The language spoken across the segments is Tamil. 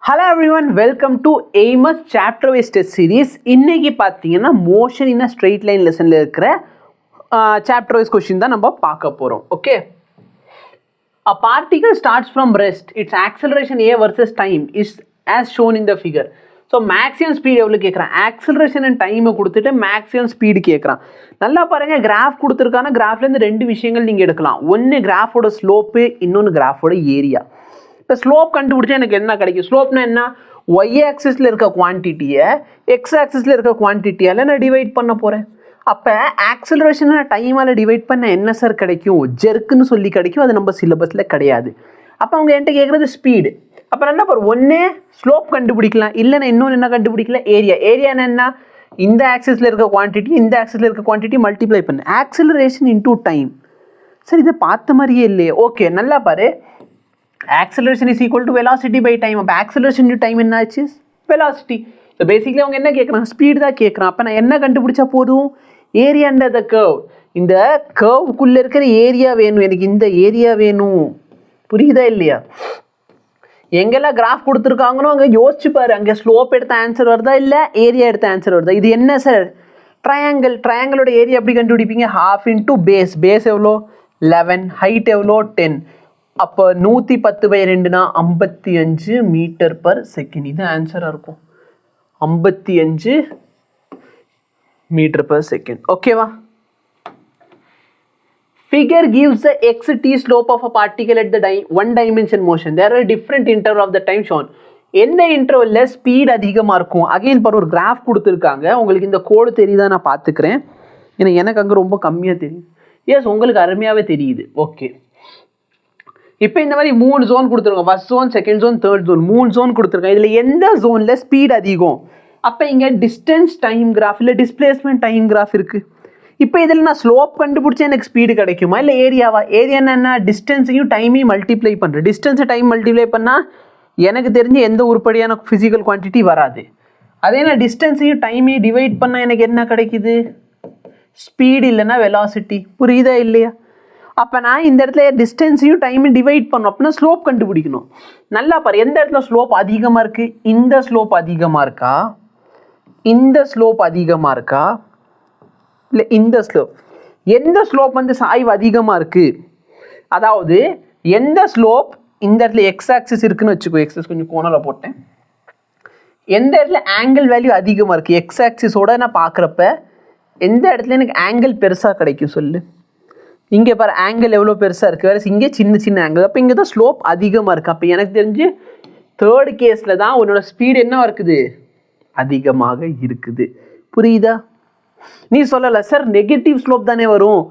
Hello everyone, welcome to Amos chapter wise test series. இன்னைக்கு பார்த்தீங்கன்னா motion in a straight line lessonல இருக்கிற chapter wise question தான் நம்ம பார்க்க போறோம். Okay. A particle starts from rest. Its acceleration a versus time is as shown in the figure. So maximum speed எவ்வளவு கேக்குறான்? Acceleration and time கொடுத்துட்டு maximum speed கேக்குறான். நல்லா பாருங்க, கிராஃப் கொடுத்திருக்கான கிராஃப்ல இருந்து ரெண்டு விஷயங்கள் நீங்க எடுக்கலாம். ஒன்னு கிராஃபோட ஸ்லோப், இன்னொன்னு கிராஃபோட ஏரியா. இப்போ ஸ்லோப் கண்டுபிடிச்சா எனக்கு என்ன கிடைக்கும்? ஸ்லோப்னா என்ன? ஒய் ஆக்சிஸில் இருக்க குவான்டிட்டியை எக்ஸ் ஆக்சிஸில் இருக்க குவான்டிட்டியால் நான் டிவைட் பண்ண போகிறேன். அப்போ ஆக்சிலரேஷனை டைமால் டிவைட் பண்ண என்ன சார் கிடைக்கும்? ஜெர்க்குன்னு சொல்லி கிடைக்கும். அது நம்ம சிலபஸில் கிடையாது. அப்போ அவங்க என்கிட்ட கேட்குறது ஸ்பீடு. அப்போ என்ன பாரு, ஒன்று ஸ்லோப் கண்டுபிடிக்கலாம், இல்லைன்னா இன்னொன்று என்ன கண்டுபிடிக்கலாம்? ஏரியா. ஏரியான்னு என்ன? இந்த ஆக்சிஸில் இருக்க குவான்டிட்டி இந்த ஆக்சிஸில் இருக்க குவான்டிட்டி மல்டிப்ளை பண்ணு. Acceleration into time. சார் இதை பார்த்த மாதிரியே இல்லையே. ஓகே, நல்லா பாரு. Acceleration is equal to velocity by time. அப்போ acceleration into time என்ன ஆச்சு? velocity. ஸோ பேசிக்கலி அவங்க என்ன கேட்குறாங்க? ஸ்பீடு தான் கேட்குறான். அப்போ நான் என்ன கண்டுபிடிச்சா போதும்? Area under the curve. இந்த கர்வுக்குள்ளே இருக்கிற ஏரியா வேணும் எனக்கு. இந்த ஏரியா வேணும். புரியுதா இல்லையா? எங்கெல்லாம் கிராஃப் கொடுத்துருக்காங்களோ அங்கே யோசிச்சு பாரு. அங்கே ஸ்லோப் எடுத்த ஆன்சர் வருதா, இல்லை ஏரியா எடுத்த ஆன்சர் வருதா? இது என்ன சார்? ட்ரையாங்கிள். ட்ரையாங்கிளோட ஏரியா எப்படி கண்டுபிடிப்பீங்க? Half into base. பேஸ் எவ்வளோ? 11. ஹைட் எவ்வளோ? 10. அப்போ 110/2னா 55 மீட்டர் பர் செகண்ட். இது ஆன்சராக இருக்கும். 55 மீட்டர் பர் செகண்ட். ஓகேவா? Figure gives the xt slope of a particle at the one dimension motion. There are different interval of the time shown. எந்த இன்டர்வல்ல ஸ்பீட் அதிகமாக இருக்கும்? அகைன் பாரு, ஒரு கிராஃப் கொடுத்துருக்காங்க. உங்களுக்கு இந்த கோடு தெரியுதா? நான் பார்த்துக்கிறேன். ஏன்னா எனக்கு அங்கே ரொம்ப கம்மியாக தெரியுது. எஸ், உங்களுக்கு அருமையாகவே தெரியுது. ஓகே, இப்போ இந்த மாதிரி 3 ஜோன் கொடுத்துருக்கோம். First zone, second zone, third zone. 3 zone கொடுத்துருக்கோம். இதில் எந்த ஜோனில் ஸ்பீட் அதிகம்? அப்போ இங்கே டிஸ்டன்ஸ் டைம் கிராஃப் இல்லை டிஸ்பிளேஸ்மெண்ட் டைம் கிராஃப் இருக்குது. இப்போ இதில் நான் ஸ்லோப் கண்டுபிடிச்சா எனக்கு ஸ்பீடு கிடைக்குமா, இல்லை ஏரியாவா? ஏரியா என்ன? டிஸ்டன்ஸையும் டைமையும் மல்டிப்ளை பண்ணுறேன். டிஸ்டன்ஸை டைம் மல்டிப்ளை பண்ணால் எனக்கு தெரிஞ்ச எந்த உருப்படியான ஃபிசிக்கல் குவான்டிட்டி வராது. அதே நான் டிஸ்டன்ஸையும் டைமையும் டிவைட் பண்ணால் எனக்கு என்ன கிடைக்குது? ஸ்பீடு இல்லைன்னா வெலாசிட்டி. புரியுதா இல்லையா? அப்போ நான் இந்த இடத்துல டிஸ்டன்ஸையும் டைமையும் டிவைட் பண்ணணும். அப்படின்னா ஸ்லோப் கண்டுபிடிக்கணும். நல்லா பாரு, எந்த இடத்துல ஸ்லோப் அதிகமாக இருக்குது? இந்த ஸ்லோப் அதிகமாக இருக்கா, இந்த ஸ்லோப் அதிகமாக இருக்கா, இல்லை இந்த ஸ்லோப்? எந்த ஸ்லோப் வந்து சாய்வு அதிகமாக இருக்குது? அதாவது எந்த ஸ்லோப் இந்த இடத்துல எக்ஸ் ஆக்சிஸ் இருக்குன்னு வச்சுக்கோ. எக்ஸஸ் கொஞ்சம் கோணலில் போட்டேன். எந்த இடத்துல ஆங்கிள் வேல்யூ அதிகமாக இருக்குது? எக்ஸ் ஆக்சிஸோட நான் பார்க்குறப்ப எந்த இடத்துல எனக்கு ஆங்கிள் பெருசாக கிடைக்கும் சொல்லு? இங்கே பாரு, ஆங்கிள் எவ்வளோ பெருசாக இருக்குது, வேறு இங்கே சின்ன சின்ன ஆங்கிள். அப்போ இங்கே தான் ஸ்லோப் அதிகமாக இருக்குது. அப்போ எனக்கு தெரிஞ்சு தேர்ட் கேஸில் தான் உன்னோட ஸ்பீடு என்ன இருக்குது? அதிகமாக இருக்குது. புரியுதா? நீ சொல்லலை சார், நெகட்டிவ் ஸ்லோப் தானே வரும்,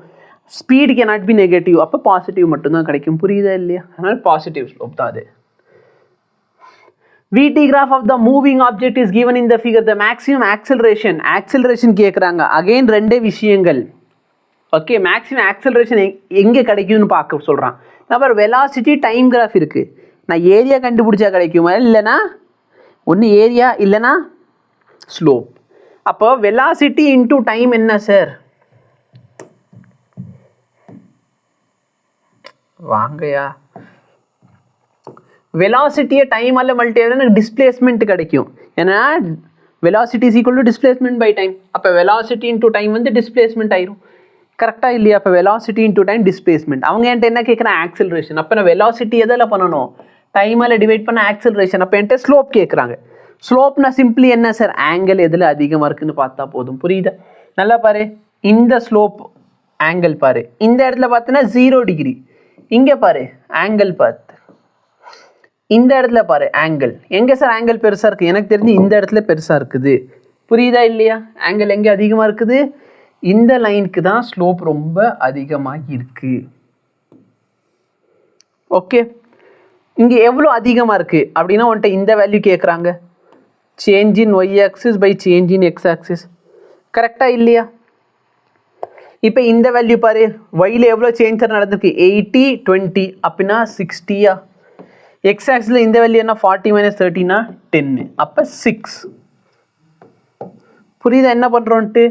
speed can not be negative. அப்போ பாசிட்டிவ் மட்டும்தான் கிடைக்கும். புரியுதா இல்லையா? அதனால் பாசிட்டிவ் ஸ்லோப் தான் அது. VT graph of the moving object is given in the figure. The maximum acceleration கேட்குறாங்க. அகைன் ரெண்டே விஷயங்கள். ஓகே, மேக்ஸிமம் ஆக்சலரேஷன் எங்கே கிடைக்கும்னு பார்க்க சொல்கிறான். அப்புறம் வெலாசிட்டி டைம் கிராஃப் இருக்குது. நான் ஏரியா கண்டுபிடிச்சா கிடைக்குமா, இல்லைனா ஒன்று ஏரியா இல்லைனா ஸ்லோப். அப்போ வெலாசிட்டி இன்டூ டைம் என்ன சார்? வாங்கயா, வெலாசிட்டியை டைமால் மல்டி எனக்கு டிஸ்பிளேஸ்மெண்ட் கிடைக்கும். ஏன்னா velocity is equal to displacement by time. அப்போ வெலாசிட்டி இன்டூ டைம் வந்து டிஸ்பிளேஸ்மெண்ட் ஆயிரும். கரெக்டாக இல்லையா? அப்போ வெலாசிட்டி இன்டூ டைம் டிஸ்பிளேஸ்மெண்ட். அவங்க என்கிட்ட என்ன கேட்குறான்? ஆக்சிலரேஷன். அப்போ நான் வெலாசிட்டி எதில் பண்ணணும்? டைமால் டிவைட் பண்ண ஆக்சிலரேஷன். அப்போ என்கிட்ட ஸ்லோப் கேட்குறாங்க. ஸ்லோப்னா சிம்பிளி என்ன சார்? ஆங்கிள் எதில் அதிகமாக இருக்குன்னு பார்த்தா போதும். புரியுதா? நல்லா பாரு, இந்த ஸ்லோப் ஆங்கிள் பாரு. இந்த இடத்துல பார்த்தோன்னா 0 டிகிரி. இங்கே பாரு ஆங்கிள் பார்த்து. இந்த இடத்துல பாரு ஆங்கிள். எங்கே சார் ஆங்கிள் பெருசாக இருக்குது? எனக்கு தெரிஞ்சு இந்த இடத்துல பெருசாக இருக்குது. புரியுதா இல்லையா? ஆங்கிள் எங்கே அதிகமாக இருக்குது? இந்த லைனுக்கு தான் ஸ்லோப் ரொம்ப அதிகமாக இருக்குது. ஓகே, இங்கே எவ்வளோ அதிகமாக இருக்குது அப்படின்னா உன்ட்ட இந்த வேல்யூ கேட்குறாங்க. Change in y axis by change in x axis. கரெக்டாக இல்லையா? இப்போ இந்த வேல்யூ பாரு, ஒய்யில் எவ்வளோ சேஞ்சர் நடந்திருக்கு? 80 20 அப்படின்னா 60யா? எக்ஸ் ஆக்சிஸில் இந்த வேல்யூ என்ன? 40 - 30னா 10. அப்போ 6. புரியுதா என்ன பண்ணுறோன்ட்டு?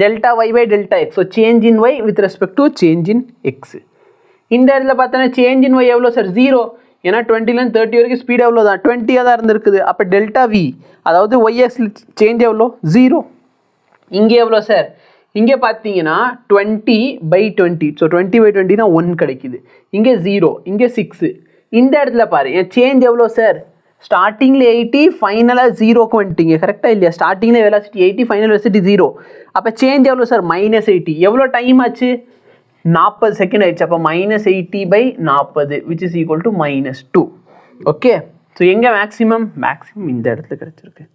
Delta Y by delta X. So change in Y with respect to change in X. இந்த இடத்துல பார்த்தோன்னா சேஞ்ச் இன் ஒய் எவ்வளோ சார்? 0. ஏன்னா 20லேருந்து 30 வரைக்கும் ஸ்பீட் எவ்வளோ தான் 20 தான் இருந்திருக்குது. அப்போ டெல்டா வி அதாவது ஒய்எக்ஸ் சேஞ்ச் எவ்வளோ 0. இங்கே எவ்வளோ சார், இங்கே பார்த்தீங்கன்னா 20/20. ஸோ 20/20னா 1 கிடைக்குது. இங்கே 0, இங்கே 6. இந்த இடத்துல பாரு என் சேஞ்ச் எவ்வளோ சார், ஸ்டார்டிங்கில் 80 ஃபைனலாக 0க்கு வந்துட்டீங்க. கரெக்டாக இல்லையா? ஸ்டார்டிங்கில் வெலாசிட்டி 80 ஃபைனல் வெலாசிட்டி 0. அப்போ சேஞ்ச் எவ்வளோ சார் -80. எவ்வளோ டைம் ஆச்சு 40 செகண்ட் ஆயிடுச்சு. அப்போ -80/40 which is equal to -2. Okay, so எங்கே மேக்ஸிமம் இந்த இடத்துல கிடைச்சிருக்கு.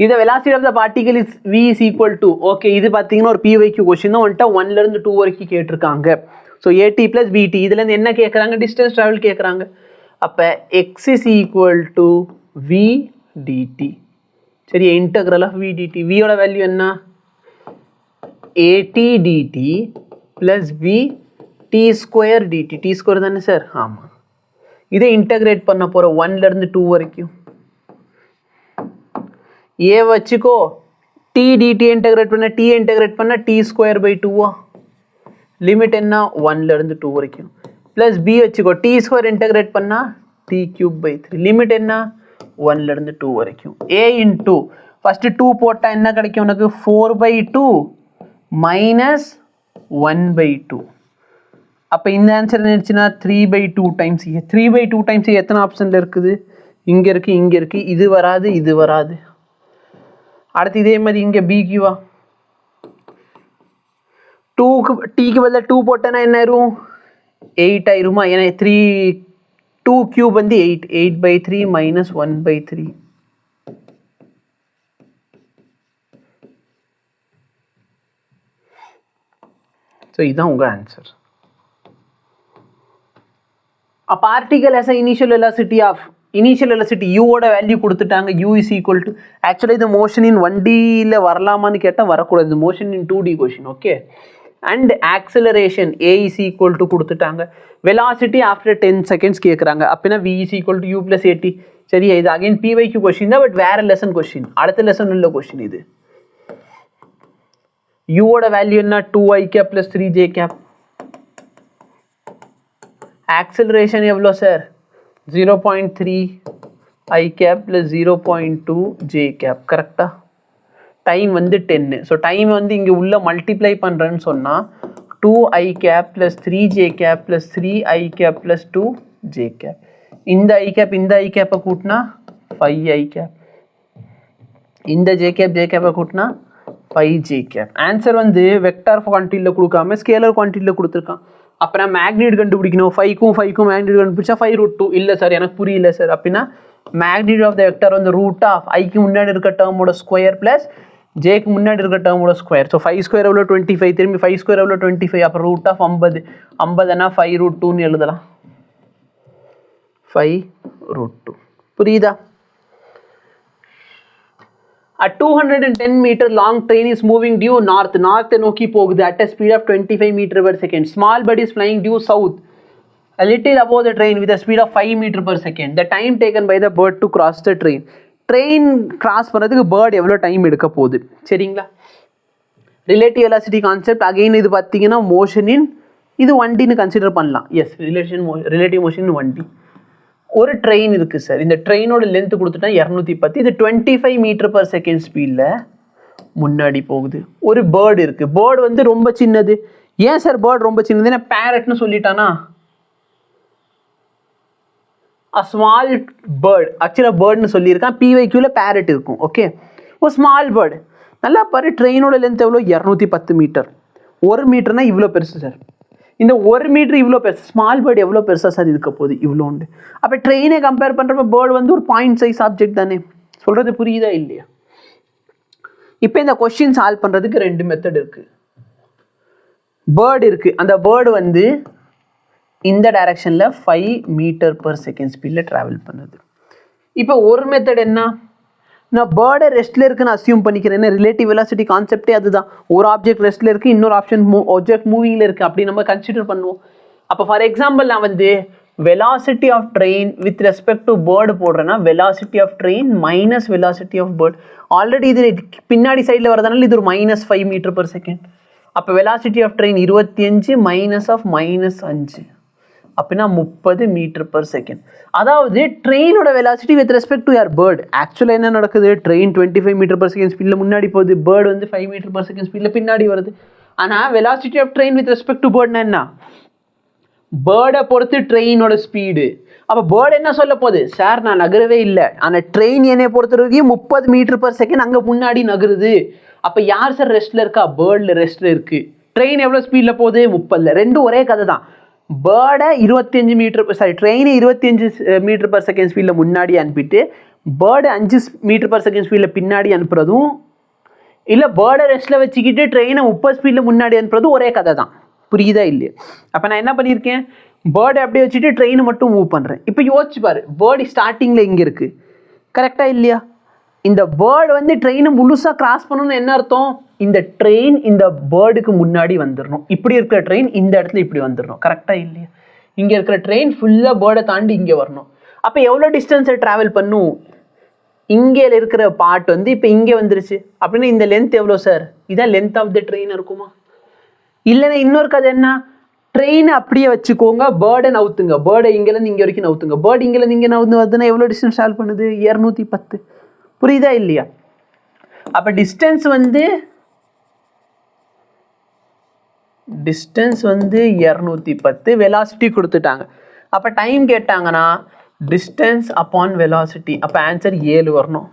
இது velocity of the particle is v is equal to, okay இது பார்த்தீங்கன்னா ஒரு PYQ கொஸ்டின் தான் வந்துட்டா 1லேருந்து 2 வரைக்கும் கேட்டிருக்காங்க. ஸோ AT + BT இதுலேருந்து என்ன கேட்குறாங்க, டிஸ்டன்ஸ் ட்ராவல் கேட்குறாங்க. அப்போ x is equal to v dt. சரி, இன்டெக்ரல் ஆஃப் v dt. வியோட வேல்யூ என்ன, AT dt + v t² dt. t² தானே சார்? ஆமாம். இதை இன்டெகிரேட் பண்ண போகிற 1லேருந்து 2 வரைக்கும். ஏ வச்சுக்கோ, டி டிடி இன்டெகிரேட் பண்ண டி இன்டெகிரேட் பண்ண t²/2 லிமிட் என்ன 1லேருந்து 2 வரைக்கும். ப்ளஸ் பி வச்சுக்கோ, t² இன்டெகிரேட் பண்ணால் t³/3 லிமிட் என்ன 1லேருந்து 2 வரைக்கும். ஏ இன்டூ ஃபஸ்ட்டு 2 போட்டால் என்ன கிடைக்கும் உனக்கு 4/2 - 1/2. அப்போ இந்த ஆன்சர் என்னச்சுன்னா 3/2 டைம்ஸ். 3/2 டைம்ஸ் எத்தனை ஆப்ஷனில் இருக்குது, இங்கே இருக்குது, இங்கே இருக்குது, இது வராது, இது வராது. அடுத்து இதே மாதிரி இங்கே பிக்யூவா 2க்கு டீக்கு பதில் 2 போட்டேன்னா என்ன ஆயிரும் 8 ஆயிருமா. ஏன்னா 2³ வந்து 8, 8/3 - 1/3. ஸோ இதுதான் உங்கள் answer. A particle has an initial velocity யூவோட வேல்யூ கொடுத்துட்டாங்க. u is equal to, actually இது மோஷன் இன் 1Dயில் வரலாமான்னு கேட்டால் வரக்கூடாது, motion in 2D question. Okay, and acceleration a is equal to கொடுத்துட்டாங்க. வெலாசிட்டி ஆஃப்டர் 10 செகண்ட்ஸ் கேட்குறாங்க. அப்படின்னா v is equal to u + at. சரி, இது அகைன் PYQ கொஷின் தான், பட் வேறு லெசன் கொஷின், அடுத்த லெசன் உள்ள கொஷின் இது. யூவோட வேல்யூ என்ன 2i cap + 3j cap. Acceleration எவ்வளோ sir 0.3 i cap + 0.2 j cap. கரெக்டாக டைம் வந்து 10. ஸோ டைம் வந்து இங்கே உள்ள மல்டிப்ளை பண்ணுறேன்னு சொன்னால் 2i cap + 3j cap + 3i cap + 2j cap. இந்த i cap இந்த i cap கூட்டினா 5i cap, இந்த j cap கூட்டினா 5j cap. ஆன்சர் வந்து வெக்டார் குவான்டிட்டியில் கொடுக்காம ஸ்கேலர் குவான்டிட்டியில் கொடுத்துருக்கான். அப்புறம் மேக்னிட் கண்டுபிடிக்கணும். 5க்கும் மேக்னிட் கண்டுபிடிச்சா 5√2. இல்லை சார் எனக்கு புரியல சார். அப்படின்னா மேக்னிட் ஆஃப் த வெக்டார் வந்து √i முன்னாடி இருக்க டேர்மோட ஸ்கொயர் ப்ளஸ் ஜேக்கு முன்னாடி இருக்க டேர்மோட ஸ்கொயர். ஸோ 5² எவ்வளோ 25, திரும்பி 5² எவ்வளோ 25, அப்புறம் √50. 50னா 5√2ன்னு எழுதலாம். 5√2 புரியுதா? A 210 meter long train is moving due north நோக்கி போகுது at a speed of 25 meter/second. Small bird is flying due south a little above the train with a speed of 5 meter/second. The time taken by the bird to cross the train. Train cross பண்ணுறதுக்கு பேர்ட் எவ்வளோ டைம் எடுக்க போகுது, சரிங்களா? ரிலேட்டிவ் வெலாசிட்டி கான்செப்ட் அகெயின் இது பார்த்தீங்கன்னா மோஷனின் இது 1Dன்னு கன்சிடர் பண்ணலாம். Yes, relative motion 1D. ஒரு ட்ரெயின் இருக்குது சார், இந்த ட்ரெயினோட லென்த் கொடுத்துட்டா 210, இது 25 meter/second ஸ்பீடில் முன்னாடி போகுது. ஒரு பேர்டு இருக்குது, பேர்டு வந்து ரொம்ப சின்னது. ஏன் சார் பேர்டு ரொம்ப சின்னது, ஏன்னா பேரட்னு சொல்லிட்டானா. அ ஸ்மால் பேர்டு, ஆக்சுவலாக பேர்டுன்னு சொல்லியிருக்கான், PYQவில் பேரட் இருக்கும். ஓகே, ஒரு ஸ்மால் பேர்டு. நல்லா பாரு, ட்ரெயினோட லென்த் எவ்வளோ 210 மீட்டர். 1 மீட்டர்னா இவ்வளோ பெருசு சார். இந்த 1 மீட்டர் இவ்வளோ பெருசு, ஸ்மால் பேர்டு எவ்வளோ பெருசாக சார் இருக்க போகுது, இவ்வளோ உண்டு. அப்போ ட்ரெயினை கம்பேர் பண்ணுறப்ப பேர்டு வந்து ஒரு பாயிண்ட் சைஸ் ஆப்ஜெக்ட் தானே. சொல்கிறது புரியுதா இல்லையா? இப்போ இந்த கொஸ்டின் சால்வ் பண்ணுறதுக்கு 2 மெத்தட் இருக்குது. பேர்டு இருக்குது, அந்த பேர்டு வந்து இந்த டைரக்ஷனில் 5 meter/second ஸ்பீடில் ட்ராவல் பண்ணுது. இப்போ ஒரு மெத்தட் என்ன, நான் பேர்டை ரெஸ்ட்டில் இருக்குன்னு அசியூம் பண்ணிக்கிறேன். ஏன்னா ரிலேட்டிவ் வெலாசிட்டி கான்செப்டே அதுதான். ஒரு ஆப்ஜெக்ட் ரெஸ்ட்டில் இருக்குது, இன்னொரு ஆப்ஜெக்ட் மூவிங்கில் இருக்குது, அப்படி நம்ம கன்சிடர் பண்ணுவோம். அப்போ ஃபார் எக்ஸாம்பிள் நான் வந்து velocity of train with respect to bird போடுறேன்னா velocity of train minus velocity of bird. Already இது பின்னாடி சைடில் வரதுனால இது ஒரு -5 meter/second. அப்போ வெலாசிட்டி ஆஃப் ட்ரெயின் 25 - -5 அப்படின்னா 30 மீட்டர்/செகண்ட். அதாவது ட்ரெயினோட வெலாசிட்டி வித் ரெஸ்பெக்ட் டு யார் பேர்டு. ஆக்சுவலாக என்ன நடக்குது, ட்ரெயின் 25 மீட்டர்/செகண்ட் ஸ்பீடில் முன்னாடி போகுது, பேர்டு வந்து 5 மீட்டர்/செகண்ட் ஸ்பீடில் பின்னாடி வருது. ஆனால் velocity of train with respect to பேர்டுனா என்ன, பேர்டை பொறுத்து ட்ரெயினோட ஸ்பீடு. அப்போ பேர்டு என்ன சொல்ல போகுது, சார் நான் நகரவே இல்லை, ஆனால் ட்ரெயின் என்னை பொறுத்த வரைக்கும் 30 மீட்டர்/செகண்ட் அங்கே முன்னாடி நகருது. அப்போ யார் சார் ரெஸ்ட்டில் இருக்கா, பேர்டில் ரெஸ்ட்டில் இருக்குது. ட்ரெயின் எவ்வளோ ஸ்பீடில் போகுது, 30. ரெண்டும் ஒரே கதை தான். பேர்டை 25 மீட்டர் ட்ரெயினை 25 மீட்டர்/செகண்ட் ஸ்பீடில் முன்னாடி அனுப்பிட்டு பேர்டை 5 மீட்டர்/செகண்ட் ஸ்பீடில் பின்னாடி அனுப்புறதும், இல்லை பேர்டை ரெஸ்ட்டில் வச்சுக்கிட்டு ட்ரெயினை 30 ஸ்பீடில் முன்னாடி அனுப்புறதும் ஒரே கதை தான். புரியுதா இல்லையா? அப்போ நான் என்ன பண்ணியிருக்கேன், பேர்டை அப்படியே வச்சுட்டு ட்ரெயினை மட்டும் மூவ் பண்ணுறேன். இப்போ யோசிச்சு பாரு, பேர்டு ஸ்டார்டிங்கில் இங்கே இருக்குது, கரெக்டாக இல்லையா? இந்த பேர்டு வந்து ட்ரெயினை முழுசாக கிராஸ் பண்ணணும்னு என்ன அர்த்தம், இந்த ட்ரெயின் இந்த பேர்டுக்கு முன்னாடி வந்துடணும். இப்படி இருக்கிற ட்ரெயின் இந்த இடத்துல இப்படி வந்துடணும், கரெக்டாக இல்லையா? இங்கே இருக்கிற ட்ரெயின் ஃபுல்லாக பேர்டை தாண்டி இங்கே வரணும். அப்போ எவ்வளோ டிஸ்டன்ஸை ட்ராவல் பண்ணும், இங்கே இருக்கிற பார்ட் வந்து இப்போ இங்கே வந்துருச்சு அப்படின்னா இந்த லென்த் எவ்வளோ சார், இதான் லென்த் ஆஃப் த ட்ரெயின் இருக்குமா? இல்லைன்னா இன்னொரு கதை என்ன, ட்ரெயினை அப்படியே வச்சுக்கோங்க, பேர்டை நவுத்துங்க, பேர்டை இங்கேருந்து இங்கே வரைக்கும் நவுத்துங்க, பேர்டு இங்கேருந்து இங்கே நவுந்து வருதுன்னா எவ்வளோ டிஸ்டன்ஸ் ட்ராவல் பண்ணுது, 210. புரியுதா இல்லையா? அப்போ டிஸ்டன்ஸ் வந்து 210, வெலாசிட்டி கொடுத்துட்டாங்க. அப்போ டைம் கேட்டாங்கன்னா டிஸ்டன்ஸ் அப்பான் வெலாசிட்டி, அப்போ ஆன்சர் 7 வரணும்.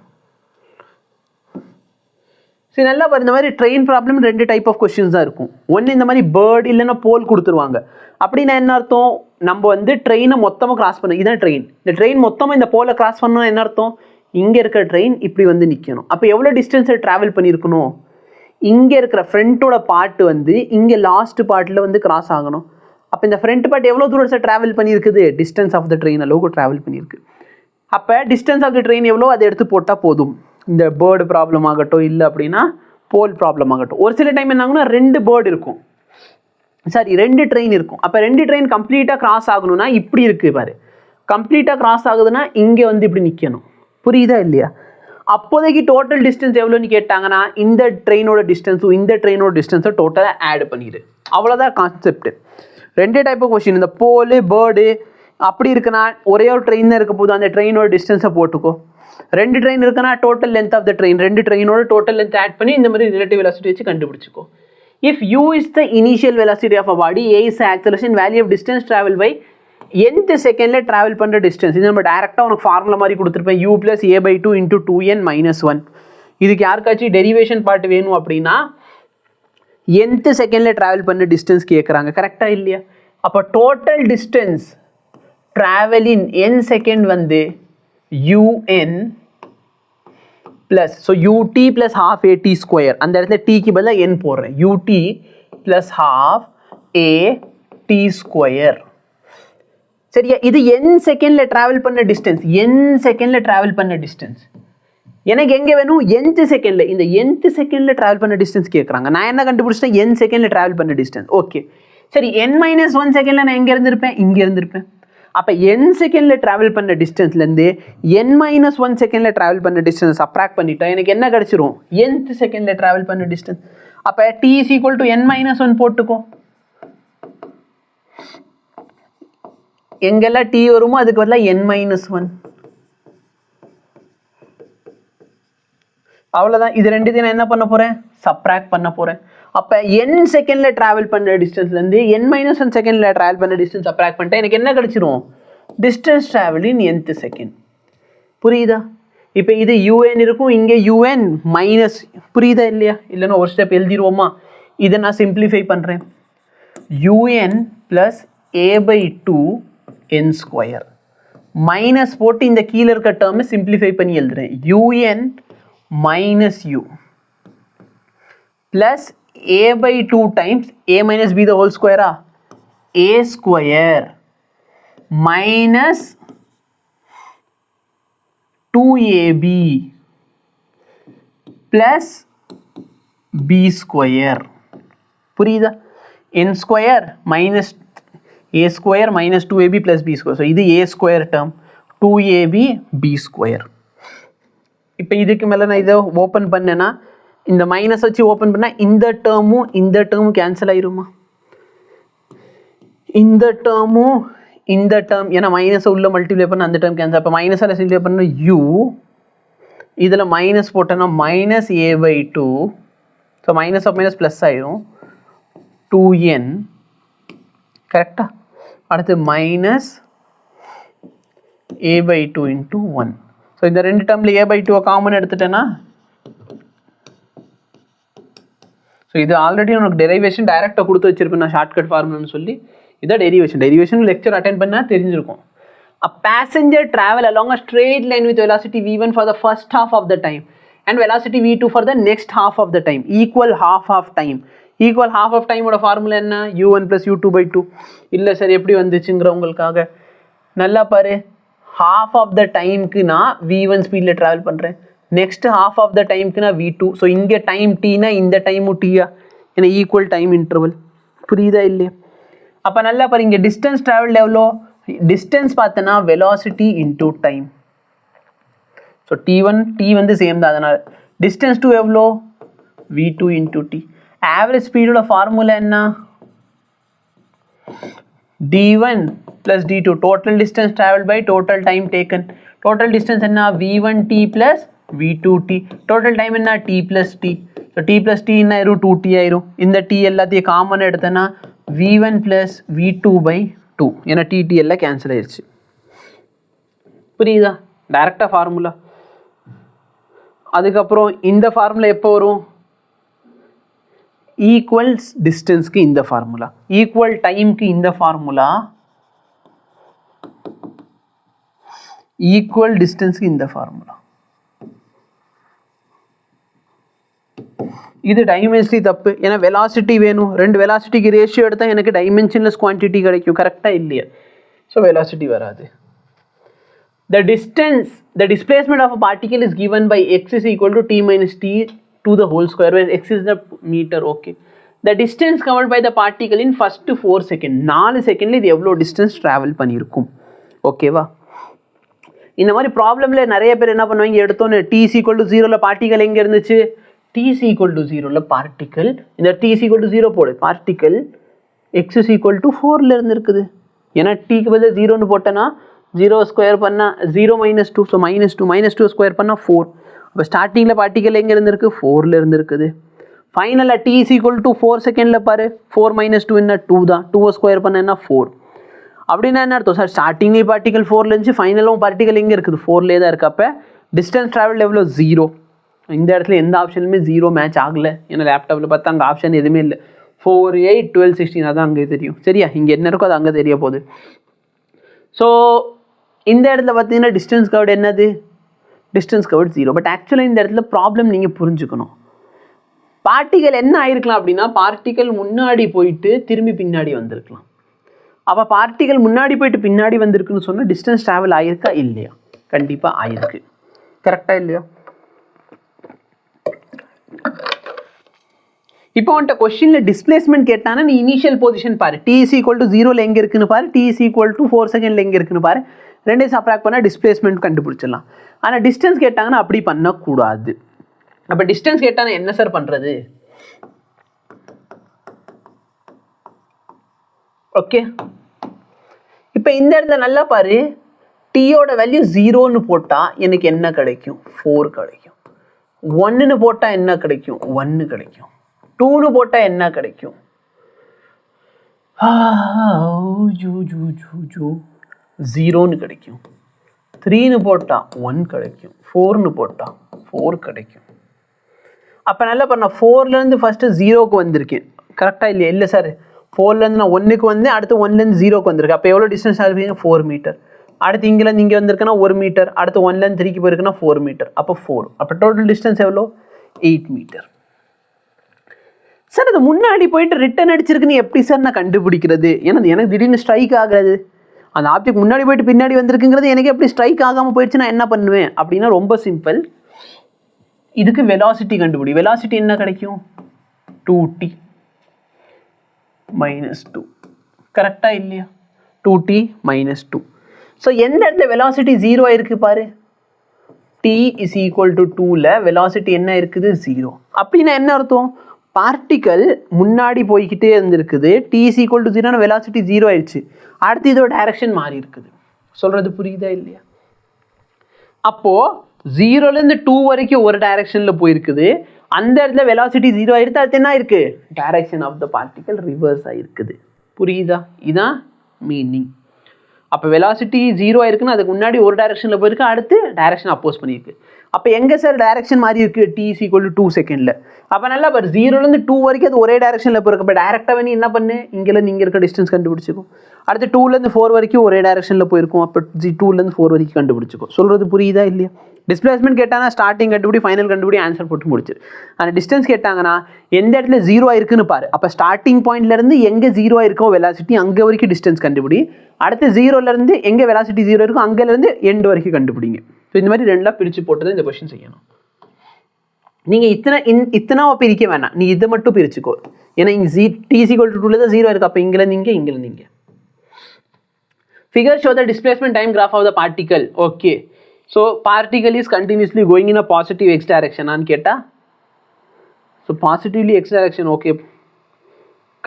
சரி, நல்லா பாரு, இந்த மாதிரி train problem 2 type of questions தான் இருக்கும். ஒன்று இந்த மாதிரி பேர்டு இல்லைன்னா போல் கொடுத்துருவாங்க. அப்படின்னா என்ன அர்த்தம், நம்ம வந்து ட்ரெயினை மொத்தமாக கிராஸ் பண்ண, இதுதான் ட்ரெயின், இந்த ட்ரெயின் மொத்தமாக இந்த போலை கிராஸ் பண்ணணும். என்ன அர்த்தம், இங்கே இருக்கிற ட்ரெயின் இப்படி வந்து நிற்கணும். அப்போ எவ்வளோ டிஸ்டன்ஸை ட்ராவல் பண்ணியிருக்கணும், இங்கே இருக்கிற ஃப்ரண்ட்டோட பார்ட் வந்து இங்கே லாஸ்ட் பார்ட்டில் வந்து கிராஸ் ஆகணும். அப்போ இந்த ஃப்ரண்ட் பார்ட் எவ்வளோ தூரத்தை ட்ராவல் பண்ணியிருக்குது, டிஸ்டன்ஸ் ஆஃப் த ட்ரெயின் அளவுக்கு ட்ராவல் பண்ணியிருக்கு. அப்போ டிஸ்டன்ஸ் ஆஃப் த ட்ரெயின் எவ்வளோ அதை எடுத்து போட்டால் போதும். இந்த பேர்டு ப்ராப்ளம் ஆகட்டும், இல்லை அப்படின்னா போல் ப்ராப்ளம் ஆகட்டும். ஒரு சில டைம் என்ன ஆகுனா 2 பேர்டு இருக்கும், சாரி 2 ட்ரெயின் இருக்கும். அப்போ 2 ட்ரெயின் கம்ப்ளீட்டாக கிராஸ் ஆகணும்னா இப்படி இருக்குது பாரு, கம்ப்ளீட்டாக கிராஸ் ஆகுதுன்னா இங்கே வந்து இப்படி நிற்கணும். புரியுதா இல்லையா? அப்போதைக்கு டோட்டல் டிஸ்டன்ஸ் எவ்வளோன்னு கேட்டாங்கன்னா இந்த ட்ரெயினோட டிஸ்டன்ஸும் இந்த ட்ரெயினோட டிஸ்டன்ஸை டோட்டலாக ஆட் பண்ணிடு. அவ்வளோதான் கான்செப்ட். 2 டைப் ஆஃப் கொஸ்டின், இந்த போலு பேர்டு அப்படி இருக்குன்னா ஒரே ஒரு ட்ரெயின் தான் இருக்க போது, அந்த ட்ரெயினோட டிஸ்டன்ஸை போட்டுக்கோ. 2 ட்ரெயின் இருக்குன்னா total length of the train, 2 ட்ரெயினோட டோட்டல் லென்த் ஆட் பண்ணி இந்த மாதிரி ரிலேட்டிவ் வெலாசிட்டி வச்சு கண்டுபிடிச்சிக்கோ. If u is the initial velocity of a body, a is the acceleration, value of distance travel by nth செகண்டில் ட்ராவல் பண்ணுற டிஸ்டன்ஸ். இது நம்ம டேரெக்டாக உனக்கு ஃபார்முலா மாதிரி கொடுத்துருப்பேன், u + a/2 × 2n - 1. இதுக்கு யாருக்காச்சும் டெரிவேஷன் பார்ட் வேணும் அப்படின்னா nth செகண்டில் ட்ராவல் பண்ணுற டிஸ்டன்ஸ் கேட்குறாங்க, கரெக்டாக இல்லையா? அப்போ total distance travel in n second வந்து un plus, so ut + ½ at², அந்த இடத்துல டீக்கு பதிலாக n போடுறேன், ut + ½ at². சரியா? இது n செகண்டில் ட்ராவல் பண்ண டிஸ்டன்ஸ், n செகண்டில் ட்ராவல் பண்ண டிஸ்டன்ஸ். எனக்கு எங்கே வேணும், nth செகண்டில். இந்த nth செகண்டில் ட்ராவல் பண்ண டிஸ்டன்ஸ் கேட்குறாங்க. நான் என்ன கண்டுபிடிச்சிட்டேன், n செகண்டில் ட்ராவல் பண்ண டிஸ்டன்ஸ். ஓகே, சரி, n - 1 செகண்டில் நான் எங்கே இருந்திருப்பேன், இங்கே இருந்திருப்பேன். அப்போ n செகண்டில் ட்ராவல் பண்ண டிஸ்டன்ஸ்லேருந்து n - 1 செகண்டில் ட்ராவல் பண்ண டிஸ்டன்ஸ் சப்ராக்ட் பண்ணிட்டா எனக்கு என்ன கிடச்சிரும், nth செகண்டில் ட்ராவல் பண்ண டிஸ்டன்ஸ். அப்போ t = n - 1 போட்டுக்கோ. எங்கெல்லாம் t வருமோ அதுக்கு பதிலாக n - 1. அவ்வளோதான். இது ரெண்டுத்தையும் நான் என்ன பண்ண போகிறேன், சப்ராக்ட் பண்ண போகிறேன். அப்போ n செகண்டில் ட்ராவல் பண்ணுற டிஸ்டன்ஸ்லேருந்து n - 1 செகண்டில் ட்ராவல் பண்ணுற டிஸ்டன்ஸ் சப்ராக்ட் பண்ணிட்டேன், எனக்கு என்ன கிடச்சிரும், distance travel in nth second. புரியுதா? இப்போ இது un இருக்கும், இங்கே un மைனஸ், புரியுதா இல்லையா? இல்லைன்னா ஒரு ஸ்டெப் எழுதிடுவோமா? இதை நான் சிம்பிளிஃபை பண்ணுறேன், un + a/2 n² மைனஸ் போட்டு இந்த கீழே இருக்க டேர்மை சிம்பிளிஃபை பண்ணி எழுதுறேன், un - u plus a/2 times a - b the whole square, a² minus 2ab plus b². புரியுதா? n² minus a² minus 2ab plus b². So இது a² டேர்ம், 2ab b². இப்போ இதுக்கு மேலே நான் இதை ஓப்பன் பண்ணேன்னா, இந்த மைனஸ் வச்சு ஓப்பன் பண்ணால் இந்த டேர்மும் கேன்சல் ஆயிருமா, இந்த டேர்மும் இந்த டேர்ம் ஏன்னா மைனஸை உள்ள மல்டிப்ளை பண்ண அந்த டேர்ம் கேன்சல். அப்போ மைனஸால் சிம்பிளை பண்ண u, இதில் மைனஸ் போட்டோன்னா minus a/2. So minus of minus plus ஆயிரும் 2n. கரெக்டாக? அடுத்து மைனஸ் a/2 இன்ட்டு 1. ஸோ இந்த ரெண்டு டேர்மில் a/2 காமன் எடுத்துட்டேன்னா, ஸோ இது ஆல்ரெடி உனக்கு டெரிவேஷன் டைரெக்டாக கொடுத்து வச்சிருப்பேன் நான் ஷார்ட்கட் ஃபார்முலான்னு சொல்லி. இதான் டெரிவேஷன் லெக்சர் அட்டென்ட் பண்ணால் தெரிஞ்சிருக்கும். A passenger travel along a straight line with velocity v1 for the first half of the time and velocity v2 for the next half of the time equal half of time. Equal half of time ஓட ஃபார்முலா என்ன? u1 plus u2/2. இல்லை சார் எப்படி வந்துச்சுங்கிறவங்களுக்காக நல்லா பாரு. half of the டைம்க்கு நான் v1 ஸ்பீடில் ட்ராவல் பண்ணுறேன், நெக்ஸ்ட் half of the டைம்க்கு நான் v2. ஸோ இங்கே டைம் டீனா இந்த டைமும் டீயா, ஏன்னா ஈக்குவல் டைம் இன்டர்வல். புரியுதா இல்லையா? அப்போ நல்லா பாரு, இங்கே டிஸ்டன்ஸ் ட்ராவல் எவ்வளோ? டிஸ்டன்ஸ் பார்த்தனா velocity into time. So t1 t வந்து சேம் தான், அதனால் டிஸ்டன்ஸ் டூ எவ்வளோ? v2 into T. ஆவரேஜ் ஸ்பீடோட ஃபார்முலா என்ன? d1 plus d2 total distance travel by total time taken. Total distance என்ன? v1t plus v2t. Total time என்ன? t plus T. So t plus T என்ன ஆயிரும்? 2t ஆயிரும். இந்த t எல்லாத்தையும் காமன் எடுத்தேன்னா v1 ப்ளஸ் v2/2. ஏன்னா டி எல்லாம் கேன்சல் ஆயிடுச்சு. புரியுதா? டைரக்டாக ஃபார்முலா. அதுக்கப்புறம் இந்த ஃபார்முலா எப்போ வரும்? ஈக்குவல்ஸ் டிஸ்டன்ஸ்க்கு இந்த ஃபார்முலா, ஈக்குவல் டைம்க்கு இந்த ஃபார்முலா, ஈக்குவல் டிஸ்டன்ஸ்க்கு இந்த ஃபார்முலா. இது டைமென்ஷனலி தப்பு. ஏன்னா வெலாசிட்டி வேணும், ரெண்டு வெலாசிட்டிக்கு ரேஷியோ எடுத்தால் எனக்கு டைமென்ஷன்லெஸ் குவான்டிட்டி கிடைக்கும். கரெக்டாக இல்லையா? ஸோ வெலாசிட்டி வராது. The distance, the displacement of a particle is given by x is equal to t minus t to the whole square, where x is the meter. Okay. The distance covered by the particle in first 4 seconds. 4 செகண்ட்ல இது எவ்வளோ டிஸ்டன்ஸ் ட்ராவல் பண்ணியிருக்கும். ஓகேவா? இந்த மாதிரி ப்ராப்ளமில் நிறைய பேர் என்ன பண்ணுவாங்க, எடுத்தோன்னு t is equal to 0ல பார்ட்டிக்கல் எங்கே இருந்துச்சு? t is equal to 0ல பார்ட்டிக்கல், இந்த t is equal to 0 போடு, particle x is equal to 4ல இருந்து இருக்குது. ஏன்னா tக்கு பதில் 0ன்னு போட்டேன்னா 0 ஸ்கொயர் பண்ணால் 0 minus 2, ஸோ -2 ஸ்கொயர் பண்ணால் 4. அப்போ ஸ்டார்டிங்கில் பார்ட்டிக்கல் எங்கே இருந்திருக்கு? 4ல இருந்து இருக்குது. ஃபைனலாக t is equal to 4 செகண்டில் பாரு, 4 minus 2 என்ன? 2 தான். 2 ஸ்கொயர் பண்ண என்ன? 4. அப்படின்னா என்ன அர்த்தம்? சார் ஸ்டார்டிங்லேயே பார்ட்டிக்கல் 4ல இருந்துச்சு, ஃபைனலும் பார்ட்டிக்கல் எங்கே இருக்குது? 4லே தான் இருக்குது. அப்போ டிஸ்டன்ஸ் ட்ராவல் எவ்வளோ? 0. இந்த இடத்துல எந்த ஆப்ஷனுமே 0 மேட்ச் ஆகலை. ஏன்னா லேப்டாப்பில் பார்த்தா அங்கே ஆப்ஷன் எதுவுமே இல்லை. 4, 8, 12, 16 அதான் அங்கே தெரியும். சரியா? இங்கே என்ன இருக்கோ அது அங்கே தெரிய போகுது. ஸோ இந்த இடத்துல பார்த்தீங்கன்னா டிஸ்டன்ஸ் கவர்டு என்னது? Distance covered 0. பட் ஆக்சுவலாக இந்த இடத்துல ப்ராப்ளம் நீங்கள் புரிஞ்சுக்கணும். பார்ட்டிக்கல் என்ன ஆயிருக்கலாம் அப்படின்னா, பார்ட்டிக்கல் முன்னாடி போயிட்டு திரும்பி பின்னாடி வந்திருக்கலாம். அப்போ பார்ட்டிக்கல் முன்னாடி போயிட்டு பின்னாடி வந்திருக்குன்னு சொன்னால் டிஸ்டன்ஸ் ட்ராவல் ஆயிருக்கா இல்லையா? கண்டிப்பாக ஆயிருக்கு. கரெக்டாக இல்லையா? இப்போ வந்துட்டு கொஸ்டினில் டிஸ்பிளேஸ்மெண்ட் கேட்டானா நீ இனிஷியல் பொசிஷன் பாரு, t is equal to 0ல எங்கே இருக்குன்னு பாரு, t is equal to 4 செகண்டில் எங்கே இருக்குன்னு பாரு, ரெண்டையும் சப்ராக்ட் பண்ணால் டிஸ்பிளேஸ்மெண்ட் கண்டுபிடிச்சிடலாம். ஆனால் டிஸ்டன்ஸ் கேட்டாங்கன்னா அப்படி பண்ணக்கூடாது. அப்போ டிஸ்டன்ஸ் கேட்டானா என்ன சார் பண்ணுறது? ஓகே, இப்போ இந்த இடத்துல நல்லா பாரு, டீயோட வேல்யூ 0ன்னு போட்டால் எனக்கு என்ன கிடைக்கும்? 4 கிடைக்கும். 1ன்னு போட்டால் என்ன கிடைக்கும்? 1 கிடைக்கும். 2ன்னு போட்டால் என்ன கிடைக்கும்? 0ன்னு கிடைக்கும். 3ன்னு போட்டால் 1 கிடைக்கும். 4ன்னு போட்டால் 4 கிடைக்கும். அப்போ நல்லா பண்ண 4லேருந்து ஃபஸ்ட்டு 0க்கு வந்திருக்கேன். கரெக்டாக இல்லையா? இல்லை சார், 4லேருந்து நான் 1க்கு வந்தேன், அடுத்து 1லேருந்து 0க்கு வந்திருக்கேன். அப்போ எவ்வளோ டிஸ்டன்ஸ் ஆகுதுங்க? 4 மீட்டர். அடுத்து இங்கேருந்து இங்கே வந்திருக்குன்னா 1 மீட்டர், அடுத்து 1லேருந்து 3க்கு போயிருக்குன்னா 4 மீட்டர். அப்போ 4. அப்போ டோட்டல் டிஸ்டன்ஸ் எவ்வளோ? 8 மீட்டர். சார் அது முன்னாடி போயிட்டு ரிட்டன் அடிச்சிருக்குன்னு எப்படி சார் நான் கண்டுபிடிக்கிறது? ஏன்னா எனக்கு திடீர்னு ஸ்ட்ரைக் ஆகுறது, அந்த ஆப்ஜெக்ட் முன்னாடி போயிட்டு பின்னாடி வந்திருக்குங்கிறது எனக்கு எப்படி ஸ்ட்ரைக் ஆகாமல் போயிடுச்சு, நான் என்ன பண்ணுவேன் அப்படின்னா ரொம்ப சிம்பிள். இதுக்கு வெலாசிட்டி கண்டுபிடி. வெலாசிட்டி என்ன கிடைக்கும்? 2t - 2. கரெக்டாக இல்லையா? 2t - 2. ஸோ எந்த இடத்துல வெலாசிட்டி 0 ஆயிருக்கு பாரு, t is equal to 2ல வெலாசிட்டி என்ன இருக்குது? 0. அப்படின்னா என்ன அர்த்தம்? பார்ட்டிக்கல் முன்னாடி போய்கிட்டே இருந்திருக்குது, t is equal to 0 velocity 0 ஆயிடுச்சு. அடுத்து இதோட டைரக்ஷன் மாறி இருக்குது. சொல்கிறது புரியுதா இல்லையா? அப்போது 0லேருந்து 2 வரைக்கும் ஒரு டைரக்ஷனில் போயிருக்குது, அந்த இடத்துல வெலாசிட்டி 0 ஆகிடுது, அது என்ன இருக்குது? Direction of the particle reverse ஆகிருக்குது. புரியுதா? இதுதான் மீனிங். அப்போ வெலாசிட்டி 0 ஆயிருக்குன்னு அதுக்கு முன்னாடி ஒரு டைரக்ஷனில் போயிருக்கு, அடுத்து டைரக்ஷன் அப்போஸ் பண்ணியிருக்கு. அப்போ எங்கே சார் டைரக்ஷன் மாறி இருக்குது? t is equal to 2 செகண்டில். அப்போ நல்லா பாரு, 0லேருந்து 2 வரைக்கும் அது ஒரே டைரக்ஷனில் போயிருக்கு. அப்போ டேரெக்டாக நீ என்ன பண்ணு, இங்கேருந்து இங்கே இருக்க டிஸ்டன்ஸ் கண்டுபிடிச்சிக்கும். அடுத்து 2லேருந்து 4 வரைக்கும் ஒரே டைரக்ஷனில் போயிருக்கும். அப்போ 2லேருந்து 4 வரைக்கும் கண்டுபிடிச்சிக்கும். சொல்கிறது புரியுதா இல்லையா? டிஸ்பிளேஸ்மெண்ட் கேட்டாங்கன்னா ஸ்டார்டிங் கண்டுபிடி, ஃபைனல் கண்டுபிடி, ஆன்சர் போட்டு முடிச்சிரு. ஆனால் டிஸ்டன்ஸ் கேட்டாங்கன்னா எந்த இடத்துல 0 ஆயிருக்குன்னு பாரு. அப்போ ஸ்டார்டிங் பாயிண்ட்லேருந்து எங்கே 0 ஆயிருக்கோ வெலாசிட்டி அங்கே வரைக்கும் டிஸ்டன்ஸ் கண்டுபிடி. அடுத்து 0லேருந்து எங்கே வெலாசிட்டி 0 இருக்கும் அங்கேருந்து எண்டு வரைக்கும் கண்டுபிடிங்க. ஸோ இந்த மாதிரி ரெண்டாக பிரித்து போட்டு தான் இந்த கொஸ்டின் செய்யணும். நீங்கள் இத்தனாவை பிரிக்க வேணாம், நீ இதை மட்டும் பிரிச்சுக்கோ. ஏன்னா இங்கே t is equal to 2ல தான் 0 இருக்குது. அப்போ இங்கேருந்து இங்கே figure show the displacement time graph of the particle. Okay, so particle is continuously going in a positive x direction ஆன்னு கேட்டா, so positively x direction. okay,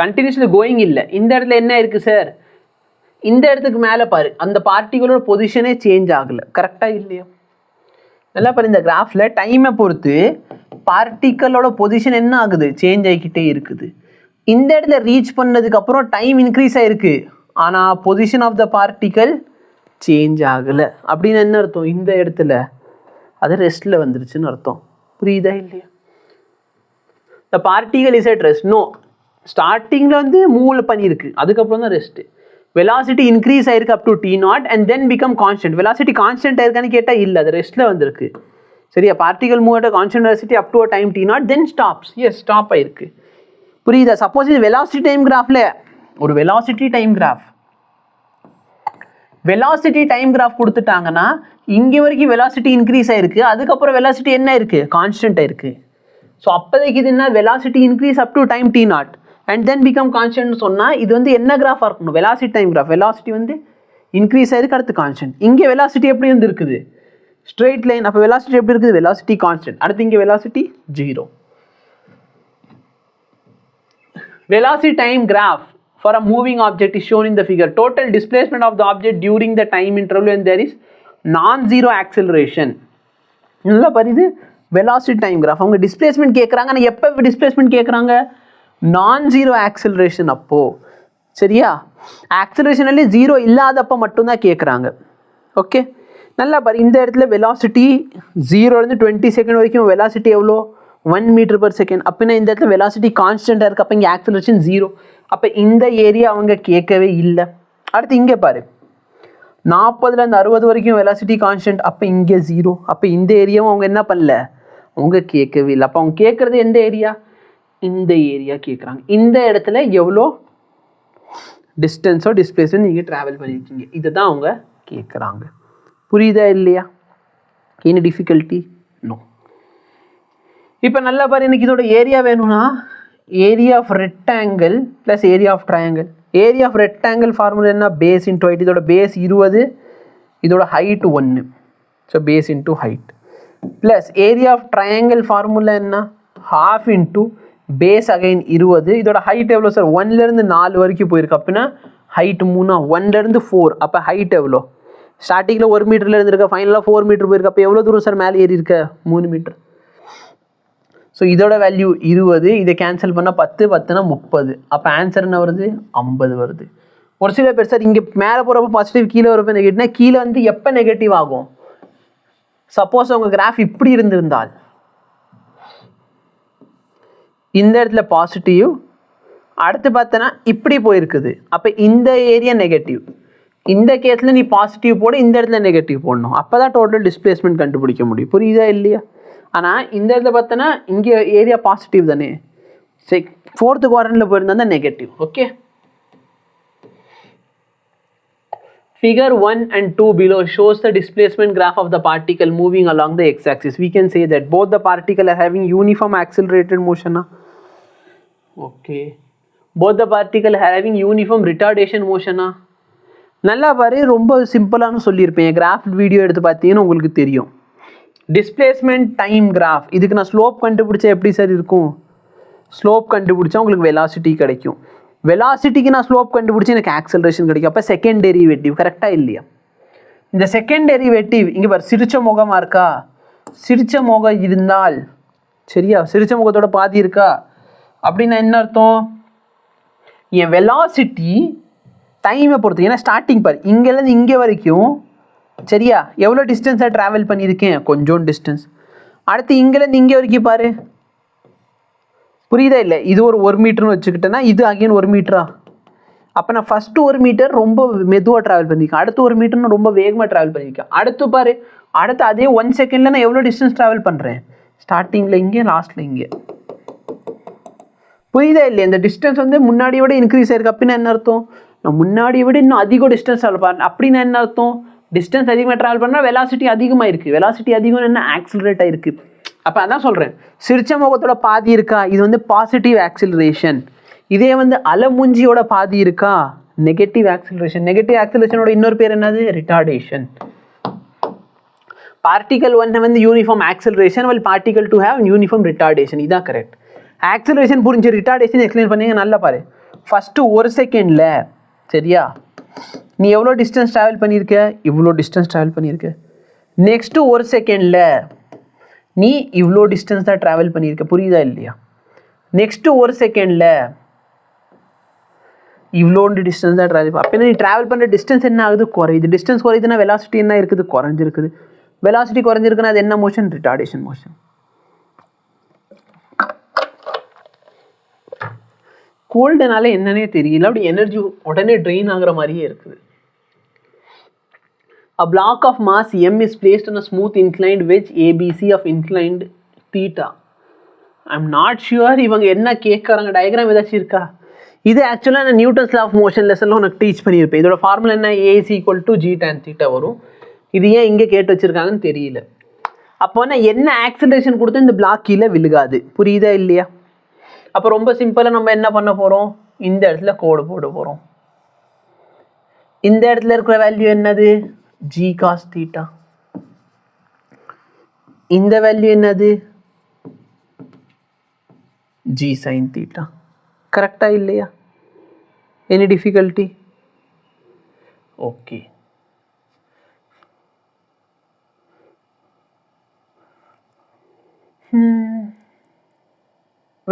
continuously going இல்லை, இந்த இடத்துல என்ன இருக்குது சார்? இந்த இடத்துக்கு மேலே பாரு, அந்த பார்ட்டிகளோட பொசிஷனே சேஞ்ச் ஆகலை. கரெக்டாக இல்லையா? நல்லா பாரு, இந்த கிராஃபில் டைமை பொறுத்து பார்ட்டிக்கலோட பொசிஷன் என்ன ஆகுது? சேஞ்ச் ஆகிக்கிட்டே இருக்குது. இந்த இடத்துல ரீச் பண்ணதுக்கப்புறம் டைம் இன்க்ரீஸ் ஆகிருக்கு, ஆனால் position of the particle change ஆகலை. அப்படின்னு என்ன அர்த்தம்? இந்த இடத்துல அது ரெஸ்ட்டில் வந்துருச்சுன்னு அர்த்தம். புரியுதா இல்லையா? The particle is at rest. No, ஸ்டார்டிங்கில் வந்து மூவ் பண்ணியிருக்கு, அதுக்கப்புறம் தான் ரெஸ்ட்டு. வெலாசிட்டி இன்க்ரீஸ் ஆயிருக்கு up to t0 and then become constant. Velocity constant ஆயிருக்கான்னு கேட்டால் இல்லை, அது ரெஸ்ட்டில் வந்திருக்கு. சரியா? Particle move at constant velocity up to time t0 then stops. Yes, stop ஆயிருக்கு. புரியுதா? சப்போஸ் இது வெலாசிட்டி டைம் கிராஃபில் ஒரு வெலாசிட்டி டைம் கிராஃப் கொடுத்துட்டாங்கன்னா இங்கே வரைக்கும் வெலாசிட்டி இன்க்ரீஸ் ஆயிருக்கு, அதுக்கப்புறம் வெலாசிட்டி என்ன இருக்குது? கான்ஸ்டன்ட் ஆயிருக்கு. ஸோ அப்போதைக்கு இது என்ன? Velocity increase up to time t0 and then become constant சொன்னால் இது வந்து என்ன கிராஃபாக இருக்கணும்? Velocity time graph. வெலாசிட்டி வந்து இன்க்ரீஸ் ஆயிருக்கு, அடுத்து கான்ஸ்டன்ட். இங்கே வெலாசிட்டி எப்படி வந்து இருக்குது? Straight line. அப்போ வெலாசிட்டி எப்படி இருக்குது? Velocity constant. அடுத்து இங்கே velocity 0. Velocity time graph for a moving object is shown in the figure. Total displacement of the object during the time interval when there is non-zero acceleration. நல்லா பாருது, வெலாசிட்டி டைம் கிராஃப். அவங்க டிஸ்பிளேஸ்மெண்ட் கேட்குறாங்க, ஆனால் எப்போ டிஸ்பிளேஸ்மெண்ட் கேட்குறாங்க? நான்-ஜீரோ ஆக்சிலரேஷன் அப்போது. சரியா? ஆக்சிலரேஷன்லேயே 0 இல்லாதப்போ மட்டும்தான் கேட்குறாங்க. ஓகே, நல்லா பாரு, இந்த இடத்துல வெலாசிட்டி 0லேருந்து 20 செகண்ட் வரைக்கும் வெலாசிட்டி எவ்வளோ? 1 மீட்டர் பர் செகண்ட். அப்படின்னா இந்த இடத்துல வெலாசிட்டி கான்ஸ்டண்ட்டாக இருக்குது, அப்போ இங்கே ஆக்சிலரேஷன் 0. அப்போ இந்த ஏரியா அவங்க கேட்கவே இல்லை. அடுத்து இங்கே பாரு, 40லேருந்து 60 வரைக்கும் வெலாசிட்டி கான்ஸ்டன்ட், அப்போ இங்கே 0. அப்போ இந்த ஏரியாவும் அவங்க என்ன பண்ணல? அவங்க கேட்கவே இல்லை. அப்போ அவங்க கேட்குறது எந்த ஏரியா? இந்த ஏரியா கேட்குறாங்க. இந்த இடத்துல எவ்வளோ டிஸ்டன்ஸோ டிஸ்பிளேஸோ நீங்கள் ட்ராவல் பண்ணியிருக்கீங்க, இதை தான் அவங்க கேட்குறாங்க. புரியுதா இல்லையா? என்ன டிஃபிகல்ட்டி? நோ. இப்போ நல்லா பாரு, எனக்கு இதோட ஏரியா வேணும்னா area of rectangle plus area of triangle. Area of rectangle formula என்ன? Base into height. இதோட பேஸ் 20, இதோட height 1. So base into height plus area of triangle formula என்ன? Half into base again 20. இதோட ஹைட் எவ்வளோ சார்? 1லேருந்து 4 வரைக்கும் போயிருக்கு. அப்படின்னா ஹைட் 3, 1லேருந்து 4. அப்போ ஹைட் எவ்வளோ? ஸ்டார்டிங்கில் 1 மீட்டரில் இருந்திருக்க, ஃபைனலாக 4 மீட்டர் போயிருக்கு. அப்போ எவ்வளோ தூரம் சார் மேலே ஏறி இருக்க? 3 மீட்டர். ஸோ இதோட வேல்யூ 20, இதை கேன்சல் பண்ணால் 10, 10னா 30. அப்போ ஆன்சர் என்ன வருது? 50 வருது. ஒரு சில பேர் சார் இங்கே மேலே போகிறப்ப பாசிட்டிவ், கீழே வரப்போ நெகட்டிவ்னா கீழே வந்து எப்போ நெகட்டிவ் ஆகும்? சப்போஸ் அவங்க கிராஃப் இப்படி இருந்திருந்தால் இந்த இடத்துல பாசிட்டிவ், அடுத்து பார்த்தோன்னா இப்படி போயிருக்குது, அப்போ இந்த ஏரியா நெகட்டிவ். இந்த கேஸில் நீ பாசிட்டிவ் போட, இந்த இடத்துல நெகட்டிவ் போடணும். அப்போ தான் டோட்டல் டிஸ்பிளேஸ்மெண்ட் கண்டுபிடிக்க முடியும். புரியுதா இல்லையா? ஆனால் இந்த இடத்துல பார்த்தோன்னா இங்கே ஏரியா பாசிட்டிவ் தானே. சரி, 4th குவாட்ரண்ட்டில் போயிருந்தா தான் negative. Okay, Figure 1 and 2 below shows the displacement graph of the particle moving along the x-axis. We can say that both the particle are having uniform accelerated motion. Okay. Both the particle are having uniform retardation motion. நல்லா பாரு, ரொம்ப சிம்பிளானு சொல்லியிருப்பேன். கிராஃப் வீடியோ எடுத்து பார்த்தீங்கன்னா உங்களுக்கு தெரியும். டிஸ்பிளேஸ்மெண்ட் டைம் கிராஃப், இதுக்கு நான் ஸ்லோப் கண்டுபிடிச்சா எப்படி சார் இருக்கும்? ஸ்லோப் கண்டுபிடிச்சா உங்களுக்கு வெலாசிட்டி கிடைக்கும். வெலாசிட்டிக்கு நான் ஸ்லோப் கண்டுபிடிச்சி எனக்கு ஆக்சலரேஷன் கிடைக்கும். அப்போ செகண்ட் டெரிவேட்டிவ் கரெக்டாக இல்லையா? இந்த செகண்ட் டெரிவேட்டிவ் இங்கே பார் சிரிச்ச முகமாக இருக்கா? சிரிச்ச முகம் இருந்தால் சரியா, சிரிச்ச முகத்தோட பாதி இருக்கா அப்படின்னா என்ன அர்த்தம்? என் வெலாசிட்டி டைமை பொறுத்து, ஏன்னா ஸ்டார்டிங் பார் இங்கேருந்து இங்கே வரைக்கும் சரியா எவ்வளோ டிஸ்டன்ஸாக ட்ராவல் பண்ணியிருக்கேன், கொஞ்சம் டிஸ்டன்ஸ். அடுத்து இங்கேருந்து இங்கே வரைக்கும் பாரு, புரியுதா இல்லை? இது ஒரு மீட்டர்னு வச்சுக்கிட்டேன்னா இது அகைன் 1 மீட்டரா? அப்போ நான் ஃபஸ்ட்டு 1 மீட்டர் ரொம்ப மெதுவாக ட்ராவல் பண்ணியிருக்கேன், அடுத்து 1 மீட்டர்னு ரொம்ப வேகமாக ட்ராவல் பண்ணியிருக்கேன். அடுத்து பாரு, அடுத்து அதே 1 செகண்டில் நான் எவ்வளோ டிஸ்டன்ஸ் ட்ராவல் பண்ணுறேன், ஸ்டார்டிங்கில் இங்கே லாஸ்ட்டில் இங்கே. புரியுதா இல்லை? இந்த டிஸ்டன்ஸ் வந்து முன்னாடியை விட இன்க்ரீஸ் ஆயிருக்கு. அப்படின்னா என்ன அர்த்தம்? நான் முன்னாடியை விட இன்னும் அதிகம் டிஸ்டன்ஸ் ட்ராவல் பண்ணேன். அப்படின்னா என்ன அர்த்தம்? டிஸ்டன்ஸ் அதிகமாக ட்ராவல் பண்ணால் வெலாசிட்டி அதிகமாக இருக்குது. வெலாசிட்டி அதிகம் என்ன ஆக்சிலரேட் ஆகிருக்கு. அப்போ அதான் சொல்கிறேன், சிரிச்ச முகத்தோட பாதி இருக்கா, இது வந்து பாசிட்டிவ் ஆக்சிலரேஷன். இதே வந்து அலமூஞ்சியோட பாதி இருக்கா, நெகட்டிவ் ஆக்சிலரேஷன். நெகட்டிவ் ஆக்சிலரேஷனோட இன்னொரு பேர் என்னது? ரிட்டார்டேஷன். பார்ட்டிகல் 1 வந்து uniform acceleration, while particle 2 have uniform retardation. இதான் கரெக்ட். ஆக்சிலரேஷன் புரிஞ்சு ரிட்டார்டேஷன் எக்ஸ்பிளைன் பண்ணீங்க. நல்லா பாரு, ஃபஸ்ட்டு 1 செகண்டில் சரியா நீ எவ்வளோ டிஸ்டன்ஸ் ட்ராவல் பண்ணியிருக்க, இவ்வளோ டிஸ்டன்ஸ் ட்ராவல் பண்ணியிருக்க. நெக்ஸ்ட்டு 1 செகண்டில் நீ இவ்வளோ டிஸ்டன்ஸ் தான் ட்ராவல் பண்ணியிருக்க. புரியுதா இல்லையா? நெக்ஸ்ட்டு 1 செகண்டில் இவ்வளோண்டு டிஸ்டன்ஸ் தான் ட்ராவல். அப்போ நீ ட்ராவல் பண்ணுற டிஸ்டன்ஸ் என்ன ஆகுது? குறையுது. டிஸ்டன்ஸ் குறையுதுன்னா வெலாசிட்டி என்ன இருக்குது? குறைஞ்சிருக்குது. வெலாசிட்டி குறைஞ்சிருக்குன்னா அது என்ன மோஷன்? Retardation motion. கோல்டுனால என்னன்னே தெரியல, அப்படி எனர்ஜி உடனே ட்ரெயின் ஆகுற மாதிரியே இருக்குது. A block of mass m is placed on a smooth inclined wedge ABC of inclined theta. I'm not sure இவங்க என்ன கேட்குறாங்க, டயக்ராம் ஏதாச்சும் இருக்கா? இது ஆக்சுவலாக நான் நியூட்டன்ஸ் லா ஆஃப் மோஷன் லெசனில் உனக்கு டீச் பண்ணியிருப்பேன். இதோட ஃபார்முலா என்ன? AC equal to G tan theta வரும். இது ஏன் இங்கே கேட்டு வச்சுருக்காங்கன்னு தெரியல. அப்போ நான் என்ன ஆக்சிலரேஷன் கொடுத்து இந்த பிளாக் கீழே விழுகாது. புரியுதா இல்லையா? அப்போ ரொம்ப சிம்பிளாக நம்ம என்ன பண்ண போகிறோம், இந்த இடத்துல கோடு போட போகிறோம். இந்த இடத்துல இருக்கிற வேல்யூ என்னது? G cos theta. இந்த வேல்யூ என்னது? G sine theta. கரெக்டா இல்லையா? Any difficulty? ஓகே.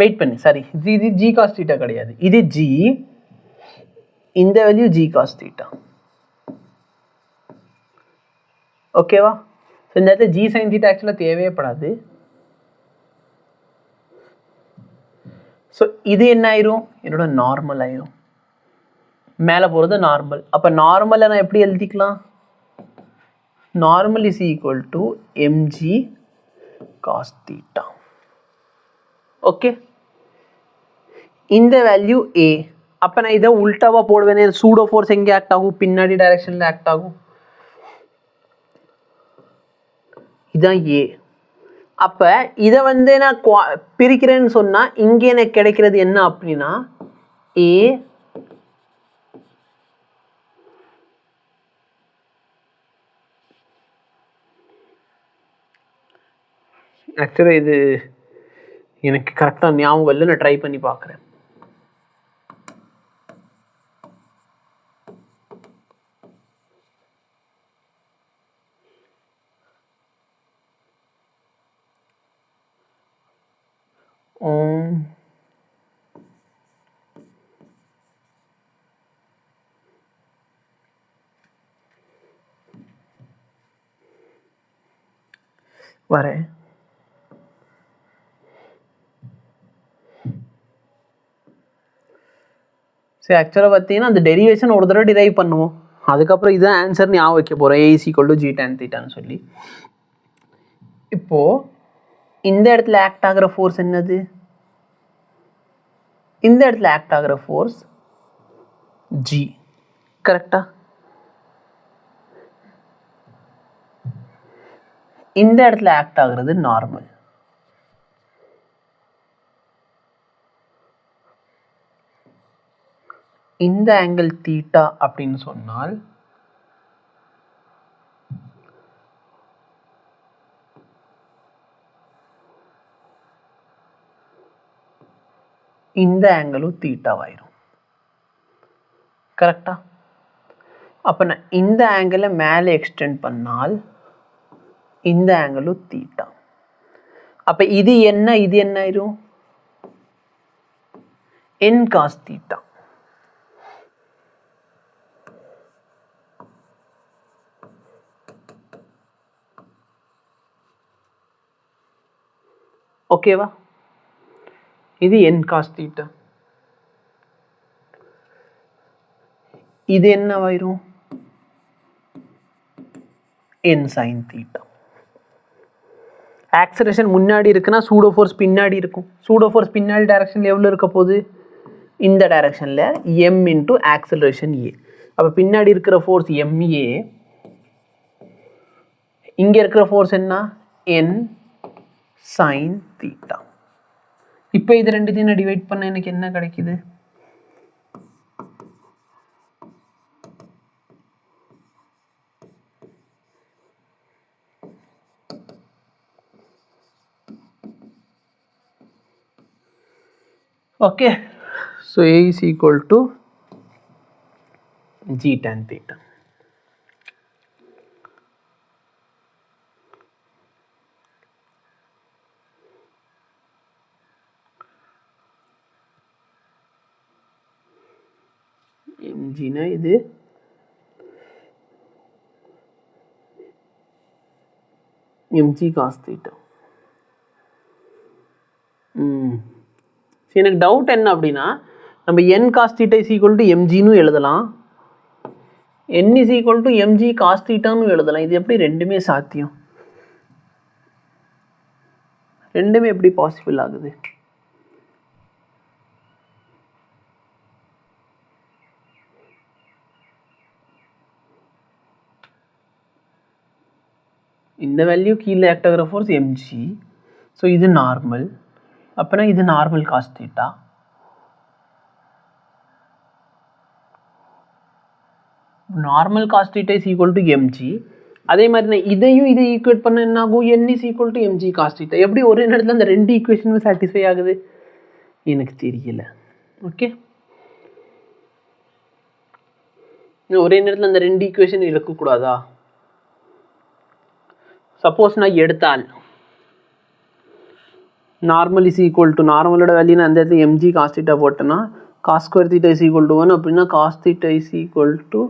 வெயிட் பண்ணு, சாரி, இது ஜி காஸ் தீட்டா கிடையாது, இது ஜி, இந்த வேல்யூ ஜி காஸ் தீட்டா. ஓகேவா? ஸோ இந்த இடத்துல ஜி சைன் தீட்டா ஆக்சுவலாக தேவையப்படாது. ஸோ இது என்ன ஆயிரும்? என்னோட நார்மல் ஆயிரும். மேலே போகிறது நார்மல். அப்போ நார்மலை நான் எப்படி எழுதிக்கலாம்? Normal is equal to mg cos theta. Okay, இந்த வேல்யூ ஏ. அப்போ நான் இதை உல்டாவாக போடுவேனே, சூடோ ஃபோர்ஸ் எங்கே ஆக்ட் ஆகும்? பின்னாடி டைரக்ஷனில் ஆக்ட் ஆகும். இதுதான் ஏ. அப்போ இதை வந்து நான் பிரிக்கிறேன்னு சொன்னால் இங்கே எனக்கு கிடைக்கிறது என்ன அப்படின்னா ஏ ஆக்சுவலாக இது எனக்கு கரெக்டாக ஞாபகம் இல்லை, நான் ட்ரை பண்ணி பார்க்குறேன். வரேன். சரி, ஆக்சுவலாக பார்த்தீங்கன்னா அந்த டெரிவேஷன் ஒரு தடவை டிரைவ் பண்ணுவோம், அதுக்கப்புறம் இதுதான் ஆன்சர் ஞாபகம் வைக்க போகிறேன். A is equal to G tan தீட்டான்னு சொல்லி. இப்போது இந்த இடத்துல ஆக்ட் ஆகிற ஃபோர்ஸ் என்னது? இந்த இடத்துல ஆக்ட் ஆகிற ஃபோர்ஸ் ஜி. கரெக்டா? இந்த இடத்துல ஆக்ட் ஆகுறது நார்மல். இந்த ஆங்கிள் தீட்டா அப்படின்னு சொன்னால் இந்த ஆங்கிளும் தீட்டாவாயிரும். கரெக்டா? அப்போ நான் இந்த ஆங்கிளை மேலே எக்ஸ்டெண்ட் பண்ணால் இந்த ஆங்கிளும் தீட்டா. அப்போ இது என்ன ஆயிரும்? n cos theta. ஓகேவா? இது n cos theta. இது என்னவாயிரும்? n sin theta. ஆக்சலரேஷன் முன்னாடி இருக்குன்னா சூடோ ஃபோர்ஸ் பின்னாடி இருக்கும். சூடோ ஃபோர்ஸ் பின்னாடி டைரக்ஷனில் எவ்வளோ இருக்க போகுது? இந்த டைரக்ஷனில் m இன்ட்டு ஆக்சலரேஷன் a. அப்போ பின்னாடி இருக்கிற ஃபோர்ஸ் ma, இங்கே இருக்கிற ஃபோர்ஸ் என்ன? n sin theta. இப்போ இது ரெண்டுத்தையும் டிவைட் பண்ண எனக்கு என்ன கிடைக்குது? Okay, so A is equal to g tan theta. mg na இது mg cos theta. எனக்கு டவுட் என்ன அப்படின்னா, நம்ம n cos theta is equal to mgன்னு எழுதலாம், n is equal to mg cos thetaன்னு எழுதலாம். இது எப்படி ரெண்டுமே சாத்தியம்? ரெண்டுமே எப்படி பாசிபிள் ஆகுது? இந்த வேல்யூ கீழே ஆக்ட் ஆகிற ஃபோர்ஸ் mg. ஸோ இது நார்மல். அப்போனா இது normal cos theta. Normal cos theta is equal to mg. அதே மாதிரி நான் இதையும் இதை ஈக்குவேட் பண்ண என்ன ஆகும்? n is equal to mg cos theta. எப்படி ஒரே நேரத்தில் அந்த ரெண்டு ஈக்குவேஷனும் சாட்டிஸ்ஃபை ஆகுது? எனக்கு தெரியல. ஓகே, ஒரே நேரத்தில் அந்த ரெண்டு ஈக்குவேஷன் இழக்கக்கூடாதா? சப்போஸ் நான் எடுத்தால் நார்மல் இஸ் ஈக்குவல் டு நார்மலோட வேல்யூ நான் அந்த இடத்துல mg காஸ் தீட்டா போட்டேன்னா cos square theta is equal to 1 அப்படின்னா cos theta is equal to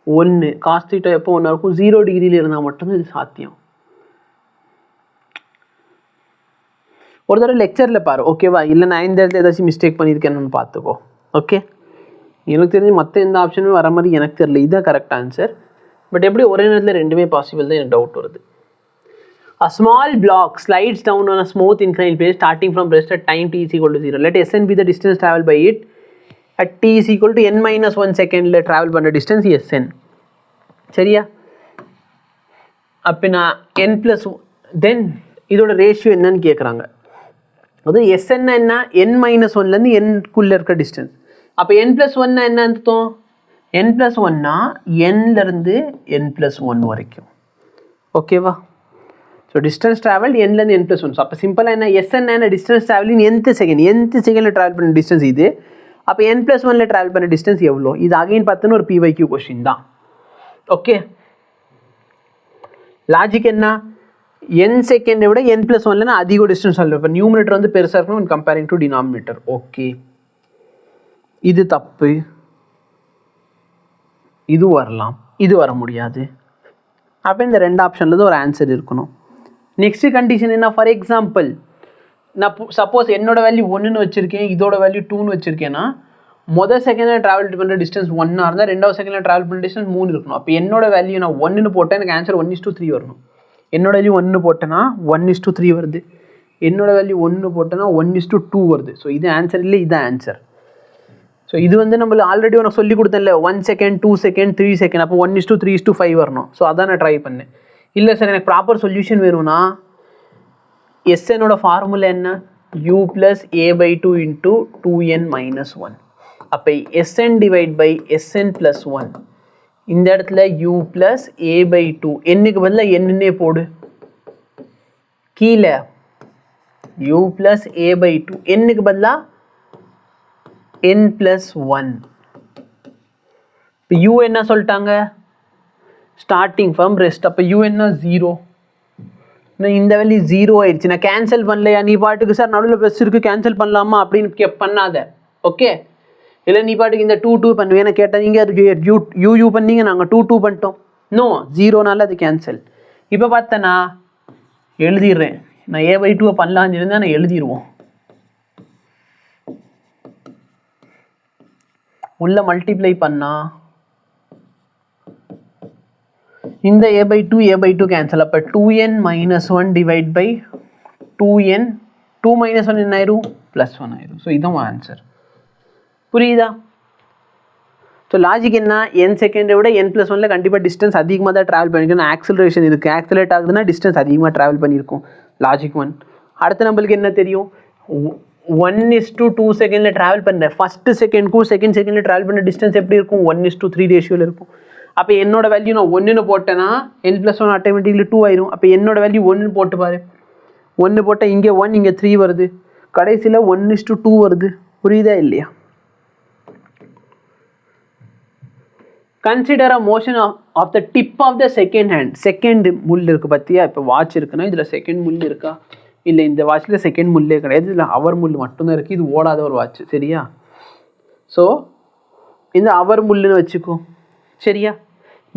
1. Cos theta எப்போ 1 இருக்கும்? 0 டிகிரியில் இருந்தால் மட்டும்தான் இது சாத்தியம். ஒரு தடவை லெக்சரில் பாரு, ஓகேவா? இல்லை நான் இந்த இடத்துல ஏதாச்சும் மிஸ்டேக் பண்ணியிருக்கேன்னு பார்த்துக்கோ. ஓகே, எனக்கு தெரிஞ்சு மற்ற எந்த ஆப்ஷனுமே வர மாதிரி எனக்கு தெரியல. இதுதான் கரெக்ட் ஆன்சர். பட் எப்படி ஒரே நேரத்தில் ரெண்டுமே பாசிபிள் தான் எனக்கு டவுட் வருது. A small block slides down on a smooth inclined plane starting from rest at time t is equal to 0. Let Sn be the distance traveled by it at t is equal to n minus 1 second travel பண்ண distance Sn. சரியா? அப்போ நான் n plus தென் இதோட ரேஷியோ என்னன்னு கேட்குறாங்க. அது Sn என்ன? n minus 1லேருந்து nக்குள்ளே இருக்க டிஸ்டன்ஸ். அப்போ n plus 1 என்ன அர்த்தம்? n plus 1னா nலேருந்து n plus 1 வரைக்கும். ஓகேவா? ஸோ டிஸ்டன்ஸ் ட்ராவல் nலேருந்து n plus 1. ஸோ அப்போ சிம்பிளாக என்ன? Sn என்ன? டிஸ்டன்ஸ் ட்ராவலிங் nth செகண்டில் ட்ராவல் பண்ண டிஸ்டன்ஸ் இது. அப்போ n plus 1ல் ட்ராவல் பண்ண டிஸ்டன்ஸ் எவ்வளோ? இது அகைன் பார்த்தோன்னா ஒரு PYQ கொஸ்டின் தான். ஓகே, லாஜிக் என்ன? n செகண்டை விட n plus 1ல் அதிக டிஸ்டன்ஸ் ஆகும். இப்போ நியூமினேட்டர் வந்து பெருசாக இருக்கணும் கம்பேரிங் டு டினாமினேட்டர். ஓகே, இது தப்பு. இது வரலாம், இது வர முடியாது. அப்போ இந்த ரெண்டு ஆப்ஷனில் தான் ஒரு ஆன்சர் இருக்கணும். நெக்ஸ்ட் கண்டிஷன் என்ன? ஃபார் எக்ஸாம்பிள் நான் சப்போஸ் என்னோட வேல்யூ 1ன்னு வச்சுருக்கேன், இதோட வேல்யூ 2ன்னு வச்சுருக்கேன்னா மொதல் செகண்டில் ட்ராவல் பண்ணுற டிஸ்டன்ஸ் 1 இருந்தால் ரெண்டாவது செகண்டில் ட்ராவல் பண்ணுற டிஸ்டன்ஸ் 3 இருக்கணும். அப்போ என்னோட வேல்யூ நான் 1ன்னு போட்டேன், எனக்கு ஆன்சர் 1:3 வரணும். என்னோட வேல்யூ 1 போட்டேன்னா 1:3 வருது. என்னோட வேல்யூ 1 போட்டேன்னா 1:2 வருது. ஸோ இது ஆன்சர் இல்லை, இது ஆன்சர். ஸோ இது வந்து நம்மள ஆல்ரெடி உனக்கு சொல்லி கொடுத்தேன்ல, 1 செகண்ட் 2 செகண்ட் 3 செகண்ட். அப்போ 1:3:5 வரணும். ஸோ அதான் நான் ட்ரை பண்ணேன். இல்லை சார் எனக்கு ப்ராப்பர் சொல்யூஷன் வேணும்னா Snோட ஃபார்முலா என்ன? u + a/2 × 2n - 1. அப்போ Sn டிவைட் பை Sn + 1. இந்த இடத்துல u + a/2. என்னுக்கு பதிலாக என்னன்னே போடு. கீழே u + a/2. என்னுக்கு பதிலாக n plus 1. இப்போ u என்ன சொல்லிட்டாங்க, ஸ்டார்டிங் ஃப்ரம் ரெஸ்ட். அப்போ u என்ன 0. இந்த வேல்யூ 0 ஆயிடுச்சு. நான் கேன்சல் பண்ணலையா, நீ பாட்டுக்கு சார் நடுவில் ப்ளஸ் இருக்குது கேன்சல் பண்ணலாமா அப்படின்னு பண்ணாத. ஓகே, இல்லை நீ பாட்டுக்கு இந்த 2 2 பண்ணுவேன் கேட்டால் நீங்கள் அது யூ பண்ணீங்க, நாங்கள் 2 2 பண்ணிட்டோம். நோ, 0னால அது கேன்சல். இப்போ பார்த்தேன்னா எழுதிடுறேன். நான் a/2 பண்ணலான்னு இருந்தால் நான் எழுதிடுவோம். உள்ள மல்டிப்ளை பண்ணா இந்த a/2 கேன்சல். அப்போ 2n - 1 டிவைட் பை 2n, 2 - 1 என்ன ஆயிரும், +1 ஆயிரும். ஸோ இதுதான் ஆன்சர். புரியுதா? ஸோ லாஜிக் என்ன, n செகண்டை விட n+1ல கண்டிப்பாக டிஸ்டன்ஸ் அதிகமாக தான் ட்ராவல் பண்ணியிருக்கணும். ஆக்சிலரேஷன் இருக்குது, ஆக்சிலேட் ஆகுதுன்னா டிஸ்டன்ஸ் அதிகமாக ட்ராவல் பண்ணியிருக்கும். லாஜிக் 1. அடுத்து நம்மளுக்கு என்ன தெரியும், 1:2 செகண்டில் ட்ராவல் பண்ணுற ஃபஸ்ட்டு செகண்ட்க்கும் செகண்ட் செகண்டில் ட்ராவல் பண்ணுற டிஸ்டன்ஸ் எப்படி இருக்கும், 1:3 ரேஷியோவில் இருக்கும். அப்போ என்னோட வேல்யூ நான் 1ன்னு போட்டேன்னா n+1 ஆட்டோமேட்டிக்லி 2 ஆயிரும். அப்போ என்னோட வேல்யூ 1ன்னு போட்டு பாரு. 1 போட்டால் இங்கே 1 இங்கே 3 வருது, கடைசியில் 1:2 வருது. புரியுதா இல்லையா? Consider a motion of the tip of the second hand. Second முள் இருக்குது பார்த்தியா, இப்போ வாட்ச் இருக்குன்னா இதில் செகண்ட் முள் இருக்கா, இல்லை இந்த வாட்சில் செகண்ட் முள்ளே கிடையாது, இதில் அவர் முள் மட்டும்தான் இருக்குது. இது ஓடாத ஒரு வாட்ச், சரியா? ஸோ இந்த அவர் முள்ளுன்னு வச்சுக்கோ, சரியா?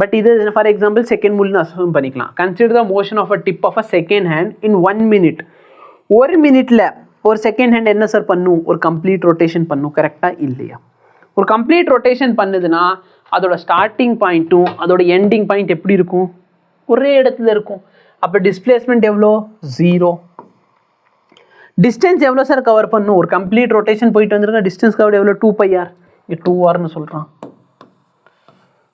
பட் இது ஃபார் எக்ஸாம்பிள் செகண்ட் முள்னு அசூம் பண்ணிக்கலாம். Consider the motion of a tip of a second hand in 1 minute. 1 minute ஒரு செகண்ட் ஹேண்ட் என்ன சார் பண்ணும், ஒரு கம்ப்ளீட் ரொட்டேஷன் பண்ணும். கரெக்டாக இல்லையா? ஒரு கம்ப்ளீட் ரொட்டேஷன் பண்ணுதுன்னா அதோட ஸ்டார்டிங் பாயிண்ட்டும் அதோட எண்டிங் பாயிண்ட் எப்படி இருக்கும், ஒரே இடத்துல இருக்கும். அப்போ டிஸ்பிளேஸ்மெண்ட் எவ்வளோ, 0. டிஸ்டன்ஸ் எவ்வளோ சார் கவர் பண்ணும், ஒரு கம்ப்ளீட் ரொட்டேஷன் போயிட்டு வந்துருங்க, டிஸ்டன்ஸ் கவர் எவ்வளோ, 2πr. இங்கே 2rன்னு சொல்கிறான்.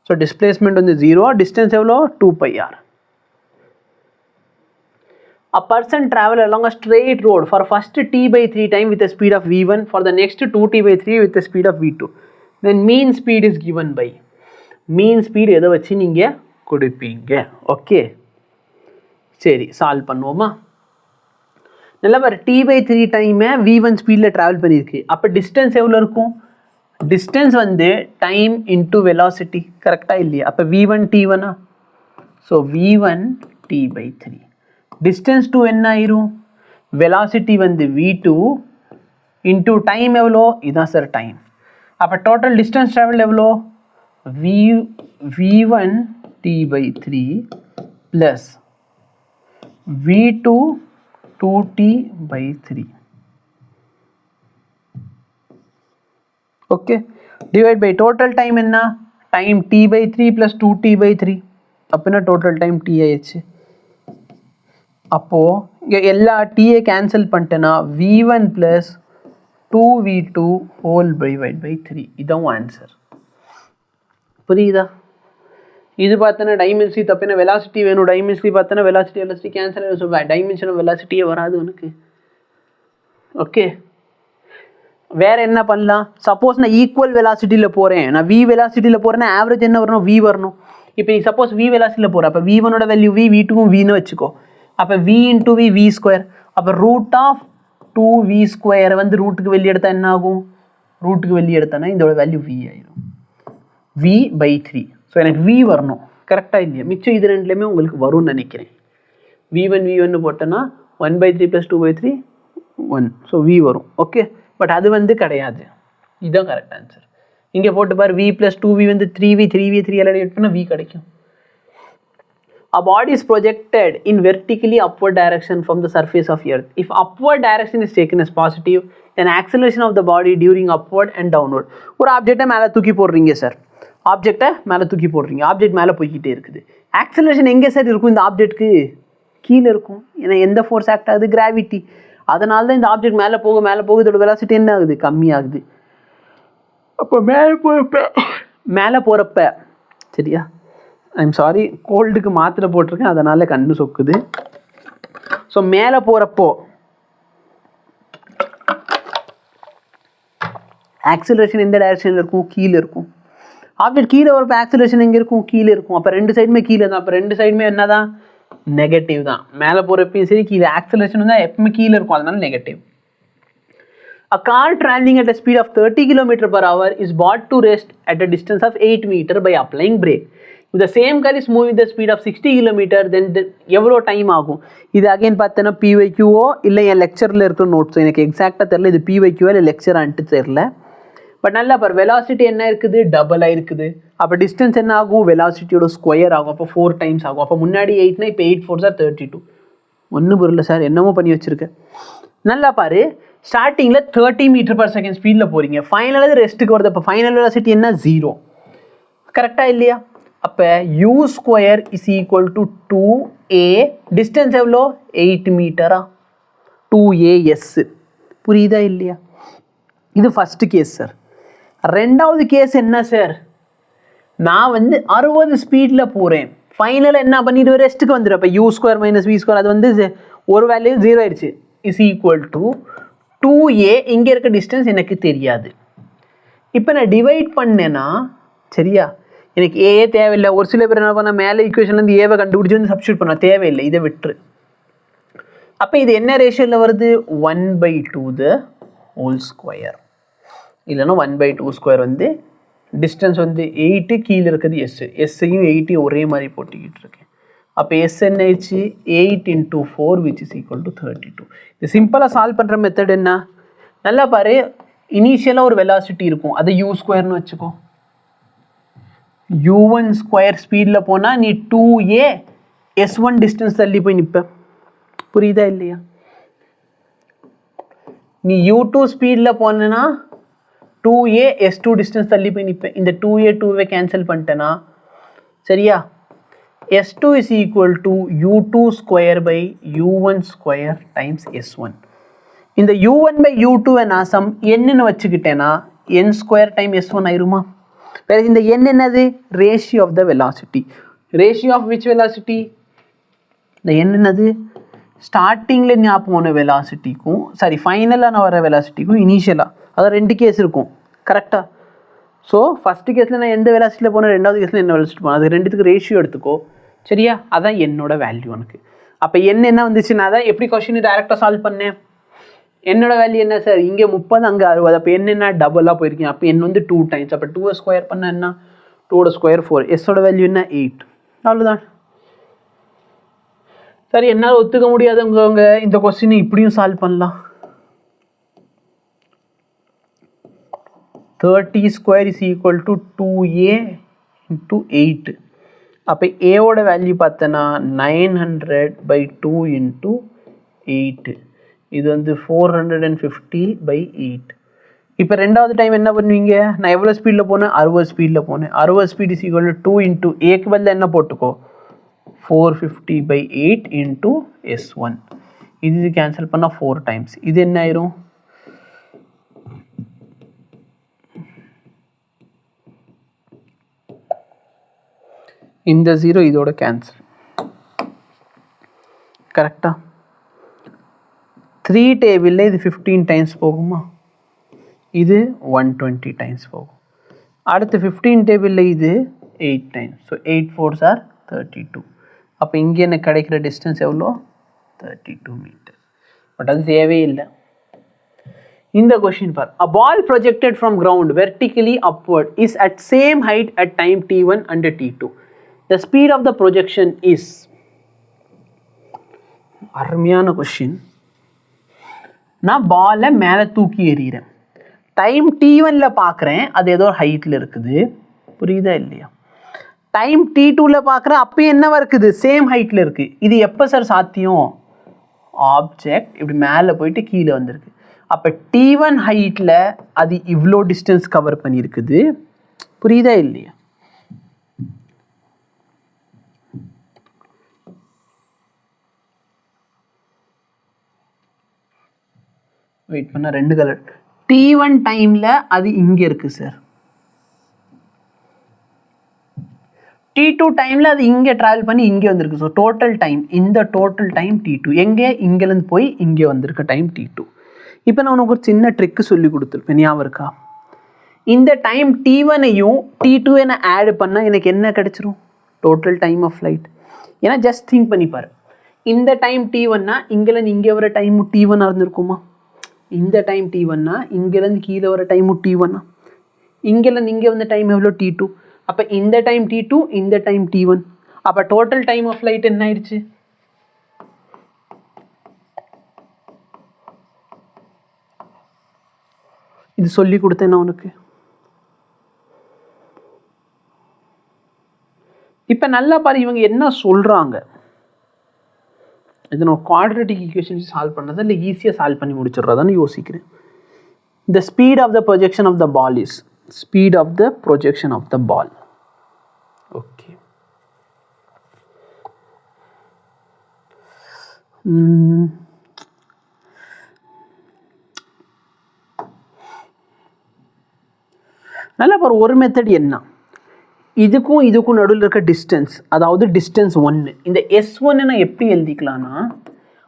ஸோ டிஸ்பிளேஸ்மெண்ட் வந்து 0, டிஸ்டன்ஸ் எவ்வளோ, 2πr. A person travel along a straight road for first t/3 time with a speed of v1, for the next 2t/3 with a speed of v2. Then mean speed is given by. Mean speed எதை வச்சு நீங்கள் கொடுப்பீங்க? ஓகே, சரி சால்வ் பண்ணுவோமா? நல்லா பாரு, t/3 டைமை v1 ஸ்பீடில் ட்ராவல் பண்ணியிருக்கு. அப்போ டிஸ்டன்ஸ் எவ்வளோ இருக்கும், டிஸ்டன்ஸ் வந்து டைம் இன்டூ வெலாசிட்டி. கரெக்டாக இல்லையா? அப்போ v1 t1. So v1 t/3. Distance 2 என்ன ஆயிரும், வெலாசிட்டி வந்து v2 இன்டூ டைம் எவ்வளோ, இதுதான் சார் டைம். அப்போ டோட்டல் டிஸ்டன்ஸ் ட்ராவல் எவ்வளோ, v1 t/3 plus v2 2t/3. Okay, divide by total time என்ன, டைம் t/3 ப்ளஸ் 2t/3. அப்படின்னா டோட்டல் டைம் t ஆயிடுச்சு. அப்போது இங்கே எல்லா டீயை கேன்சல் பண்ணிட்டேன்னா v1 plus 2v2 whole divide by 3. இதுதான் ஆன்சர். புரியுதா? இது பார்த்தோன்னா டைமென்ஷன் தப்பினா வெலாசிட்டி வேணும். டைமென்ஷன் பார்த்தோன்னா வெலாசிட்டி கேன்சல் ஆகும். டைமென்ஷன் வெலாசிட்டியே வராது உனக்கு. ஓகே, வேறு என்ன பண்ணலாம், சப்போஸ் நான் ஈக்குவல் வெலாசிட்டியில் போகிறேன், நான் v வெலாசிட்டியில் போகிறேன்னா ஆவரேஜ் என்ன வரணும், v வரணும். இப்போ நீ சப்போஸ் v வெலாசிட்டியில் போகிற, அப்போ v1ஓட வேல்யூ v, v2க்கும் vன்னு வச்சுக்கோ. அப்போ v இன்டூ v ஸ்கொயர். அப்போ ரூட் ஆஃப் 2v² வந்து ரூட்டுக்கு வெளியே எடுத்தால் என்ன ஆகும், ரூட்டுக்கு வெளியே எடுத்தானா இதோட வேல்யூ v ஆயிடும், v/3. ஸோ எனக்கு v வரணும். கரெக்டாக இல்லையா? மிச்சம் இது ரெண்டுலேயுமே உங்களுக்கு வரும்னு நினைக்கிறேன். v1 போட்டோன்னா 1/3 ப்ளஸ் 2/3 1. ஸோ v வரும். ஓகே, பட் அது வந்து கிடையாது. இதுதான் கரெக்ட் ஆன்சர். இங்கே போட்டு பாரு, v ப்ளஸ் 2v வந்து 3v எல்லாம் எட் பண்ணால் v கிடைக்கும். A body is projected in vertically upward direction from the surface of earth. If upward direction is taken as positive, then acceleration of the body during upward and downward. ஒரு ஆப்ஜெக்டை மேலே தூக்கி போடுறீங்க சார், ஆப்ஜெக்டை மேலே தூக்கி போடுறீங்க, ஆப்ஜெக்ட் மேலே போய்கிட்டே இருக்குது. ஆக்சலரேஷன் எங்கே சார் இருக்கும், இந்த ஆப்ஜெக்ட்டுக்கு கீழே இருக்கும். ஏன்னா எந்த ஃபோர்ஸ் ஆக்ட் ஆகுது, கிராவிட்டி. அதனால தான் இந்த ஆப்ஜெக்ட் மேலே போக இதோட வெலாசிட்டி என்ன ஆகுது, கம்மியாகுது. அப்போ மேலே போகிறப்ப சரியா, ஐம் சாரி கோல்டுக்கு மாத்திரை போட்டிருக்கேன் அதனால் கண்ணு சொக்குது. ஸோ மேலே போகிறப்போ ஆக்சிலரேஷன் எந்த டைரக்ஷனில் இருக்கும், கீழே இருக்கும். ஆப்ஜெக்ட் கீழே வரப்போ ஆக்சிலரேஷன் எங்கே இருக்கும், கீழே இருக்கும். அப்போ ரெண்டு சைடுமே கீழே தான். அப்போ ரெண்டு சைடுமே என்ன தான், நெகட்டிவ் தான். மேலே போகிறப்பையும் சரி, கீழே ஆக்சிலரேஷன் தான் எப்பவுமே கீழே இருக்கும், அதனால negative. A car traveling at a speed of 30 km per hour is brought to rest at a distance of 8 meter by applying brake. If the same car is moving the speed of 60 km, then எவ்வளோ டைம் ஆகும்? இது அகைன் பார்த்தோன்னா பிவைக்யூஓ இல்லை என் லெக்சரில் இருக்கிற நோட்ஸோ எனக்கு எக்ஸாக்டாக தெரில, இது பிவைக்யூஓ இல்லை லெக்சரான்ட்டு தெரில. பட் நல்லா பாரு, வெலாசிட்டி என்ன இருக்குது? டபுளாக இருக்குது. அப்போ டிஸ்டன்ஸ் என்ன ஆகும்? வெலாசிட்டியோட ஸ்கொயர் ஆகும். அப்போ 4 டைம்ஸ் ஆகும். அப்போ முன்னாடி 8னா இப்போ 8 4 சார் 32. ஒன்றும் புரியல சார், என்னமோ பண்ணி வச்சுருக்கேன். நல்லா பாரு, ஸ்டார்டிங்கில் 30 மீட்டர்/செகண்ட் ஸ்பீடில் போகிறீங்க, ஃபைனலாக ரெஸ்ட்டுக்கு வருது. அப்போ ஃபைனல் வெலாசிட்டி என்ன? 0. கரெக்டாக இல்லையா? அப்போ u square is equal to 2a, distance எவ்வளோ? 8 மீட்டரா? 2as. புரியுதா இல்லையா? இது ஃபஸ்ட்டு கேஸ் சார். ரெண்டாவது கேஸ் என்ன சார்? நான் 60 ஸ்பீடில் போகிறேன், ஃபைனலாக என்ன பண்ணிடுவேன்? ரெஸ்ட்டுக்கு வந்துடும். அப்போ u square minus v square, அது ஒரு வேல்யூ 0 ஆயிடுச்சு, இஸ் ஈக்குவல் டு 2a. இங்கே இருக்க டிஸ்டன்ஸ் எனக்கு தெரியாது. இப்போ நான் டிவைட் பண்ணேன்னா சரியா, எனக்கு ஏஏ தேவையில்லை. ஒரு சில பேர் என்ன பண்ணால் மேலே ஈக்குவேஷன்லேருந்து ஏவை கண்டுபிடிச்சி சப்ஸ்டியூட் பண்ண தேவையில்லை, இதை விட்டுரு. அப்போ இது என்ன ரேஷியோவில் வருது? 1/2 த ஹோல் ஸ்கொயர், இல்லைன்னா 1/2 ஸ்கொயர். டிஸ்டன்ஸ் 8, கீழே இருக்குது எஸ்ஸையும் 8ஐயும் ஒரே மாதிரி போட்டுக்கிட்டு இருக்கேன். அப்போ எஸ் என்ன ஆயிடுச்சு? 8 × 4 விச் இஸ் ஈக்குவல் டு 32. இது சிம்பிளாக சால்வ் பண்ணுற மெத்தட் என்ன? நல்லா பாரு, இனிஷியலாக ஒரு வெலாசிட்டி இருக்கும், அதை u ஸ்கொயர்னு வச்சுக்கோ. u1 ஸ்கொயர் ஸ்பீடில் போனால் நீ 2a s1 டிஸ்டன்ஸ் தள்ளி போய் நிற்ப. புரியுதா இல்லையா? நீ u2 ஸ்பீடில் போனேன்னா 2a s2 டிஸ்டன்ஸ் தள்ளி போய் நிற்பேன். இந்த 2a 2வை கேன்சல் பண்ணிட்டேன்னா சரியா, s2 is equal to u2 square by u1 square times s1. இந்த u1/u2 நான் சம் என்னன்னு வச்சுக்கிட்டேன்னா n ஸ்கொயர் டைம் s1 ஆயிருமா? வேறு இந்த n என்னது? Ratio of the velocity. Ratio of which velocity? இந்த n என்னது? ஸ்டார்டிங்கில் ஞாபகம் போன வெலாசிட்டிக்கும் ஃபைனலாக நான் வர வெலாசிட்டிக்கும் இனிஷியலாக, அதான் 2 கேஸ் இருக்கும். கரெக்டாக? ஸோ ஃபஸ்ட்டு கேஸில் நான் எந்த வெலாசிட்டியில் போனேன், ரெண்டாவது கேஸில் என்ன வெலாசிட்டி போனேன், அது ரெண்டுத்துக்கு ரேஷியோ எடுத்துக்கோ. சரியா? அதான் என்னோட வேல்யூ எனக்கு. அப்போ என்ன வந்துச்சு? நான் தான் எப்படி கொஸ்டின் டேரெக்டாக சால்வ் பண்ணேன். என்னோட வேல்யூ என்ன சார்? இங்கே 30, அங்கே 60. அப்போ என்ன டபுளாக போயிருக்கேன். அப்போ 2 டைம்ஸ். அப்போ 2 ஸ்கொயர் பண்ண என்ன? 2 ஸ்கொயர் 4. எஸ்ஸோட வேல்யூ என்ன? 8. அவ்வளோதான். சரி, என்னால் ஒத்துக்க முடியாதவங்க இந்த கொஸ்டினை இப்படியும் சால்வ் பண்ணலாம். 30 square is equal to 2a × 8. அப்போ ஏவோட வேல்யூ பார்த்தோன்னா 900/2 × 8. இது 450/8. இப்போ ரெண்டாவது டைம் என்ன பண்ணுவீங்க? நான் எவ்வளோ ஸ்பீடில் போனேன்? 60 ஸ்பீடில் போனேன். 60 ஸ்பீட் இஸ் ஈக்குவல் டு 2 × ஏக்கு பதில் என்ன போட்டுக்கோ? 450/8 × s1. இது கேன்சல் பண்ணால் 4 டைம்ஸ். இது என்ன ஆயிரும்? இந்த 0 இதோட கேன்சல். கரெக்டா? 3 டேபிளில் இது 15 டைம்ஸ் போகுமா? இது 120 டைம்ஸ் போகும். அடுத்து 15 டேபிளில் இது 8 டைம்ஸ். So 8 4s are 32. அப்போ இங்கே எனக்கு கிடைக்கிற டிஸ்டன்ஸ் எவ்வளோ? 32 மீட்டர். பட் அது தேவையில்லை. இந்த கொஷின் பார். A ball projected from ground vertically upward is at same height at time t1 and t2. The speed of the projection is. அருமையான கொஷின். நான் பாலை மேலே தூக்கி எறிகிறேன், டைம் t1ல பார்க்குறேன், அது ஏதோ ஹைட்டில் இருக்குது. புரியுதா இல்லையா? டைம் t2ல பார்க்குறேன், அப்போ என்னவா இருக்குது? சேம் ஹைட்டில் இருக்குது. இது எப்போ சார் சாத்தியம்? ஆப்ஜெக்ட் இப்படி மேலே போயிட்டு கீழே வந்திருக்கு. அப்போ t1 ஹைட்டில் அது இவ்வளோ டிஸ்டன்ஸ் கவர் பண்ணியிருக்குது. புரியுதா இல்லையா? வெயிட் பண்ண, 2 கலர். t1 டைமில் அது இங்கே இருக்குது சார். t2 டைமில் அது இங்கே ட்ராவல் பண்ணி இங்கே வந்திருக்கு. ஸோ டோட்டல் டைம், இந்த டோட்டல் டைம் t2. எங்கே? இங்கேருந்து போய் இங்கே வந்திருக்க டைம் t2. இப்போ நான் உனக்கு ஒரு சின்ன ட்ரிக்கு சொல்லி கொடுத்துருப்பேன், ஞாபகம் இருக்கா? இந்த டைம் t1ஐயும் t2 நான் ஆட் பண்ணால் எனக்கு என்ன கிடைச்சிரும்? Total time of flight. ஏன்னா ஜஸ்ட் திங்க் பண்ணிப்பார், இந்த டைம் t1னா இங்கேருந்து இங்கே வர டைம் t1 இருந்திருக்குமா? இந்த டைம் t1னா இங்கேருந்து கீழே வர டைமும் t1னா இங்கேருந்து இங்கே வந்த டைம் எவ்வளோ t2. அப்போ இந்த டைம் t2 இந்த டைம் t1. அப்போ டோட்டல் டைம் ஆஃப் ஃப்ளைட் என்ன ஆயிடுச்சு? இது சொல்லி கொடுத்தேன் நான் உனக்கு. இப்போ நல்லா பாரு இவங்க என்ன சொல்கிறாங்க. இது நான் குவாட்ரேட்டிக் ஈக்குவேஷன்ஸ் சால்வ் பண்ணுறதா இல்லை ஈஸியாக சால்வ் பண்ணி முடிச்சிடுறதான்னு யோசிக்கிறேன். The speed of the projection of the ball is speed of the projection of the ball. Okay. நல்லா பாரு ஒரு மெத்தட் என்ன, இதுக்கும் இதுக்கும் நடுவில் இருக்க டிஸ்டன்ஸ், அதாவது டிஸ்டன்ஸ் 1. இந்த S1 நான் எப்படி எழுதிக்கலாம்னா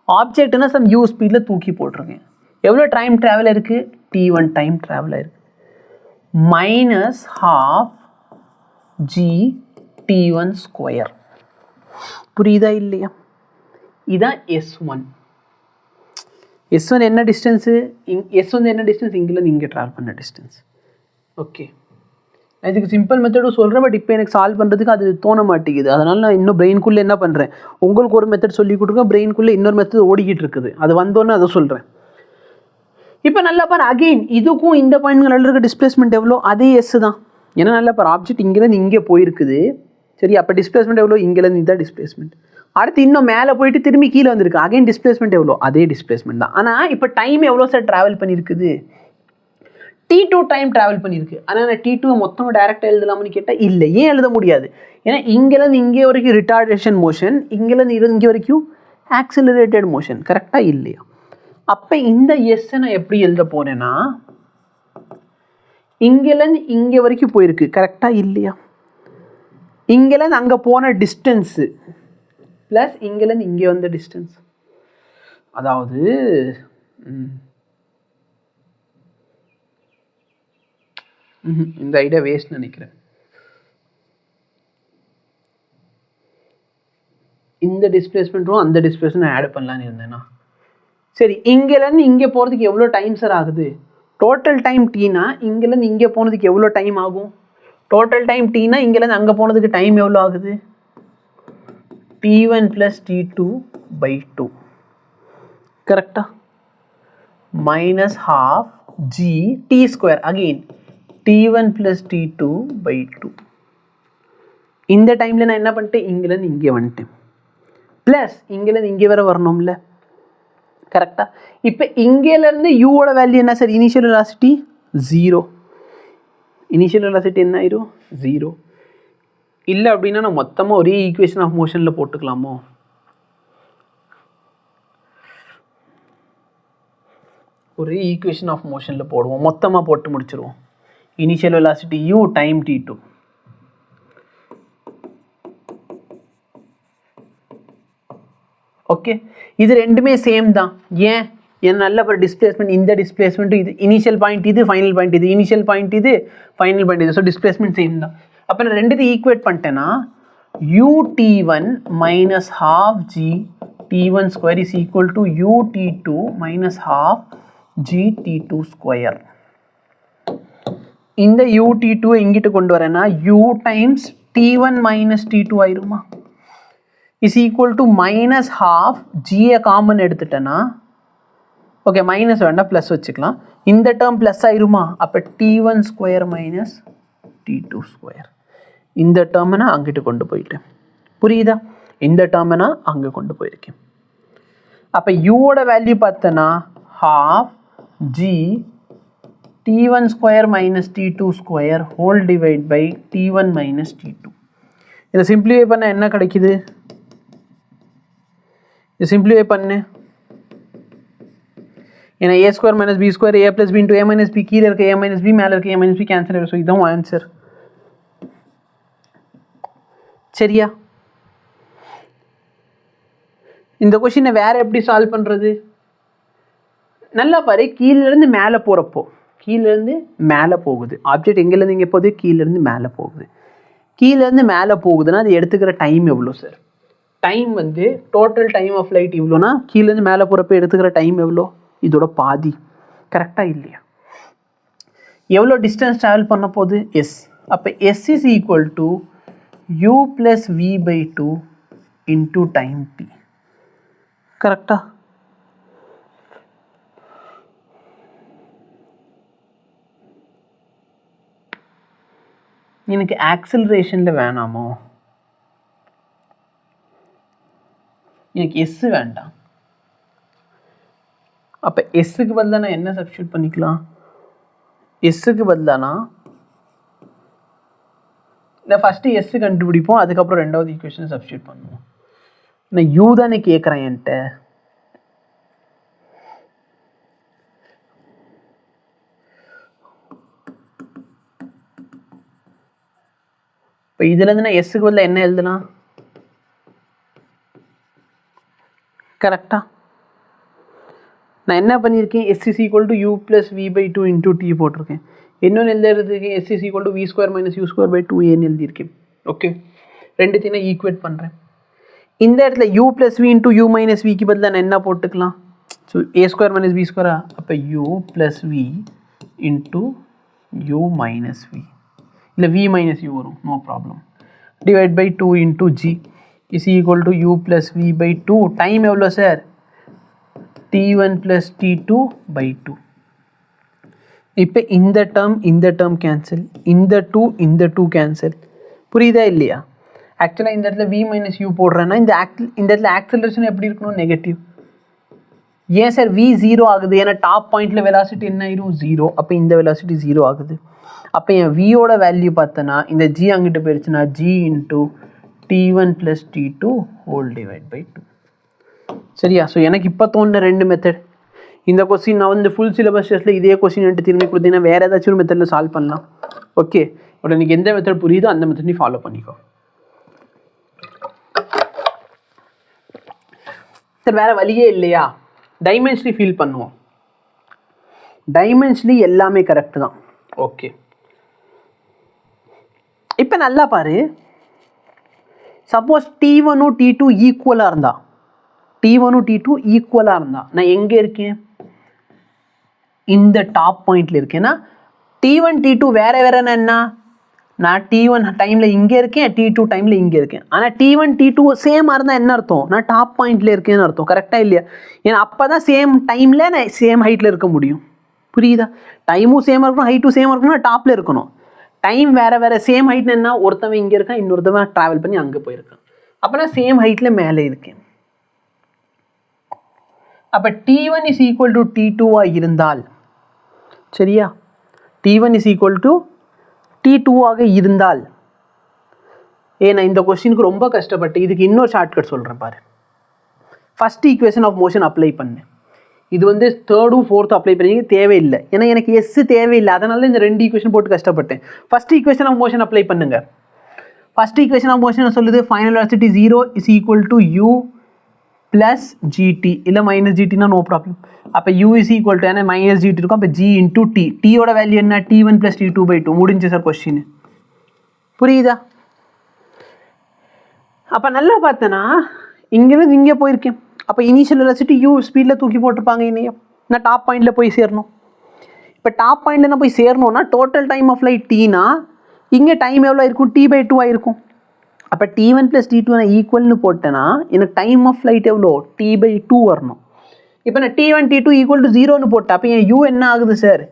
ஆப்ஜெக்ட்னா சம் u ஸ்பீடில் தூக்கி போட்டிருக்கேன். எவ்வளோ டைம் ட்ராவல் இருக்குது? t1 டைம் ட்ராவல் ஆயிருக்கு. Minus half g t1 square. புரியுதா இல்லையா? இதுதான் S1. S1 என்ன டிஸ்டன்ஸு? S1 என்ன டிஸ்டன்ஸ்? இங்கேருந்து இங்கே ட்ராவல் பண்ண டிஸ்டன்ஸ். ஓகே, நான் இதுக்கு சிம்பிள் மெத்தடும் சொல்கிறேன், பட் இப்போ எனக்கு சால்வ் பண்ணுறதுக்கு அது தோண மாட்டேங்குது. அதனால் நான் இன்னும் பிரெயின்குள்ளே என்ன பண்ணுறேன், உங்களுக்கு ஒரு மெத்தட் சொல்லி கொடுங்க, பிரெயின்குள்ளே இன்னொரு மெத்தட் ஓடிக்கிட்டு இருக்குது. அது வந்தோன்னே அதை சொல்கிறேன். இப்போ நல்லா பாரு அகெயின் இதுக்கும் இந்த பாயிண்ட்கள் இருக்க டிஸ்பிளேஸ்மெண்ட் எவ்வளோ? அதே எஸ் தான். ஏன்னா நல்லா பாரு ஆப்ஜெக்ட் இங்கேருந்து இங்கே போயிருக்குது. சரி, அப்போ டிஸ்பிளேஸ்மெண்ட் எவ்வளோ? இங்கேருந்து இதுதான் டிஸ்பிளேஸ்மெண்ட். அடுத்து இன்னும் மேலே போயிட்டு திரும்பி கீழே வந்திருக்கு. அகைன் டிஸ்பிளேஸ்மெண்ட் எவ்வளோ? அதே டிஸ்பிளேஸ்மெண்ட் தான். ஆனால் இப்போ டைம் எவ்வளோ சார் ட்ராவல் பண்ணியிருக்குது? t2 டைம் ட்ராவல் பண்ணியிருக்கு. ஆனால் நான் t2 மொத்தமாக டேரெக்டாக எழுதலாம்னு கேட்டால் இல்லை. ஏன் எழுத முடியாது? ஏன்னா இங்கேருந்து இங்கே வரைக்கும் ரிட்டார்டேஷன் மோஷன், இங்கேருந்து இங்கே வரைக்கும் ஆக்சிலரேட்டட் மோஷன். கரெக்டாக இல்லையா? அப்போ இந்த எஸ்ஸை நான் எப்படி எழுத போகிறேன்னா இங்கேருந்து இங்கே வரைக்கும் போயிருக்கு. கரெக்டாக இல்லையா? இங்கேருந்து அங்கே போன டிஸ்டன்ஸு ப்ளஸ் இங்கேருந்து இங்கே வந்த டிஸ்டன்ஸ். அதாவது இந்த ஐடியா வேஸ்ட் நினைக்கிறேன். இந்த டிஸ்பிளேஸ்மெண்ட்டும் அந்த டிஸ்பிளேஸ்மெண்ட் ஆட் பண்ணலான்னு இருந்தேன்னா சரி, இங்கேருந்து இங்கே போகிறதுக்கு எவ்வளோ டைம் சார் ஆகுது? டோட்டல் டைம் டீனா இங்கேருந்து இங்கே போனதுக்கு எவ்வளோ டைம் ஆகும்? டோட்டல் டைம் டீனா இங்கேருந்து அங்கே போனதுக்கு டைம் எவ்வளோ ஆகுது? t1 + t2/2. கரெக்டா? Minus half g t square. Again t1 + t2/2. இந்த டைமில் நான் என்ன பண்ணிட்டேன்? இங்கேருந்து இங்கே வந்துட்டேன். ப்ளஸ் இங்கேருந்து இங்கே வேறு வரணும்ல. கரெக்டாக? இப்போ இங்கேருந்து யூவோட வேல்யூ என்ன sir? Initial velocity 0. Initial velocity என்ன ஆயிரும்? 0. இல்லை அப்படின்னா நான் மொத்தமாக ஒரே ஈக்குவேஷன் ஆஃப் மோஷனில் போட்டுக்கலாமோ? ஒரே ஈக்குவேஷன் ஆஃப் மோஷனில் போடுவோம், மொத்தமாக போட்டு முடிச்சிருவோம். Initial velocity u time t2. Okay, இது ரெண்டுமே சேம் தான். ஏன்? நல்ல ஒரு டிஸ்பிளேஸ்மெண்ட், இந்த டிஸ்பிளேஸ்மெண்ட் இது இனிஷியல் பாயிண்ட், இது ஃபைனல் பாயிண்ட், இது இனிஷியல் பாயிண்ட், இது ஃபைனல் பாயிண்ட், இது. ஸோ டிஸ்பிளேஸ்மெண்ட் சேம் தான். அப்போ நான் ரெண்டுத்தையும் ஈக்குவேட் பண்ணிட்டேன்னா ut1 minus half g t1 square is equal to ut2 minus half g t2 square. இந்த ut2 எங்கிட்ட கொண்டு வரேன்னா u times t1 minus t2 ஆயிருமா? is equal to minus half g common எடுத்துட்டேன்னா ஓகே, மைனஸ் வேண்டாம் ப்ளஸ் வச்சுக்கலாம். இந்த டேர்ம் ப்ளஸ் ஆயிருமா? அப்போ t1 square minus t2 square. இந்த டேர்மை நான் அங்கிட்டு கொண்டு போயிட்டேன். புரியுதா? இந்த டேர்மை நான் அங்கே கொண்டு போயிருக்கேன். அப்போ யூவோட வேல்யூ பார்த்தோன்னா half g t1 square minus t2 square whole divide by t1 minus t2. இதை சிம்பிளிஃபை பண்ண என்ன கிடைக்குது? இதை சிம்பிளிஃபை பண்ணு. ஏன்னா a square minus b square a plus b into a minus b, கீழே இருக்க a மைனஸ் b, மேலே இருக்க a மைனஸ் b கேன்சல் ஆகிடும். ஸோ இதுதான் ஆன்சர். சரியா? இந்த கொஷினை வேற எப்படி சால்வ் பண்ணுறது? நல்லா பாரு, கீழேருந்து மேலே போகிறப்போ கீழேருந்து மேலே போகுது ஆப்ஜெக்ட். எங்கேருந்து இங்கே போகுது? கீழேருந்து மேலே போகுது. கீழேருந்து மேலே போகுதுன்னா அது எடுத்துக்கிற டைம் எவ்வளோ sir? Time total time of light இவ்வளோனா கீழேருந்து மேலே போகிறப்ப எடுத்துக்கிற டைம் எவ்வளோ? இதோட பாதி. கரெக்டாக இல்லையா? எவ்வளோ டிஸ்டன்ஸ் ட்ராவல் பண்ண போகுது? எஸ். அப்போ S is equal to u plus v/2 into time t. கரெக்டா? எனக்கு ஆக்சிலரேஷனில் வேணாமோ? எனக்கு எஸ் வேண்டாம். அப்போ எஸ்ஸுக்கு பதிலாக நான் என்ன சப்ஸ்டியூட் பண்ணிக்கலாம்? எஸ்ஸுக்கு பதிலானா நான் ஃபஸ்ட்டு எஸ்ஸு கண்டுபிடிப்போம், அதுக்கப்புறம் ரெண்டாவது ஈக்குவேஷனை சப்ஸ்டியூட் பண்ணுவோம். நான் யூ தானே கேட்குறேன் என்கிட்ட. இப்போ இதுலேருந்து நான் எஸ்ஸுக்கு பதிலாக என்ன எழுதலாம்? கரெக்டாக நான் என்ன பண்ணியிருக்கேன்? S is equal to U plus v/2 into T போட்டிருக்கேன். இன்னொன்று எழுதுறதுக்கு S is equal to v² minus u²/2aன்னு எழுதியிருக்கேன். ஓகே, ரெண்டுத்தையும் நான் ஈக்குவேட் பண்ணுறேன். இந்த இடத்துல u plus v into u minus விக்கு பதிலாக நான் என்ன போட்டுக்கலாம்? So a² minus b². அப்போ u plus v into u minus v, இல்லை v மைனஸ் u வரும், no problem. Divide by 2 into g is equal to u plus v/2. Time எவ்வளோ சார்? t1 plus t2/2. இப்போ இந்த டேர்ம் கேன்சல், இந்த டூ கேன்சல். புரியுதா இல்லையா? ஆக்சுவலாக இந்த இடத்துல v மைனஸ் u போடுறேன்னா இந்த இடத்துல ஆக்சலரேஷன் எப்படி இருக்கணும்? நெகட்டிவ். ஏன் சார் v 0 ஆகுது? ஏன்னா டாப் பாயிண்டில் வெலாசிட்டி என்ன ஆயிரும்? 0. அப்போ இந்த வெலாசிட்டி 0 ஆகுது. அப்போ என் வியோட வேல்யூ பார்த்தோன்னா இந்த g அங்கிட்டு போயிடுச்சுன்னா g into t1 plus t2 whole divide by 2. சரியா? ஸோ எனக்கு இப்போ தோணுன ரெண்டு மெத்தட். இந்த கொஸ்டின் நான் வந்து ஃபுல் சிலபஸ் டெஸ்ட்டில் இதே கொஸ்டின் வந்துட்டு திரும்பி கொடுத்தீங்கன்னா வேறு ஏதாச்சும் ஒரு மெத்தடில் சால்வ் பண்ணலாம். ஓகே, பட் எனக்கு எந்த மெத்தட் புரியுதோ அந்த மெத்தட் நீ ஃபாலோ பண்ணிக்கோ. சார் வேறு வழியே இல்லையா? டைமென்ஷனலி ஃபீல் பண்ணுவோம். டைமென்ஷனலி எல்லாமே கரெக்டு தான். ஓகே, இப்போ நல்லா பாரு. சப்போஸ் t1 t2 ஈக்குவலாக இருந்தா, t1 t2 ஈக்குவலாக இருந்தா நான் எங்கே இருக்கேன்? இந்த டாப் பாயிண்டில் இருக்கேன்னா t1 t2 வேறு வேறுன்னா என்ன? நான் t1 டைமில் இங்கே இருக்கேன், t2 டைமில் இங்கே இருக்கேன். ஆனால் t1 t2 சேமாக இருந்தால் என்ன அர்த்தம்? நான் டாப் பாயிண்டில் இருக்கேன்னு அர்த்தம். கரெக்டாக இல்லையா? ஏன்னா அப்போ தான் சேம் டைமில் நான் சேம் ஹைட்டில் இருக்க முடியும். புரியுதா? டைமும் சேமாக இருக்கணும், ஹைட்டும் சேமாக இருக்கணும், நான் டாப்பில் இருக்கணும். டைம் வேறு சேம் ஹைட்னு என்ன? ஒருத்தவன் இங்கே இருக்கான், இன்னொருத்தவன் ட்ராவல் பண்ணி அங்கே போயிருக்கான். அப்போ நான் சேம் ஹைட்டில் மேலே இருக்கேன். அப்போ t1 is equal to t2 இருந்தால், சரியா? t1 is equal to t2 இருந்தால், நான் இந்த கொஸ்டினுக்கு ரொம்ப கஷ்டப்பட்டு இதுக்கு இன்னொரு ஷார்ட்கட் சொல்கிறேன் பாரு. First equation of motion apply பண்ணு. இது வந்து தேர்டும் ஃபோர்த்தும் அப்ளை பண்ணி தேவையில்லை, ஏன்னா எனக்கு எஸ் தேவையில்லை. அதனால இந்த ரெண்டு ஈக்குவேஷன் போட்டு கஷ்டப்பட்டேன். First equation of motion apply பண்ணுங்க. ஃபஸ்ட் ஈக்குவேஷன் ஆஃப் மோஷன் சொல்லுது final velocity 0 is equal to u plus gt, இல்லை மைனஸ் ஜிடினா நோ ப்ராப்ளம். அப்போ u இஸ் ஈக்குவல் டு, ஏன்னா மைனஸ் ஜிடி இருக்கும், அப்போ g இன்டூ டி. டீயோட வேல்யூ என்ன? t1 plus t2/2. முடிஞ்சு சார் கொஸ்டின். புரியுதா? அப்போ நல்லா பார்த்தேன்னா இங்கேருந்து இங்கே போயிருக்கேன். அப்போ இனிஷியல் வெலாசிட்டி u ஸ்பீடில் தூக்கி போட்டிருப்பாங்க. இனியும் நான் டாப் பாயிண்டில் போய் சேரணும். இப்போ டாப் பாயிண்டில் நான் போய் சேரணும்னா டோட்டல் டைம் ஆஃப் ஃப்ளைட் டீனா இங்கே டைம் எவ்வளோ இருக்கும்? t/2 ஆயிருக்கும். அப்போ t1 ப்ளஸ் t2 நான் ஈக்குவல்னு போட்டேன்னா எனக்கு டைம் ஆஃப் ஃப்ளைட் எவ்வளோ? t/2 வரணும். இப்போ நான் t1 t2 ஈக்குவல் டு 0ன்னு போட்டேன். அப்போ என் u என்ன ஆகுது சார்?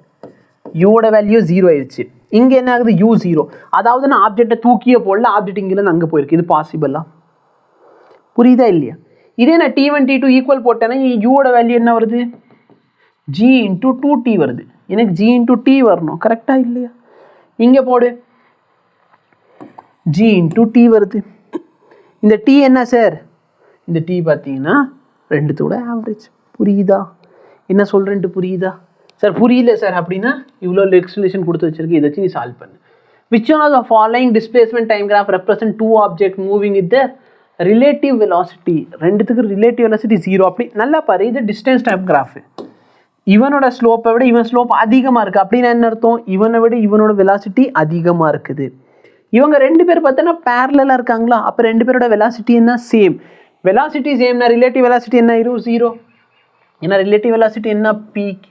யூவோட வேல்யூ 0 ஆயிடுச்சு. இங்கே என்ன ஆகுது? u 0. அதாவது நான் ஆப்ஜெக்டை தூக்கியே போடல, ஆப்ஜெக்ட் இங்கேருந்து அங்கே போயிருக்கு. இது பாசிபிளா? புரியுதா இல்லையா? இதே நான் t1 t2 ஈக்குவல் போட்டேன்னா யூவோட வேல்யூ என்ன வருது? g இன்டூ 2t வருது. எனக்கு g இன்டூ t வரணும். கரெக்டாக இல்லையா? இங்கே போடு, g இன்டூ t வருது. இந்த t என்ன சார்? இந்த t பார்த்தீங்கன்னா ரெண்டுத்தோட ஆவரேஜ். புரியுதா? என்ன சொல்கிறேன்ட்டு புரியுதா? சார் புரியல சார் அப்படின்னா இவ்வளோ எக்ஸ்பிளேஷன் கொடுத்து வச்சிருக்கு, இதை வச்சு நீ சால்வ் பண்ணு. Which one of the following displacement time graph represent two object moving with the relative velocity? ரெண்டுத்துக்கு ரிலேட்டிவ் வெலாசிட்டி 0. அப்படி நல்லா பாரு, இது டிஸ்டன்ஸ் டைம் கிராஃப். இவனோட ஸ்லோப்பை விட இவன் ஸ்லோப் அதிகமாக இருக்குது. அப்படின்னா என்ன அர்த்தம்? இவனை விட இவனோட வெலாசிட்டி அதிகமாக இருக்குது. இவங்க ரெண்டு பேர் பார்த்தோன்னா பேரலாக இருக்காங்களா? அப்போ ரெண்டு பேரோட வெலாசிட்டி என்ன? சேம். வெலாசிட்டி சேம்னா ரிலேட்டிவ் வெலாசிட்டி என்ன ஆயிரும்? 0. ஏன்னா ரிலேட்டிவ் வெலாசிட்டி என்ன? pq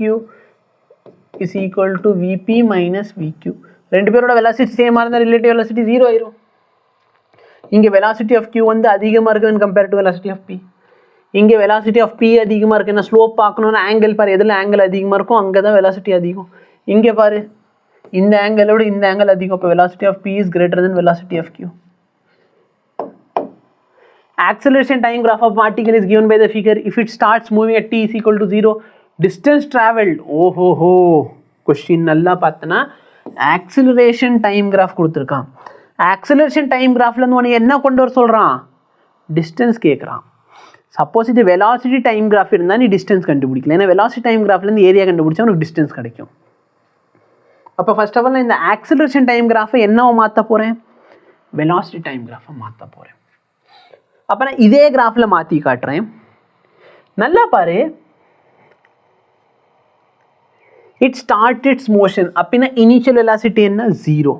is equal to V P minus V Q. ரெண்டு பேரோட வெலாசிட்டி சேமாக இருந்தால் ரிலேட்டிவ் வெலாசிட்டி 0 ஆயிரும். இங்கே வெலாசிட்டி ஆஃப் கியூ வந்து அதிகமாக இருக்குன்னு compare to velocity of B. இங்கே வெலாசிட்டி ஆஃப் பி அதிகமாக இருக்குது. என்ன ஸ்லோப் பார்க்கணுன்னா ஆங்கிள் பாரு, எதில் ஆங்கிள் அதிகமாக இருக்கும் அங்கே தான் வெலாசிட்டி அதிகம். இங்கே பாரு, இந்த ஆங்கிளோட இந்த ஆங்கிள் அதிகம். இப்போ velocity of B is greater then velocity of Q. Acceleration time graph of particle is given by the figure. If it starts moving at t is equal to 0, distance traveled. Oh ho ho. Question நல்லா பார்த்தனா acceleration time graph கொடுத்திருக்கான். acceleration time graphல இருந்து உன்னை என்ன கொண்டு வர சொல்றான்? distance கேக்குறான். சப்போஸ் இது velocity time graph இருந்தா நீ distance கண்டுபிடிக்கல. ஏன்னா velocity time graphல இருந்து ஏரியா கண்டுபிடிச்சா உனக்கு distance கிடைக்கும். அப்போ ஃபர்ஸ்ட் ஆஃப் ஆல் இந்த acceleration time graph என்னவா மாற்ற போறேன்? velocity time graph மாற்ற போறேன். அப்போ நான் இதே கிராஃபில் மாற்றி காட்டுறேன். நல்லா பாரு, இட் ஸ்டார்ட் இட்ஸ் மோஷன். அப்படின்னா இனிஷியல் வெலாசிட்டி என்ன? 0.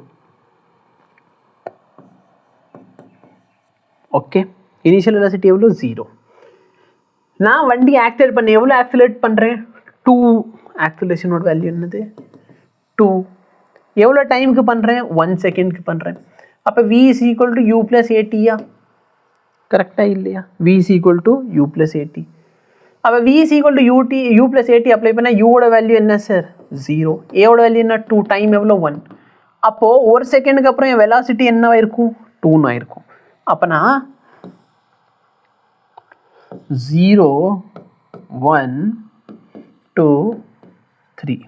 ஓகே, இனிஷியல் வெலாசிட்டி எவ்வளோ? 0. நான் வண்டி ஆக்சிலேட் பண்ண எவ்வளோ ஆக்சிலேட் பண்ணுறேன்? 2. ஆக்சிலேஷனோட வேல்யூ என்னது? 2. எவ்வளோ டைமுக்கு பண்ணுறேன்? 1 செகண்ட்க்கு பண்ணுறேன். அப்போ v is equal to u plus at-யா? கரெக்டாக இல்லையா? v is equal to u plus at. அப்போ v is equal to u plus at apply பண்ணால் யூவோட வேல்யூ என்ன சார்? 0. ஏவோட வேல்யூ என்ன? 2. டைம் எவ்வளோ? 1. அப்போது ஒரு செகண்டுக்கு அப்புறம் என் வெலாசிட்டி என்னவா இருக்கும்? 2 இருக்கும். அப்போ நான் 0 1 2 3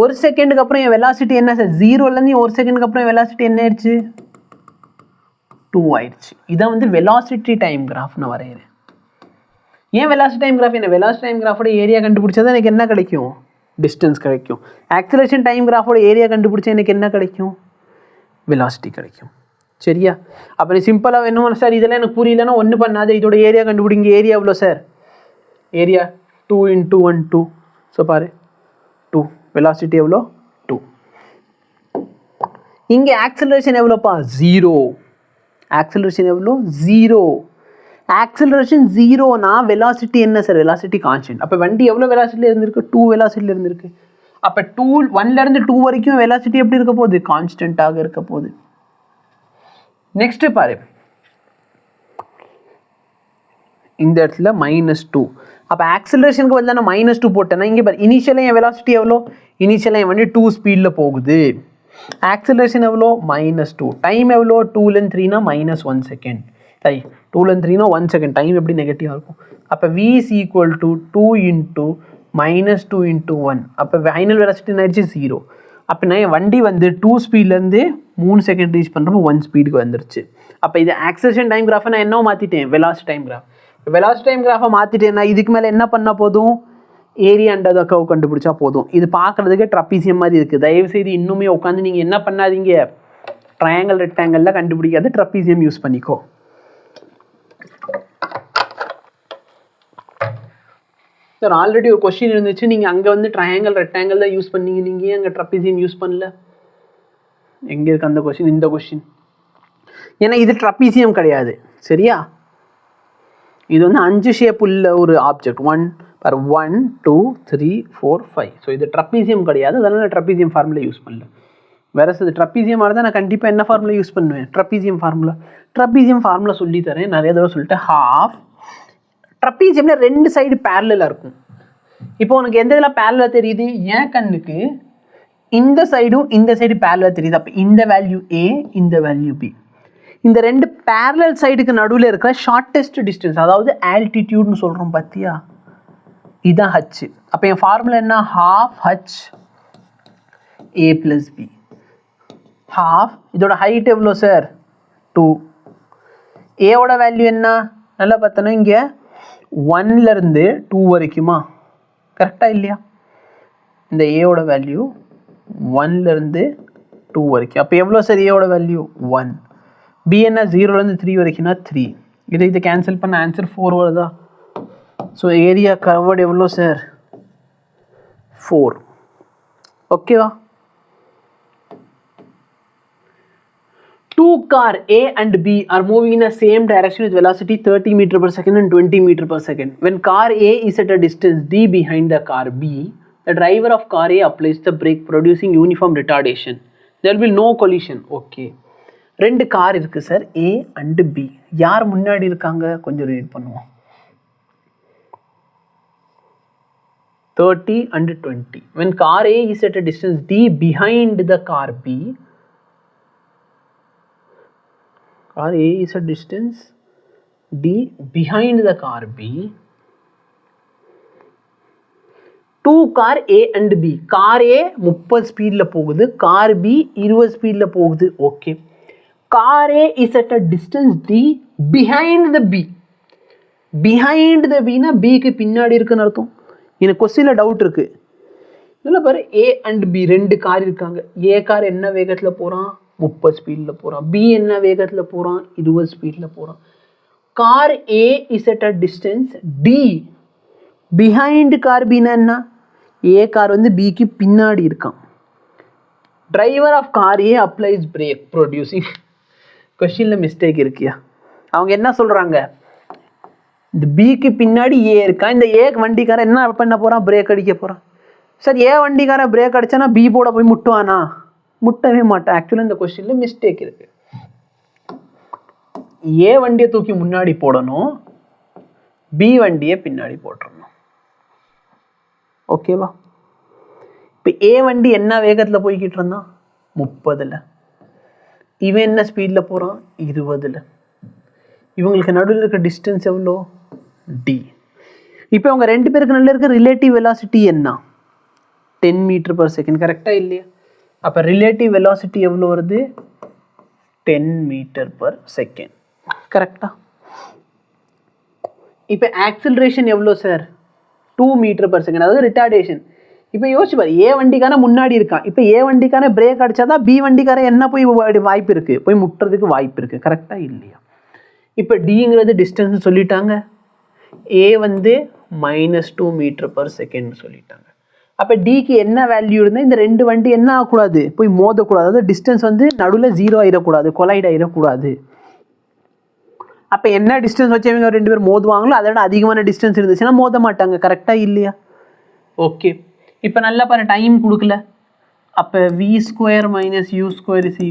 ஒரு செகண்டுக்கு அப்புறம் என் வெலாசிட்டி என்ன சார்? 0லேருந்து ஒரு செகண்டுக்கு அப்புறம் என் வெலாசிட்டி என்ன ஆயிடுச்சு? 2 ஆயிடுச்சு. இதான் வந்து வெலாசிட்டி டைம் கிராஃப்னு வரைகிறேன். ஏன் வெலாசிட்டி டைம் கிராஃப்? என்ன வெலாசிட்டி டைம் கிராஃபோட ஏரியா கண்டுபிடிச்சா தான் எனக்கு என்ன கிடைக்கும்? டிஸ்டன்ஸ் கிடைக்கும். ஆக்சிலரேஷன் டைம் கிராஃபோட ஏரியா கண்டுபிடிச்சா எனக்கு என்ன கிடைக்கும்? வெலாசிட்டி கிடைக்கும். சரியா? அப்போ நீ சிம்பிளாக என்ன சார் இதெல்லாம் எனக்கு புரியலன்னா ஒன்று பண்ணாத, இதோட ஏரியா கண்டுபிடிங்க. ஏரியா எவ்வளோ சார்? ஏரியா 2 × 1 2. ஸோ பாரு 2. வெலாசிட்டி எவ்வளோ? 2. இங்கே ஆக்சிலரேஷன் எவ்வளோப்பா? 0. ஆக்சிலரேஷன் எவ்வளோ? 0. ஆக்சிலரேஷன் 0னா வெலாசிட்டி என்ன சார்? Velocity constant. அப்போ வண்டி எவ்வளோ வெலாசிட்டியில் இருந்திருக்கு? 2 வெலாசிட்டியில் இருந்திருக்கு. அப்போ 1லேருந்து 2 வரைக்கும் வெலாசிட்டி எப்படி இருக்க போகுது? கான்ஸ்டன்ட்டாக இருக்க போகுது. நெக்ஸ்ட்டு பாரு, இந்த இடத்துல -2. அப்போ ஆக்சிலரேஷனுக்கு வந்து நான் -2 போட்டேன்னா இங்கே பாரு, இனிஷியலாக என் வெலாசிட்டி எவ்வளோ? இனிஷியலாக என் வண்டி 2 ஸ்பீடில் போகுது. ஆக்சிலரேஷன் எவ்வளோ? -2. டைம் எவ்வளோ? 2லேருந்து 3னா -1 செகண்ட். சரி, 2லேருந்து 3னா 1 செகண்ட். டைம் எப்படி நெகட்டிவாக இருக்கும்? அப்போ v is equal to 2 × -2 × 1. அப்போ ஃபைனல் வெலாசிட்டி ஆயிடுச்சு 0. அப்போ நான் வண்டி வந்து 2 ஸ்பீட்லேருந்து 3 செகண்ட் ரீச் பண்ணுறப்போ 1 ஸ்பீடுக்கு வந்துருச்சு. அப்போ இது ஆக்சிலரேஷன் டைம் கிராஃபை நான் என்ன மாற்றிட்டேன்? Velocity time graph. Velocity time கிராஃபை மாற்றிட்டேன்னா இதுக்கு மேலே என்ன பண்ணால் போதும்? ஏரியா அண்டர் த கர்வ் கண்டுபிடிச்சா போதும். இது பார்க்குறதுக்கு ட்ரப்பீசியம் மாதிரி இருக்குது. தயவுசெய்து இன்னுமே உட்காந்து நீங்கள் என்ன பண்ணாதீங்க, ட்ரையாங்கிள் ரெக்டாங்கிளில் கண்டுபிடிக்காது, ட்ரப்பீசியம் யூஸ் பண்ணிக்கோ. சார் ஆல்ரெடி ஒரு கொஸ்டின் இருந்துச்சு, நீங்கள் அங்கே வந்து ட்ரையாங்கிள் ரெக்டாங்கிள் தான் யூஸ் பண்ணீங்க, நீங்கள் ஏன் அங்கே ட்ரப்பீசியம் யூஸ் பண்ணல? எங்கே இருக்குது அந்த கொஸ்டின்? இந்த கொஸ்டின். ஏன்னா இது ட்ரப்பீசியம் கிடையாது. சரியா? இது வந்து 5 ஷேப் உள்ள ஒரு ஆப்ஜெக்ட். 1 2 3 4 5. ஸோ இது ட்ரப்பீசியம் கிடையாது, அதனால் ட்ரப்பீசியம் ஃபார்முலா யூஸ் பண்ணல. வேறு இது ட்ரப்பீசியமாக இருந்தால் நான் கண்டிப்பாக என்ன ஃபார்முலா யூஸ் பண்ணுவேன்? Trapezium formula. ட்ரப்பீசியம் ஃபார்முலா சொல்லித்தரேன், நிறைய தடவை சொல்லிட்டு. ஹாஃப் ட்ரப்பீசியமில் 2 சைடு பேரலாக இருக்கும். இப்போ உனக்கு எந்த இதில் பேரலாக தெரியுது? என் கண்ணுக்கு இந்த சைடும் இந்த சைடு பேரலாக தெரியுது. அப்போ இந்த வேல்யூ A, இந்த வேல்யூ B. இந்த 2 பேரலல் சைடுக்கு நடுவில் இருக்கிற ஷார்ட்டஸ்ட் டிஸ்டன்ஸ், அதாவது ஆல்டிடியூட்னு சொல்கிறோம் பார்த்தியா, இதுதான் H. அப்போ என் ஃபார்முலா என்ன? ½ H A + B. ½ இதோட ஹைட் எவ்வளோ சார்? 2. ஏவோட வேல்யூ என்ன? நல்லா பார்த்தோன்னா இங்கே 1லேருந்து 2 வரைக்குமா? கரெக்டாக இல்லையா? இந்த ஏவோட வேல்யூ 1லேருந்து 2 வரைக்கும். அப்போ எவ்வளோ சார் ஏவோட வேல்யூ? 1. B என்ன? 0லேருந்து 3 வரைக்கும்னா 3. இதை கேன்சல் பண்ண ஆன்சர் 4 வருதா? ஸோ ஏரியா கவர்டு எவ்வளோ சார்? 4. ஓகேவா? Two car A and B are moving in the same direction with velocity 30 meter per second and 20 meter per second. When car A is at a distance D behind the car B, the driver of car A applies the brake producing uniform retardation. There will be no collision. Okay. ரெண்டு கார் இருக்கு சார், A and B. யார் முன்னாடி இருக்காங்க கொஞ்சம் ரீட் பண்ணுவோம். 30 and 20. When car A is at a distance D behind the car B, car A is a distance D behind the car B. Two car A and B. Car A 30 ஸ்பீட்ல போகுது, car B 20 ஸ்பீட்ல போகுது. Okay. Car A is at a distance D behind the B. Behind the B னா B க்கு பின்னாடி இருக்குன்னு அர்த்தம். எனக்கு கொஸ்டின்ல டவுட் இருக்கு. இதுல பாரு A and B ரெண்டு கார் இருக்காங்க. A கார் என்ன வேகத்துல போறான்? 30 ஸ்பீட்ல போறான். B என்ன வேகத்துல போறான்? 20 ஸ்பீட்ல போறான். Car A is at a distance D behind car B னா என்ன? A கார் வந்து B க்கு பின்னாடி இருக்கான். Driver of car A applies brake producing. கொஸ்டின்ல மிஸ்டேக் இருக்கியா? அவங்க என்ன சொல்றாங்க? இந்த B க்கு பின்னாடி A இருக்கா, இந்த A வண்டிக்காரன் என்ன பண்ண போறான்? பிரேக் அடிக்க போறான். சார் A வண்டிக்காரன் பிரேக் அடிச்சானா B போட போய் முட்டுவானா? முட்டவே மாட்டேன். ஆக்சுவலாக இந்த கொஸ்டின்ல மிஸ்டேக் இருக்கு. A வண்டியை தூக்கி முன்னாடி போடணும், B வண்டியை பின்னாடி போட்டுறணும். ஓகேவா? இப்போ A வண்டி என்ன வேகத்தில் போய்கிட்டு இருந்தான்? 30ல். இவன் என்ன ஸ்பீடில் போகிறான்? 20ல். இவங்களுக்கு நடுவில் இருக்க டிஸ்டன்ஸ் எவ்வளோ? D. இப்போ அவங்க ரெண்டு பேருக்கு நடுவில் இருக்க ரிலேட்டிவ் வெலாசிட்டி என்ன? 10 மீட்டர் பர் செகண்ட். கரெக்டாக இல்லையா? அப்போ ரிலேட்டிவ் வெலாசிட்டி எவ்வளோ வருது? 10 மீட்டர் பர் செகண்ட். கரெக்டா? இப்போ ஆக்சிலரேஷன் எவ்வளோ சார்? 2 metre per second. அதாவது ரிட்டார்டேஷன். இப்போ யோசிச்சு பாரு, A வண்டிக்கான முன்னாடி இருக்கான். இப்போ A வண்டிக்கான பிரேக் அடிச்சாதான் B வண்டிக்கார என்ன போய் வாய்ப்பு இருக்குது? போய் முட்டுறதுக்கு வாய்ப்பு இருக்குது. கரெக்டாக இல்லையா? இப்போ Dங்கிறது டிஸ்டன்ஸ் சொல்லிட்டாங்க, A வந்து -2 மீட்டர் பர் செகண்ட் சொல்லிட்டாங்க. அப்போ Dக்கு என்ன வேல்யூ இருந்தால் இந்த ரெண்டு வண்டி என்ன ஆகக்கூடாது? போய் மோதக்கூடாது. அதாவது டிஸ்டன்ஸ் வந்து நடுவில் 0 ஆயிடக்கூடாது, கொலைட் ஆயிடக்கூடாது. அப்போ என்ன டிஸ்டன்ஸ் வச்சு இவங்க ரெண்டு பேர் மோதுவாங்களோ அதோட அதிகமான டிஸ்டன்ஸ் இருந்துச்சுன்னா மோத மாட்டாங்க. கரெக்டாக இல்லையா? ஓகே. இப்போ நல்லா பாரு, டைம் கொடுக்கல. அப்போ v² - u²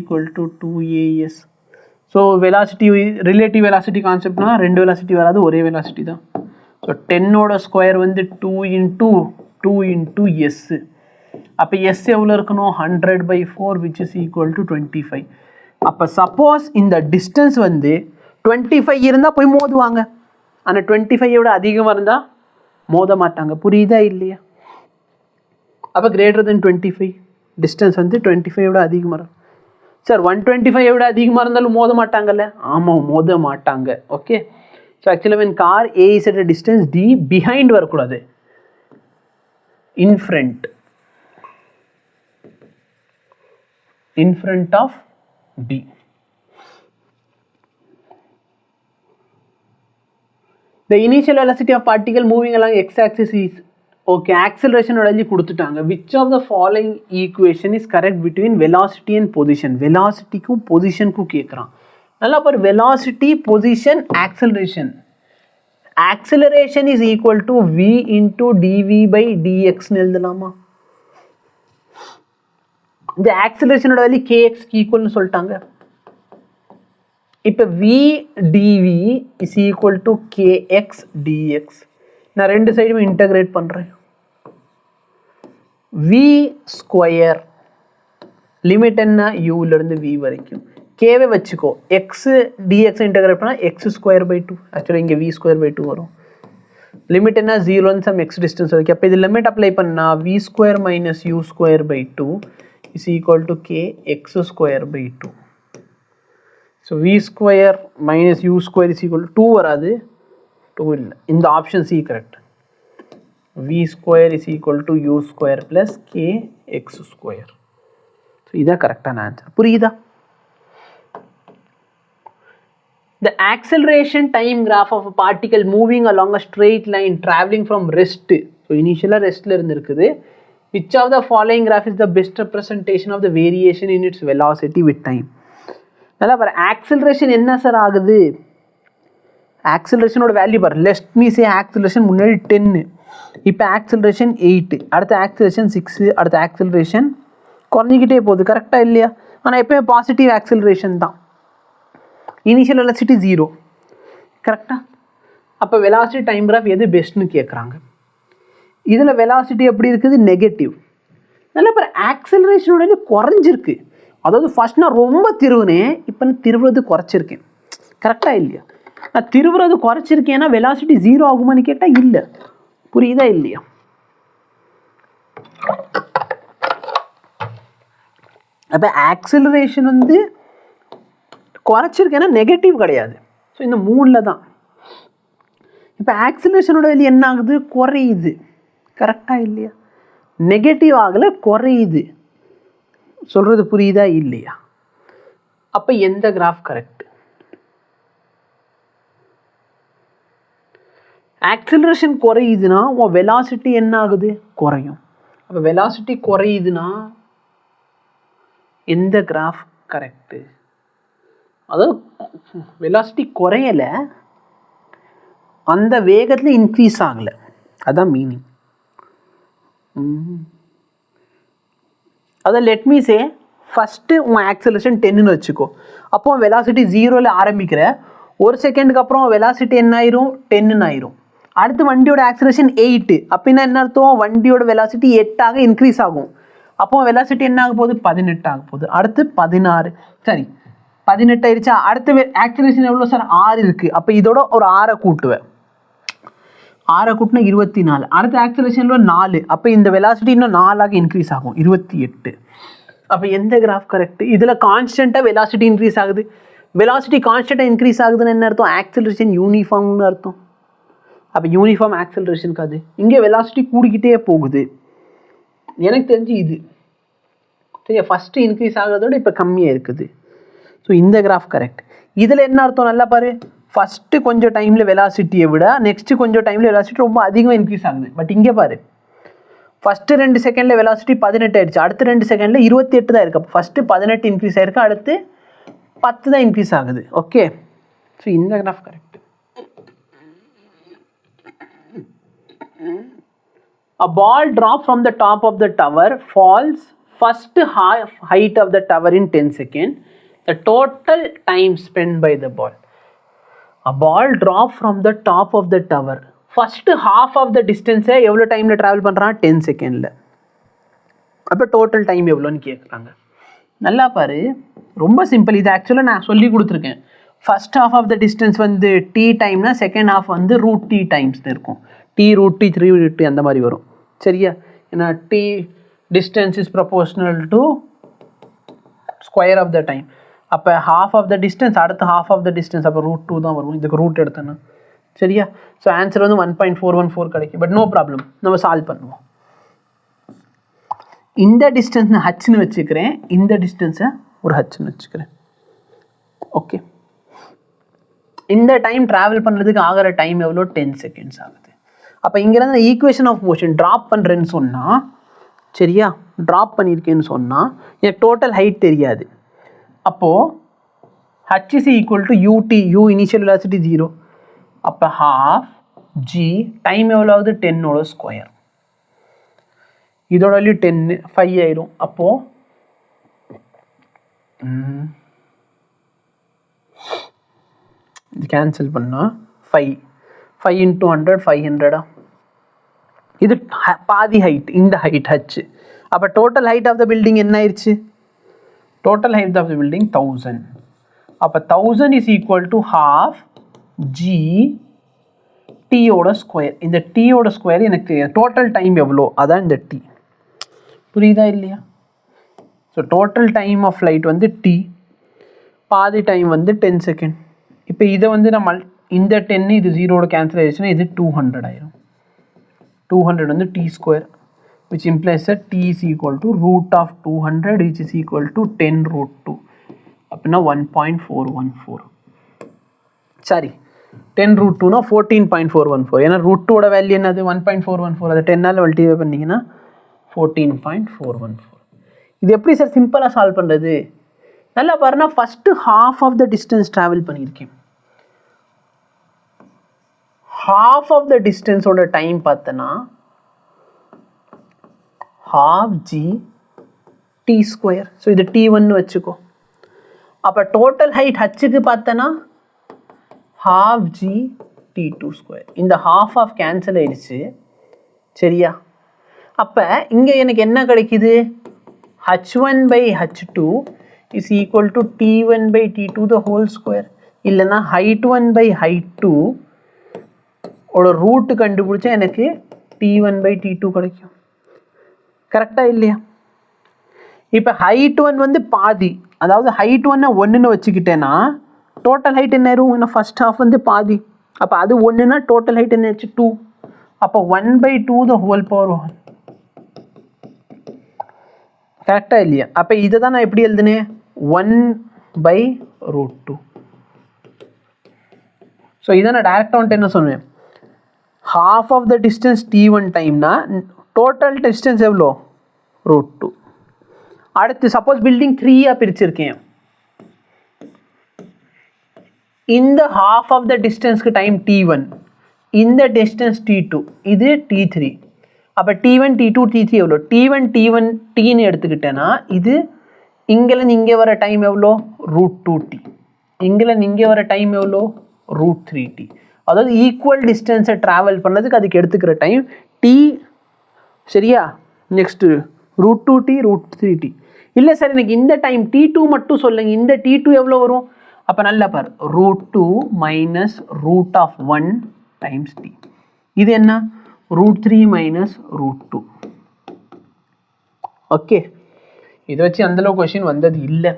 = 2as. So velocity, relative velocity கான்செப்ட்னா ரெண்டு வெலாசிட்டி வராது, ஒரே வெலாசிட்டி தான். ஸோ 10ஓட ஸ்கொயர் வந்து 2 into s. அப்போ s எவ்வளோ இருக்கணும்? 100/4 which is equal to 25. அப்போ சப்போஸ் இந்த டிஸ்டன்ஸ் வந்து 25 இருந்தால் போய் மோதுவாங்க, ஆனால் 25 அதிகமாக இருந்தால் மோத மாட்டாங்க. புரியுதா இல்லையா? அப்போ கிரேட்டர் தென் 25, டிஸ்டன்ஸ் வந்து 25 அதிகமாக இருக்கும். சார் 125 அதிகமாக இருந்தாலும் மோத மாட்டாங்கல்ல? ஆமாம், மோத மாட்டாங்க. ஓகே. ஸோ ஆக்சுவலாக when car A is at a distance D, behind வரக்கூடாது, in front of D. The initial velocity of particle moving along x-axis is okay. Acceleration value கொடுத்துட்டாங்க. Which of the following equation is correct between velocity and position? velocity க்கும் position க்கும் கேட்குறான். நல்லா பாரு, velocity, position, acceleration. Acceleration is equal to v into dv/dx ன்னு எழுதலாமா? இந்த acceleration வேல்யூ kx ஈக்குவல்னு சொல்லிட்டாங்க. இப்போ v dv is equal to kx dx. நான் ரெண்டு சைடுமே இன்டகிரேட் பண்ணுறேன். v² லிமிட் என்ன? uலேருந்து v வரைக்கும். கேவே வச்சுக்கோ, எக்ஸ் dx இன்டகிரேட் பண்ணால் x²/2. ஆக்சுவலாக இங்கே v²/2 வரும். லிமிட் என்ன? 0 சம் x டிஸ்டன்ஸ் வரைக்கும். அப்போ இது லிமிட் அப்ளை பண்ணால் v² - u²/2 is equal to kx²/2. So v² - u² is equal to 2 வராது, 2 இல்லை. இந்த option C correct. v² is equal to u² plus kx². So இதான் கரெக்டான ஆன்சர். புரியுதா? The acceleration time graph of a particle moving along a straight line traveling from rest. So initially restல இருந்து இருக்குது. Which of the following graph is the best representation of the variation in its velocity with time? நல்லா பாரு, ஆக்சிலரேஷன் என்ன சார் ஆகுது, ஆக்சிலரேஷனோட வேல்யூ பாரு, லெட் மீ சே ஆக்சிலரேஷன் முன்னாடி 10, இப்போ ஆக்சிலரேஷன் 8, அடுத்த ஆக்சிலரேஷன் 6, அடுத்த ஆக்சிலரேஷன் குறைஞ்சிக்கிட்டே போகுது, கரெக்டாக இல்லையா? ஆனால் எப்போயும் பாசிட்டிவ் ஆக்சிலரேஷன் தான், இனிஷியல் வெலாசிட்டி 0, கரெக்டாக? அப்போ வெலாசிட்டி டைம் கிராஃப் எது பெஸ்ட்னு கேட்குறாங்க. இதில் வெலாசிட்டி எப்படி இருக்குது, நெகட்டிவ். நல்லா பாரு, ஆக்சிலரேஷனோட குறைஞ்சிருக்கு, அதாவது ஃபர்ஸ்ட் நான் ரொம்ப திருவுனேன், இப்போ நான் திருவுறது குறைச்சிருக்கேன், கரெக்டாக இல்லையா? நான் திருவுறது குறைச்சிருக்கேன்னா வெலாசிட்டி 0 ஆகுமான்னு கேட்டால் இல்லை. புரியுதா இல்லையா? அப்போ ஆக்சிலரேஷன் வந்து குறைச்சிருக்கேன்னா நெகட்டிவ் கிடையாது. ஸோ இந்த 3ல் தான். இப்போ ஆக்சிலரேஷனோட வேல்யூ என்ன ஆகுது, குறையுது, கரெக்டாக இல்லையா? நெகட்டிவ் ஆகலை, குறையுது. சொல்கிறது புரியுதா இல்லையா? அப்போ எந்த கிராஃப் கரெக்ட்? ஆக்சிலரேஷன் குறையுதுன்னா உன் வெலாசிட்டி என்ன ஆகுது, குறையும். அப்போ வெலாசிட்டி குறையுதுன்னா எந்த கிராஃப் கரெக்டு? அதாவது வெலாசிட்டி குறையலை, அந்த வேகத்தில் இன்க்ரீஸ் ஆகலை, அதான் மீனிங். அதான் லெட் மீ சே ஃபஸ்ட்டு உன் ஆக்சிலரேஷன் 10ன்னு வச்சுக்கோ. அப்போ வெலாசிட்டி 0ல் ஆரம்பிக்கிற, ஒரு செகண்டுக்கு அப்புறம் வெலாசிட்டி என்ன ஆயிரும், 10ன்னு ஆயிரும். அடுத்து வண்டியோட ஆக்சிலரேஷன் 8, அப்படின்னா என்ன அர்த்தம், வண்டியோட வெலாசிட்டி 8ஆக இன்க்ரீஸ் ஆகும். அப்போ வெலாசிட்டி என்ன ஆக போகுது, 18 ஆக போகுது. அடுத்து 16, சரி 18 ஆயிடுச்சா? அடுத்து ஆக்சிலரேஷன் எவ்வளோ சார், 6 இருக்குது. அப்போ இதோட ஒரு 6 கூட்டுவேன், 6 கூட்டினா 24. அடுத்த ஆக்சிலரேஷனில் 4, அப்போ இந்த வெலாசிட்டி இன்னும் 4ஆக இன்க்ரீஸ் ஆகும், 28. அப்போ எந்த கிராஃப் கரெக்ட்? இதில் கான்ஸ்டண்ட்டாக வெலாசிட்டி இன்க்ரீஸ் ஆகுது. வெலாசிட்டி கான்ஸ்டண்ட்டாக இன்க்ரீஸ் ஆகுதுன்னு என்ன அர்த்தம், ஆக்சிலரேஷன் யூனிஃபார்ம்னு அர்த்தம். அப்போ யூனிஃபார்ம் ஆக்சிலரேஷனுக்கு அது இங்கே வெலாசிட்டி கூடிக்கிட்டே போகுது. எனக்கு தெரிஞ்சு இது சரியா, ஃபஸ்ட்டு இன்க்ரீஸ் ஆகிறதோட இப்போ கம்மியாக இருக்குது. ஸோ இந்த கிராஃப் கரெக்ட். இதில் என்ன அர்த்தம், நல்லா பாரு, ஃபஸ்ட்டு கொஞ்சம் டைமில் வெலாசிட்டியை விட நெக்ஸ்ட்டு கொஞ்சம் டைமில் வெலாசிட்டி ரொம்ப அதிகமாக இன்க்ரீஸ் ஆகுது. பட் இங்கே பாரு, ஃபஸ்ட்டு 2 செகண்டில் வெலாசிட்டி 18 ஆயிடுச்சு, அடுத்த 2 செகண்டில் 28 தான் இருக்குது. அப்போ ஃபஸ்ட்டு 18 இன்க்ரீஸ் ஆயிருக்கு, அடுத்து 10 தான் இன்க்ரீஸ் ஆகுது. ஓகே, ஸோ இந்த graph correct. A ball drop from the top of the tower falls first half height of the tower in 10 seconds. The total time spent by the ball. A ball drop from the top of the tower. First half of the distance எவ்வளோ டைமில் ட்ராவல் பண்ணுறான், 10 செகண்டில். அப்போ டோட்டல் டைம் எவ்வளோன்னு கேட்குறாங்க. நல்லா பாரு, ரொம்ப சிம்பிள். இது ஆக்சுவலாக நான் சொல்லி கொடுத்துருக்கேன். First half of the distance வந்து டி டைம்னா, செகண்ட் ஹாஃப் வந்து ரூட் டி டைம்ஸ் இருக்கும். T root t 3 root t அந்த மாதிரி வரும், சரியா? ஏன்னா t distance is proportional to square of the time. அப்போ ஹாஃப் ஆஃப் த டிஸ்டன்ஸ், அடுத்த ஹாஃப் ஆஃப் த டிஸ்டன்ஸ், அப்போ ரூட் 2 தான் வரும். இதுக்கு ரூட் எடுத்தேன்னா, சரியா? ஸோ ஆன்சர் வந்து 1.414 கிடைக்கும். பட் நோ ப்ராப்ளம், நம்ம சால்வ் பண்ணுவோம். இந்த டிஸ்டன்ஸ் நான் ஹச்னு வச்சுக்கிறேன், இந்த டிஸ்டன்ஸை ஒரு ஹச்னு வச்சுக்கிறேன். ஓகே, இந்த டைம் ட்ராவல் பண்ணுறதுக்கு ஆகிற டைம் எவ்வளோ, 10 செகண்ட்ஸ் ஆகுது. அப்போ இங்கேருந்து நான் ஈக்குவேஷன் ஆஃப் மோஷன் ட்ராப் பண்ணுறேன்னு சொன்னால், சரியா, ட்ராப் பண்ணியிருக்கேன்னு சொன்னால் எனக்கு டோட்டல் ஹைட் தெரியாது. அப்போது H is equal to U T, U initial velocity 0. அப்போ ஹாஃப் ஜி டைம் எவ்வளோ ஆகுது, 10ஓட ஸ்கொயர். இதோட வேல்யூ 10, 5 ஆயிரும். அப்போது இது கேன்சல் பண்ணால் 5 இன்ட்டு 100, 500. இது பாதி ஹைட், இந்த ஹைட் ஹச். அப்போ total height of the building என்ன ஆயிடுச்சு, total height of the building 1000. அப்போ 1000 is equal to half G டீயோட ஸ்கொயர். இந்த டீயோட ஸ்கொயர் எனக்கு தெரியாது. டோட்டல் டைம் எவ்வளோ, அதான் இந்த டி. புரியுதா இல்லையா? So total time of flight வந்து டி, பாதி டைம் வந்து 10 செகண்ட். இப்போ இதை வந்து நம்ம இந்த 10 இது 0ஓட கேன்சல் ஆயிடுச்சுன்னா இது 200 ஆயிரும். 200 வந்து t square, which implies that t is equal to root of 200 which is equal to 10 root 2. அப்படின்னா 1.414. Sorry, 10 root 2னா 14.414. ஏன்னா ரூட் 2ஓட வேல்யூ என்னது, 1.414. அதை 10ஆல் மல்டிப்ளை பண்ணிங்கன்னா 14.414. இது எப்படி சார் சிம்பிளாக சால்வ் பண்ணுறது? நல்லா பாருன்னா first half of the distance travel பண்ணியிருக்கேன். half ஆஃப் த டிஸ்டன்ஸோட டைம் பார்த்தனா half g t square. So இது t1 வச்சுக்கோ. அப்போ டோட்டல் ஹைட் ஹச்சுக்கு பார்த்தனா half g t2 ஸ்கொயர். இந்த half ஆஃப் கேன்சல் ஆயிடுச்சு சரியா. அப்போ இங்கே எனக்கு என்ன கிடைக்குது, h1 by h2 is equal to t1 by t2 the whole square. இல்லைனா height 1 by height 2 ஓட ரூட் கண்டுபிடிச்சா எனக்கு t1 by t2 கிடைக்கும். கரெக்டாக இல்லையா? இப்போ height 1 வந்து பாதி, அதாவது height 1 ஒன்றுன்னு வச்சுக்கிட்டேன்னா டோட்டல் ஹைட் என்ன ஆயிரும், இன்னும் ஃபஸ்ட் ஹாஃப் வந்து பாதி. அப்போ அது ஒன்றுனா டோட்டல் ஹைட் என்ன ஆச்சு 2. அப்போ 1 by 2 the whole power 1. கரெக்டாக இல்லையா? அப்போ இதை தான் நான் எப்படி எழுதுனேன், 1 by root 2. ஸோ இதை நான் டேரெக்டாக வந்துட்டு என்ன சொன்னேன், half of the distance t1 டைம்னா டோட்டல் டிஸ்டன்ஸ் எவ்வளோ root 2. அடுத்து சப்போஸ் பில்டிங் 3ஆக பிரிச்சிருக்கேன், இந்த half ஆஃப் த டிஸ்டன்ஸ்க்கு டைம் t1, இந்த டிஸ்டன்ஸ் t2, இது t3. அப்போ t1 t2 t3 எவ்வளோ, t1 t1 tன்னு எடுத்துக்கிட்டேன்னா இது இங்கேருந்து இங்கே வர டைம் எவ்வளோ √2t, இங்கேருந்து இங்கே வர டைம் எவ்வளோ √3t. அதாவது ஈக்குவல் டிஸ்டன்ஸை ட்ராவல் பண்ணதுக்கு அதுக்கு எடுத்துக்கிற டைம் t சரியா. Next √2t √3t. இல்லை சார் எனக்கு இந்த டைம் t2 மட்டும் சொல்லுங்க, இந்த t2 எவ்வளோ வரும், அப்போ நல்லா பார் √2 மைனஸ் √1 டைம்ஸ் t. இது என்ன √3 மைனஸ் √2. ஓகே, இதை வச்சு அந்தளவு கொஷின் வந்தது இல்லை.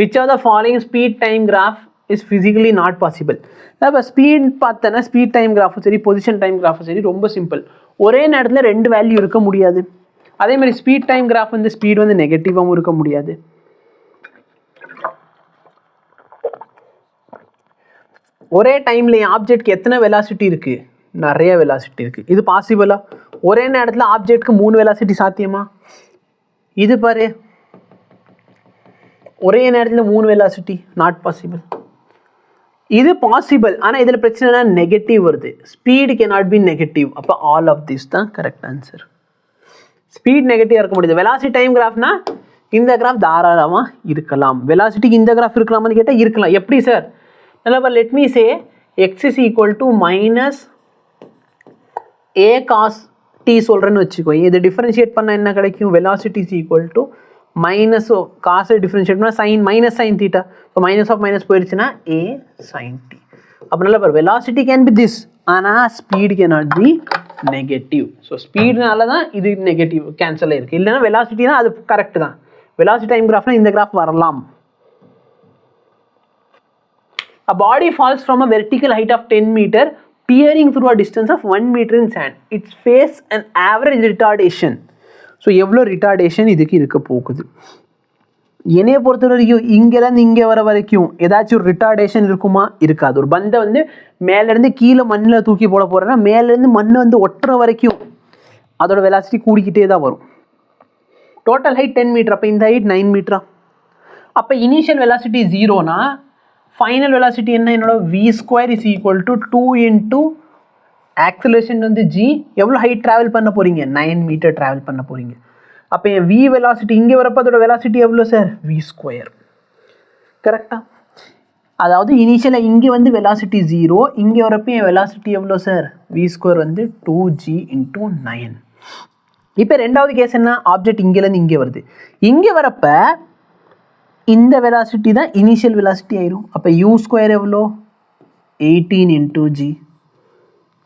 Which are the following speed time graph is physically not possible. இப்போ ஸ்பீட் பார்த்தோன்னா ஸ்பீட் டைம் கிராஃபும் சரி பொசிஷன் டைம் கிராஃபும் சரி ரொம்ப சிம்பிள். ஒரே நேரத்தில் ரெண்டு வேல்யூ இருக்க முடியாது. அதே மாதிரி ஸ்பீட் டைம் கிராஃப் வந்து ஸ்பீட் வந்து நெகட்டிவாகவும் இருக்க முடியாது. ஒரே டைமில் ஆப்ஜெக்ட்க்கு எத்தனை வெலாசிட்டி இருக்குது, நிறைய வெலாசிட்டி இருக்குது. இது பாசிபிளா? ஒரே நேரத்தில் ஆப்ஜெக்ட்க்கு 3 வெலாசிட்டி சாத்தியமா? இது பாரு, ஒரே நேரத்தில் 3 வெலாசிட்டி நாட் பாசிபிள். இது பாசிபிள், ஆனால் இதில் பிரச்சனைனா நெகட்டிவ் வருது. Speed cannot be negative. அப்போ ஆல் ஆஃப் திஸ் தான் கரெக்ட் ஆன்சர். ஸ்பீட் நெகட்டிவாக இருக்க முடியுது. வெலாசிட்டி டைம் கிராஃப்னா இந்த கிராஃப் தாராளமாக இருக்கலாம். வெலாசிட்டிக்கு இந்த கிராஃப் இருக்கலாமான்னு கேட்டால் இருக்கலாம். எப்படி சார்? நல்லா let me say X is equal to minus A cos T சொல்கிறேன்னு வச்சுக்கோ. இது டிஃபரன்ஷியேட் பண்ணால் என்ன கிடைக்கும், velocity is equal to minus காசை டிஃபரன்ஷியேட் பண்ணால் சைன் மைனஸ் சைன் தீட்டா. இப்போ மைனஸ் ஆஃப் மைனஸ் போயிடுச்சுன்னா ஏ சைன் டி. அப்போ நல்லா பாரு, வெலாசிட்டி கேன் பி திஸ், ஆனால் speed can not be negative. So ஸ்பீட்னால தான் இது நெகட்டிவ் கேன்சல் ஆகிருக்கு. இல்லைன்னா வெலாசிட்டினா அது கரெக்ட் தான். வெலாசிட்டி டைம் கிராஃப்னா இந்த கிராஃப் வரலாம். A body falls from a vertical height of 10 meter peering through a distance of 1 meter in sand. It faces an average retardation. So எவ்வளோ ரிட்டார்டேஷன் இதுக்கு இருக்க போகுது? என்னைய பொறுத்த வரைக்கும் இங்கேருந்து இங்கே வர வரைக்கும் ஏதாச்சும் ஒரு ரிட்டார்டேஷன் இருக்குமா? இருக்காது. ஒரு பந்தை வந்து மேலேருந்து கீழே மண்ணில் தூக்கி போட போகிறேன்னா மேலேருந்து மண் வந்து ஒட்டுற வரைக்கும் அதோட வெலாசிட்டி கூடிக்கிட்டே தான் வரும். டோட்டல் ஹைட் 10 மீட்டர், அப்போ இந்த ஹைட் 9 மீட்டரா? அப்போ இனிஷியல் வெலாசிட்டி 0னா ஃபைனல் வெலாசிட்டி என்ன, என்னோட v square is equal to 2 into acceleration வந்து g. எவ்வளோ ஹைட் ட்ராவல் பண்ண போகிறீங்க, 9 மீட்டர் ட்ராவல் பண்ண போகிறீங்க. அப்போ என் v வெலாசிட்டி இங்கே வரப்போ அதோட வெலாசிட்டி எவ்வளோ சார், v ஸ்கொயர். கரெக்டாக? அதாவது இனிஷியலாக இங்கே வந்து வெலாசிட்டி 0, இங்கே வரப்போ என் வெலாசிட்டி எவ்வளோ சார், v ஸ்கொயர் வந்து 2g இன்ட்டு 9. இப்போ ரெண்டாவது கேஸ் என்ன, ஆப்ஜெக்ட் இங்கேருந்து இங்கே வருது. இங்கே வரப்போ இந்த வெலாசிட்டி தான் இனிஷியல் வெலாசிட்டி ஆயிரும். அப்போ u ஸ்கொயர் எவ்வளோ, 18 இன்ட்டு g.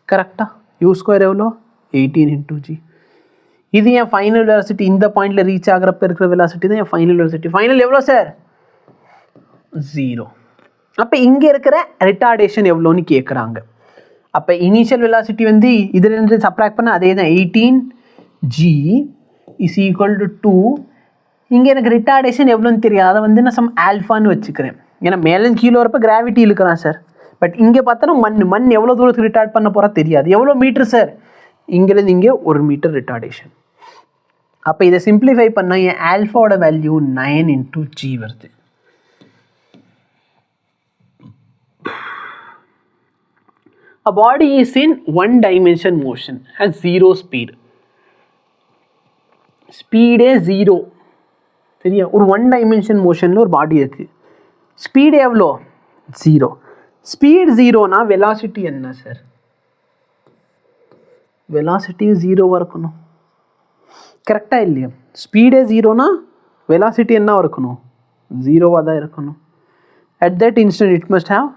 கரெக்டாக? u ஸ்கொயர் எவ்வளோ, 18 இன்ட்டு g. இது என் ஃபைனல் வெலாசிட்டி. இந்த பாயிண்டில் ரீச் ஆகிறப்ப இருக்கிற வெலாசிட்டி தான் என் ஃபைனல் வெலாசிட்டி. ஃபைனல் எவ்வளோ சார், 0. அப்போ இங்கே இருக்கிற ரிட்டார்டேஷன் எவ்வளோன்னு கேட்குறாங்க. அப்போ இனிஷியல் வெலாசிட்டி வந்து இதுலேருந்து சப்ராக்ட் பண்ண அதே தான், 18g இஸ் ஈக்குவல் டு 2. இங்கே எனக்கு ரிட்டார்டேஷன் எவ்வளோன்னு தெரியாது, அதை வந்து நான் சம் ஆல்ஃபான்னு வச்சுக்கிறேன். ஏன்னா மேலேருந்து கீழே வரப்போ கிராவிட்டி இழுக்கிறான் சார். பட் இங்கே பார்த்தோன்னா மண் எவ்வளோ தூரத்துக்கு ரிட்டார்ட் பண்ண போகிறா தெரியாது. எவ்வளோ மீட்ரு சார், இங்கேருந்து இங்கே 1 மீட்டர் ரிட்டார்டேஷன். அப்போ இதை சிம்பிளிஃபை பண்ணால் என் ஆல்ஃபாவோட வேல்யூ 9 இன்ட்டு g வருது. A body is in one dimension motion, has zero speed. ஸ்பீடே ஜீரோ, சரியா? ஒரு ஒன் டைமென்ஷன் மோஷனில் ஒரு பாடி இருக்குது, ஸ்பீடு எவ்வளோ? ஜீரோ. ஸ்பீட் ஜீரோனா வெலாசிட்டி என்ன சார்? வெலாசிட்டியும் ஜீரோவாக இருக்கணும், கரெக்டாக இல்லையா? ஸ்பீடே ஜீரோனா வெலாசிட்டி என்ன இருக்கணும்? ஜீரோவாக தான் இருக்கணும். At that instant it must have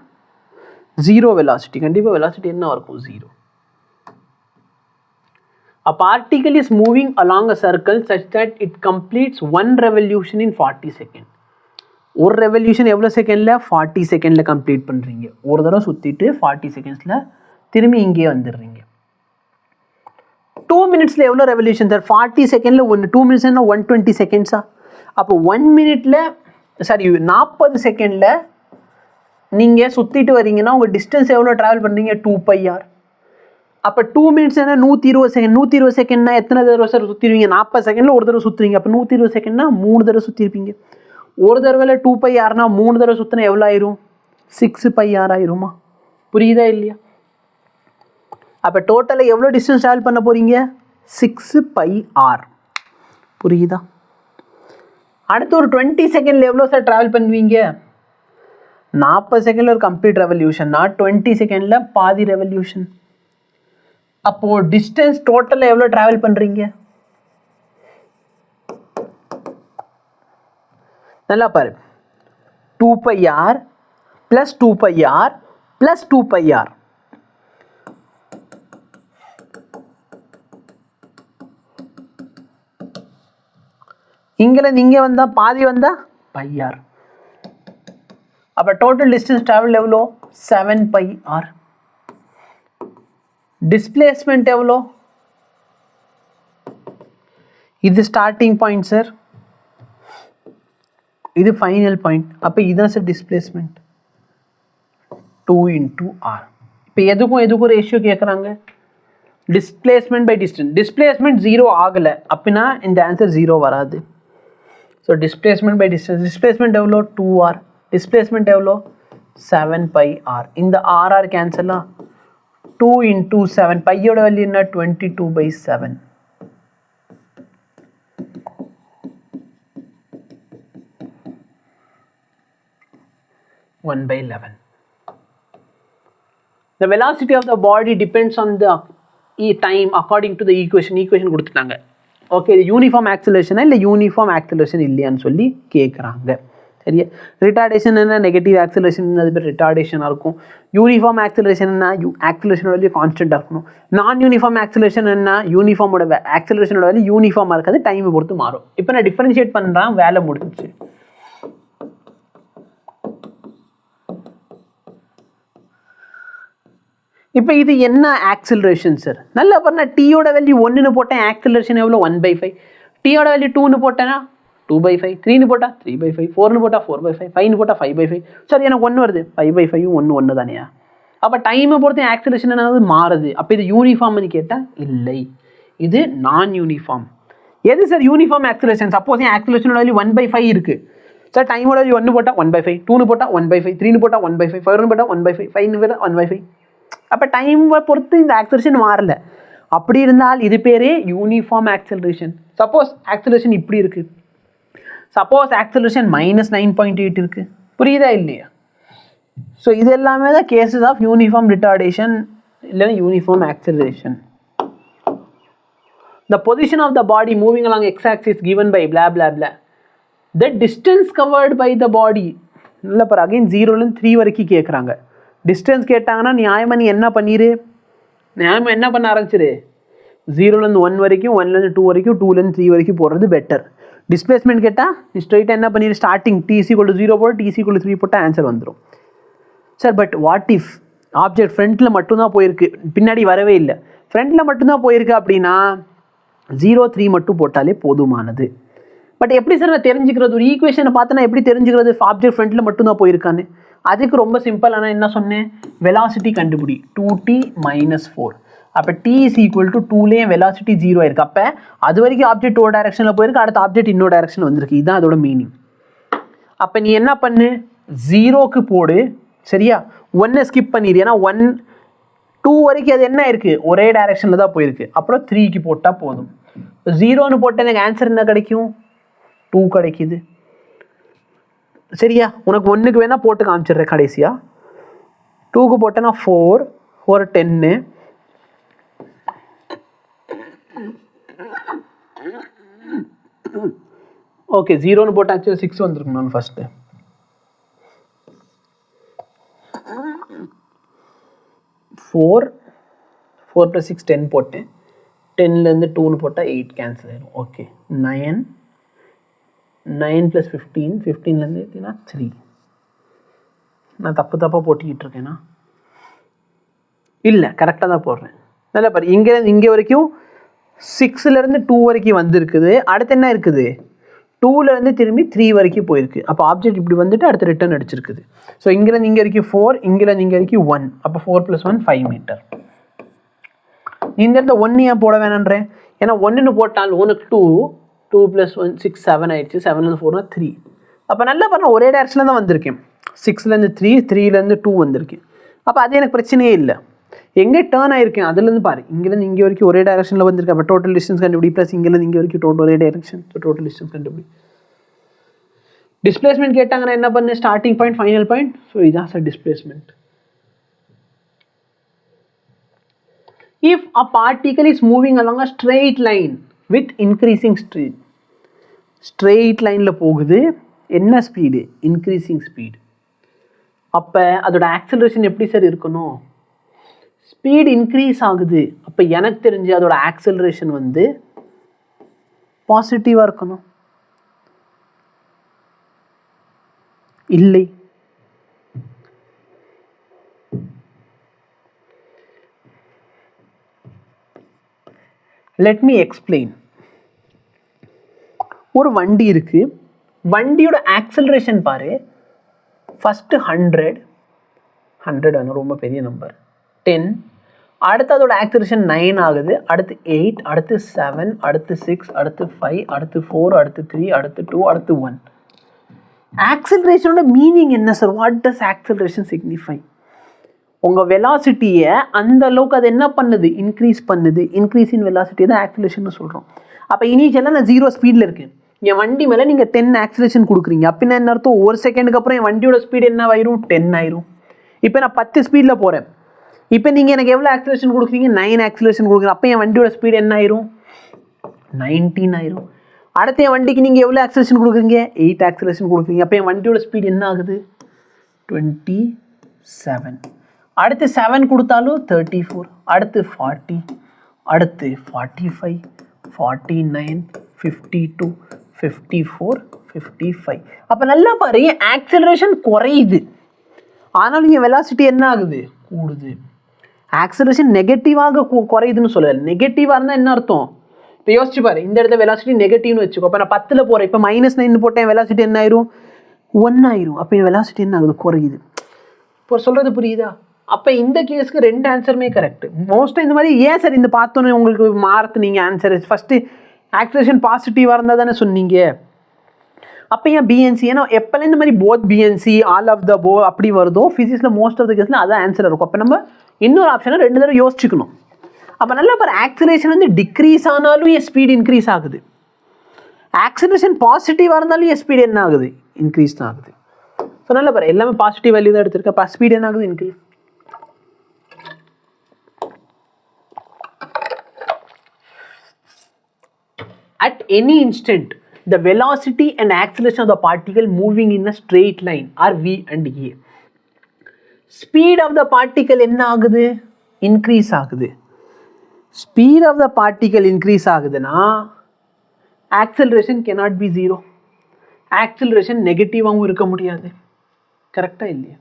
zero velocity. கண்டிப்பாக வெலாசிட்டி என்ன இருக்கும்? Zero. A particle is moving along a circle such that it completes one revolution in 40 seconds. ஒரு ரெவல்யூஷன் எவ்வளோ செகண்டில்? 40 செகண்டில் கம்ப்ளீட் பண்ணுறீங்க. ஒரு தடவை சுற்றிட்டு 40 செகண்ட்ஸில் திரும்பி இங்கே வந்துடுறீங்க. 2 மினிட்ஸில் எவ்வளோ ரெவல்யூஷன் சார்? 40 செகண்டில் ஒன்று. 2 மினிட்ஸ்னா 120 செகண்ட்ஸா? அப்போ 1 மினிட்டில், சாரி 40 செகண்டில் நீங்கள் சுற்றிட்டு வரீங்கன்னா உங்கள் டிஸ்டன்ஸ் எவ்வளோ ட்ராவல் பண்ணுறீங்க? 2πr. அப்போ 2 மினிட்ஸ் என்ன? 120 செகண்ட். 120 செகண்ட்னா எத்தனை தடவை சார் சுற்றிடுவீங்க? 40 செகண்டில் ஒரு தடவை சுற்றுறீங்க. அப்போ 120 செகண்ட்னா 3 தடவை சுற்றிருப்பீங்க. ஒரு தடவையில் 2πrனா 3 தடவை சுற்றினா எவ்வளோ ஆயிரும்? 6πr ஆயிருமா? புரியுதா இல்லையா? அப்போ டோட்டலாக எவ்வளோ டிஸ்டன்ஸ் ட்ராவல் பண்ண போகிறீங்க? 6πr. புரியுதா? அடுத்து ஒரு 20 செகண்டில் எவ்வளோ சார் ட்ராவல் பண்ணுவீங்க? 40 செகண்டில் ஒரு கம்ப்ளீட் ரெவல்யூஷன்னா 20 செகண்டில் பாதி ரெவல்யூஷன். அப்போது டிஸ்டன்ஸ் டோட்டலாக எவ்வளோ ட்ராவல் பண்ணுறீங்க? நல்லா பாரு, 2πr + 2πr + 2πr. இங்கே நீங்கள் வந்தால் பாதி வந்தால் πr. அப்போ டோட்டல் டிஸ்டன்ஸ் ட்ராவல் எவ்வளோ? 7πr. டிஸ்பிளேஸ்மெண்ட் எவ்வளோ? இது ஸ்டார்டிங் பாயிண்ட் சார், இது ஃபைனல் பாயிண்ட். அப்போ இதுதான் சார் டிஸ்பிளேஸ்மெண்ட். 2 × r. இப்போ எதுக்கும் ரேஷியோ கேட்குறாங்க. Displacement by distance. டிஸ்பிளேஸ்மெண்ட் 0 ஆகலை அப்படின்னா இந்த ஆன்சர் 0 வராது. So displacement by distance. Displacement எவ்வளோ? 2r. டிஸ்பிளேஸ்மெண்ட் எவ்வளோ? 7πr. இந்த r கேன்சலா? 2 × 7. பையோட வேல்யூ என்ன? 22/7. 1/11. The velocity of the body depends on the time according to the equation கொடுத்துட்டாங்க. ஓகே, இது யூனிஃபார்ம் ஆக்சிலரேஷனா இல்லை யூனிஃபார்ம் ஆக்சிலரேஷன் இல்லையான்னு சொல்லி கேட்குறாங்க. சரியா? ரிட்டார்டேஷன் என்ன? நெகட்டிவ் ஆக்சிலரேஷன், அது பேர் ரிட்டார்டேஷனாக இருக்கும். யூனிஃபார்ம் ஆக்சிலரேஷன் என்ன? ஆக்சிலரேஷனோட வேல்யூ கான்ஸ்டன்ட்டாக இருக்கணும். நான் யூனிஃபார்ம் ஆக்சிலரேஷன் என்ன? யூனிஃபார்மோட ஆக்சிலரேஷனோட வேல்யூ யூனிஃபார்மாக இருக்காது, டைமை பொறுத்து மாறும். இப்போ நான் டிஃபரன்ஷியேட் பண்ணுறேன், வேலை முடிஞ்சிச்சு. இப்போ இது என்ன ஆக்சிலரேஷன் சார்? நல்லா பாருங்க, டீயோட வேல்யூ 1ன்னு போட்டேன், ஆக்சிலரேஷன் எவ்வளோ? 1/5. டீயோட வேல்யூ 2ன்னு போட்டேன்னா 2/5, 3ன்னு போட்டால் 3/5, 4ன்னு போட்டால் 4/5, 5ன்னு போட்டால் 5/5. சரி, எனக்கு 1 வருது. 5/5 1 தானேயா? அப்போ டைமை பொறுத்து ஆக்சிலரேஷன் என்னது? மாறுது. அப்போ இது யூனிஃபார்ம்னு கேட்டால் இல்லை, இது நான் யூனிஃபார்ம். எது சார் யூனிஃபார்ம் ஆக்சிலரேஷன்? சப்போஸ் என் ஆக்சிலரேஷனோட வேல்யூ 1/5 இருக்குது சார், டைமோட வேல்யூ 1 போட்டால் 1/5, 2ன்னு போட்டால் 1/5, 3ன்னு போட்டால் 1/5, 4ன்னு போட்டால் 1/5, 5ன்னு போட்டால் 1/5. அப்போ டைமை பொறுத்து இந்த ஆக்சிலரேஷன் மாறல. அப்படி இருந்தால் இது பேரே யூனிஃபார்ம் ஆக்சிலரேஷன். சப்போஸ் ஆக்சிலரேஷன் இப்படி இருக்குது, சப்போஸ் ஆக்சிலரேஷன் -9.8 இருக்குது. புரியுதா இல்லையா? ஸோ இது எல்லாமே தான் கேசஸ் ஆஃப் யூனிஃபார்ம் ரிட்டார்டேஷன் இல்லைன்னா uniform acceleration. The position of the body moving along x-axis given by blah blah blah. The distance covered by the body. இல்லை பாரு, அகைன் 0லேருந்து 3 வரைக்கும் கேட்குறாங்க. டிஸ்டன்ஸ் கேட்டாங்கன்னா நியாயமாக நீ என்ன பண்ணிடு? நியாயமாக என்ன பண்ண ஆரம்பிச்சிரு? 0லேருந்து 1 வரைக்கும், 1லேருந்து 2 வரைக்கும், 2லேருந்து 3 வரைக்கும் போடுறது பெட்டர். டிஸ்பிளேஸ்மெண்ட் கேட்டால் நீ ஸ்ட்ரைட்டாக என்ன பண்ணிடு? ஸ்டார்டிங் t = 0 போட்டு t = 3 போட்டால் ஆன்சர் வந்துடும் sir. But what if object ஃப்ரண்ட்டில் மட்டும்தான் போயிருக்கு, பின்னாடி வரவே இல்லை, ஃப்ரண்ட்டில் மட்டும்தான் போயிருக்கு அப்படின்னா 0, 3 மட்டும் போட்டாலே போதுமானது. பட் எப்படி சார் நான் தெரிஞ்சுக்கிறது? ஒரு ஈக்குவேஷனை பார்த்தா எப்படி தெரிஞ்சுக்கிறது ஆப்ஜெக்ட் ஃப்ரண்ட்டில் மட்டும்தான் போயிருக்கான்னு? அதுக்கு ரொம்ப சிம்பிள். ஆனால் என்ன சொன்னேன்? வெலாசிட்டி கண்டுபிடி. 2t - 4. அப்போ t = 2லேயே வெலாசிட்டி 0 ஆயிருக்கு. அப்போ அது வரைக்கும் ஆப்ஜெக்ட் ஒரு டைரக்ஷனில் போயிருக்கு, அடுத்த ஆப்ஜெக்ட் இன்னொரு டைரக்ஷன் வந்திருக்கு. இதுதான் அதோட மீனிங். அப்போ நீ என்ன பண்ணு? 0க்கு போடு, சரியா? 1 ஸ்கிப் பண்ணிடு. ஏன்னா 1 2 வரைக்கும் அது என்ன இருக்கு, ஒரே டைரக்ஷனில் தான் போயிருக்கு. அப்புறம் 3க்கு போட்டால் போதும். 0ன்னு போட்டால் எனக்கு ஆன்சர் என்ன கிடைக்கும், 2 கிடைக்குது. சரியா? உனக்கு 1க்கு வேணால் போட்டு காமிச்சிடுறேன் கடைசியாக. 2க்கு போட்டேன்னா 4 ஒரு 10. ஓகே, 0ன்னு போட்டால் ஆக்சுவலி 6 வந்துருக்கும். நான் ஃபஸ்ட்டு 4 + 6 10 போட்டேன். 10லேருந்து 2ன்னு போட்டால் 8 கேன்சல் ஆயிடும். ஓகே, 9 + 15, 15லேருந்து 3. நான் தப்பாக போட்டிக்கிட்டு இருக்கேன்னா இல்லை, கரெக்டாக தான் போடுறேன். நல்லா பாரு, இங்கேருந்து இங்கே வரைக்கும் 6லேருந்து 2 வரைக்கும் வந்திருக்குது. அடுத்து என்ன இருக்குது, 2லேருந்து திரும்பி 3 வரைக்கும் போயிருக்கு. அப்போ ஆப்ஜெக்ட் இப்படி வந்துட்டு அடுத்து ரிட்டர்ன் அடிச்சிருக்குது. ஸோ இங்கேருந்து இங்கே வரைக்கும் 4, இங்கேருந்து இங்கே வரைக்கும் 1. அப்போ 4 + 1 5 மீட்டர். இந்த இடத்துல 1 ஏன் போட வேணான்றேன், ஏன்னா 1ன்னு போட்டால் உனக்கு 2 + 1 6 7 ஆயிடுச்சு. 7லேருந்து 4னா 3. அப்போ நல்லா பாருங்கள், ஒரே டேரக்ஷனில் தான் வந்திருக்கேன். 6லேருந்து 3, 3லேருந்து 2 வந்திருக்கேன். அப்போ அது எனக்கு பிரச்சனையே இல்லை. எங்கே டேர்ன் ஆயிருக்கேன் அதுலேருந்து பாரு, இங்கேருந்து இங்கே வரைக்கும் ஒரே டைரக்ஷனில் வந்திருக்கு. அப்போ டோட்டல் டிஸ்டன்ஸ் கண்டுபிடி, ப்ளஸ் இங்கேருந்து இங்கே வரைக்கும் டோட்டல் ஒரே டைரக்ஷன். ஸோ டோட்டல் டிஸ்டன்ஸ் கண்டுபிடி. டிஸ்பிளேஸ்மெண்ட் கேட்டாங்கன்னா என்ன பண்ணு, starting point final point. So இதான் sir displacement. If a particle is moving along a straight line with increasing speed, straight lineல போகுது, என்ன ஸ்பீடு, இன்க்ரீசிங் ஸ்பீடு. அப்போ அதோட ஆக்சலரேஷன் எப்படி சார் இருக்கணும், ஸ்பீடு இன்க்ரீஸ் ஆகுது. அப்போ எனக்கு தெரிஞ்சு அதோட ஆக்சலரேஷன் வந்து பாசிட்டிவாக இருக்கணும். இல்லை, லெட் மீ எக்ஸ்பிளைன். ஒரு வண்டி இருக்கு, வண்டியோட ஆக்சலரேஷன் பாரு, ஃபஸ்ட்டு 100 வேணும், ரொம்ப பெரிய நம்பர். 10, அடுத்து அதோட ஆக்சலரேஷன் 9 ஆகுது, அடுத்து 8, அடுத்து 7, அடுத்து 6, அடுத்து 5, அடுத்து 4, அடுத்து 3, அடுத்து 2, அடுத்து 1. ஆக்சலரேஷனோட மீனிங் என்ன sir, what does acceleration signify? உங்கள் வெலாசிட்டியை அந்த அளவுக்கு அது என்ன பண்ணுது, இன்க்ரீஸ் பண்ணுது. இன்க்ரீஸ் இன் வெலாசிட்டி தான் ஆக்சலரேஷன் சொல்கிறோம். அப்போ இனிஷியலாக நான் 0 ஸ்பீடில் இருக்கேன், என் வண்டி மேலே நீங்கள் 10 ஆக்சலரேஷன் கொடுக்குறீங்க. அப்படின்னா என்ன அர்த்தம், ஒரு செகண்டுக்கு அப்புறம் என் வண்டியோட ஸ்பீடு என்ன ஆயிரும், 10 ஆயிரும். இப்போ நான் 10 ஸ்பீடில் போகிறேன், இப்போ நீங்கள் எனக்கு எவ்வளோ ஆக்சலரேஷன் கொடுக்குறீங்க, 9 ஆக்சலரேஷன் கொடுக்குறீங்க. அப்போ என் வண்டியோட ஸ்பீடு என்ன ஆயிரும், 19 ஆயிரும். அடுத்து என் வண்டிக்கு நீங்கள் எவ்வளோ ஆக்சலரேஷன் கொடுக்குறீங்க, 8 ஆக்சலரேஷன் கொடுக்குறீங்க. அப்போ என் வண்டியோட ஸ்பீடு என்ன ஆகுது, 27. அடுத்து 7 கொடுத்தாலும் 34, அடுத்து 40, அடுத்து 45, 49, 52, 54, 55. அப்போ நல்லா பாரு, ஆக்சலரேஷன் குறையுது, ஆனாலும் என் வெலாசிட்டி என்ன ஆகுது, கூடுது. ஆக்சலரேஷன் நெகட்டிவாக குறையுதுன்னு சொல்லலை. நெகட்டிவாக இருந்தால் என்ன அர்த்தம், இப்போ யோசிச்சு பாரு, இந்த இடத்துல வெலாசிட்டி நெகட்டிவ்னு வச்சுக்கோ. அப்போ நான் 10ல் போகிறேன், இப்போ -9 போட்டேன், வெலாசிட்டி என்ன ஆயிரும், 1 ஆயிரும். அப்போ என் வெலாசிட்டி என்ன ஆகுது, குறையுது. இப்போ சொல்கிறது புரியுதா? அப்போ இந்த கேஸுக்கு 2 ஆன்சருமே கரெக்ட். மோஸ்ட்டாக இந்த மாதிரி ஏன் சார் இந்த பார்த்தோன்னே உங்களுக்கு மாறுத்து நீங்கள் ஆன்சர், ஃபஸ்ட்டு ஆக்சலரேஷன் பாசிட்டிவாக இருந்தால் தானே சொன்னீங்க. அப்போ ஏன் பிஎன்சி, ஏன்னா எப்போல்லாம் இந்த மாதிரி both B and C all of the above அப்படி வருதோ ஃபிசிக்ஸில் மோஸ்ட் ஆஃப் த கேஸில் அதான் ஆன்சர் இருக்கும். அப்போ நம்ம இன்னொரு ஆப்ஷனை 2 தடவை யோசிச்சுக்கணும். அப்போ நல்லா பாரு, ஆக்சலரேஷன் வந்து டிக்ரீஸ் ஆனாலும் என் ஸ்பீடு இன்க்ரீஸ் ஆகுது, ஆக்சலரேஷன் பாசிட்டிவாக இருந்தாலும் என் ஸ்பீடு என்ன ஆகுது, இன்க்ரீஸ் தான் ஆகுது. ஸோ நல்லா பாரு, எல்லாமே பாசிட்டிவ் வேல்யூ தான் எடுத்திருக்கேன். அப்போ ஸ்பீடு என்ன ஆகுது, increase. At any instant, the velocity and acceleration of the particle moving in a straight line are v and a. Speed of the particle என்ன ஆகுது, increase ஆகுது. Speed of the particle increase ஆகுதுன்னா acceleration cannot be 0. Acceleration நெகட்டிவாகவும் இருக்க முடியாது. கரெக்டாக இல்லையா?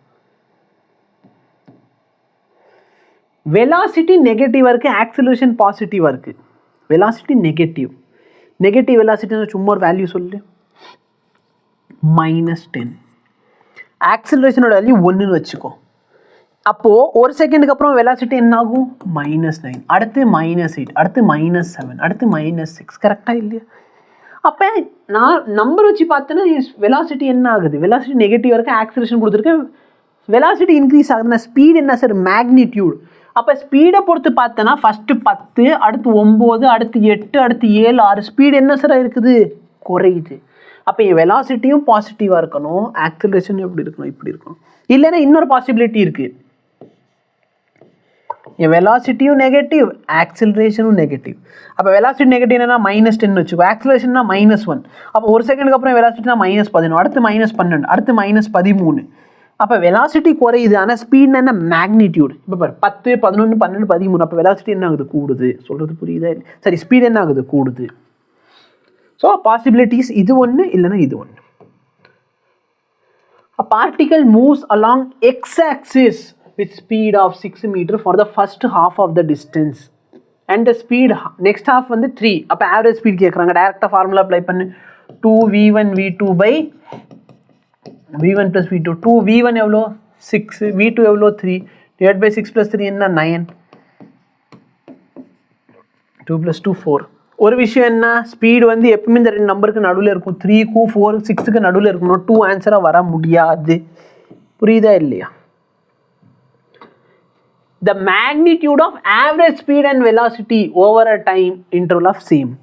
வெலாசிட்டி நெகட்டிவாக இருக்குது, ஆக்சலரேஷன் பாசிட்டிவாக இருக்குது. வெலாசிட்டி நெகட்டிவ், நெகட்டிவ் வெலாசிட்டின்னு சும்மா ஒரு வேல்யூ சொல்லு, -10. ஆக்சலரேஷனோட வேல்யூ 1ன்னு வச்சுக்கோ. அப்போது ஒரு செகண்டுக்கு அப்புறம் வெலாசிட்டி என்ன ஆகும், -9, அடுத்து -8, அடுத்து -7, அடுத்து -6. கரெக்டாக இல்லையா? அப்போ நான் நம்பர் வச்சு பார்த்தேன்னா வெலாசிட்டி என்ன ஆகுது, வெலாசிட்டி நெகட்டிவாக இருக்குது, ஆக்சலரேஷன் கொடுத்துருக்கேன், வெலாசிட்டி இன்க்ரீஸ் ஆகுதுன்னா ஸ்பீடு என்ன சார், மேக்னிடியூட். அப்போ ஸ்பீடை பொறுத்து பார்த்தோன்னா ஃபஸ்ட்டு 10, அடுத்து 9, அடுத்து 8, அடுத்து 7, 6 ஸ்பீடு என்ன சார் இருக்குது, குறையுது. அப்போ என் வெலாசிட்டியும் பாசிட்டிவாக இருக்கணும், ஆக்சிலரேஷன் எப்படி இருக்கணும், இப்படி இருக்கணும். இல்லைன்னா இன்னொரு பாசிபிலிட்டி இருக்குது, என் வெலாசிட்டியும் நெகட்டிவ், ஆக்சிலரேஷனும் நெகட்டிவ். அப்போ வெலாசிட்டி நெகட்டிவ்னா -10 வச்சுக்கோ, ஆக்சிலரேஷன்னா -1. அப்போ ஒரு செகண்டுக்கு அப்புறம் வெலாசிட்டினா -11, அடுத்து -12, அடுத்து -13. அப்போ வெலாசிட்டி குறையுது, ஆனால் ஸ்பீட்னா என்ன, மேக்னிடியூட். இப்போ பாரு 10, 11, 12, 13. அப்போ வெலாசிட்டி என்ன ஆகுது, கூடுது. சொல்கிறது புரியுதா, சரி ஸ்பீட் என்ன ஆகுது, கூடுது. ஸோ பாசிபிலிட்டிஸ் இது ஒன்று, இல்லைன்னா இது ஒன்று. A particle moves along x-axis with speed of 6 meter for the first half of the distance and the speed next half வந்து 3. அப்போ ஆவரேஜ் ஸ்பீட் கேட்குறாங்க, டைரெக்டாக ஃபார்முலா அப்ளை பண்ணு. 2v1 v2 by v1 plus v2. 2v1 எவ்வளோ 6, v2 எவ்வளோ 3, divided by 6 plus 3 என்ன 9, 2 plus 2 4. ஒரு விஷயம் என்ன, ஸ்பீடு வந்து எப்பவுமே இந்த 2 நம்பருக்கு நடுவில் இருக்கும், 3க்கும் 4, 6க்கு நடுவில் இருக்கணும். 2 ஆன்சராக வர முடியாது. புரியுதா இல்லையா? The magnitude of average speed and velocity over a time interval of same.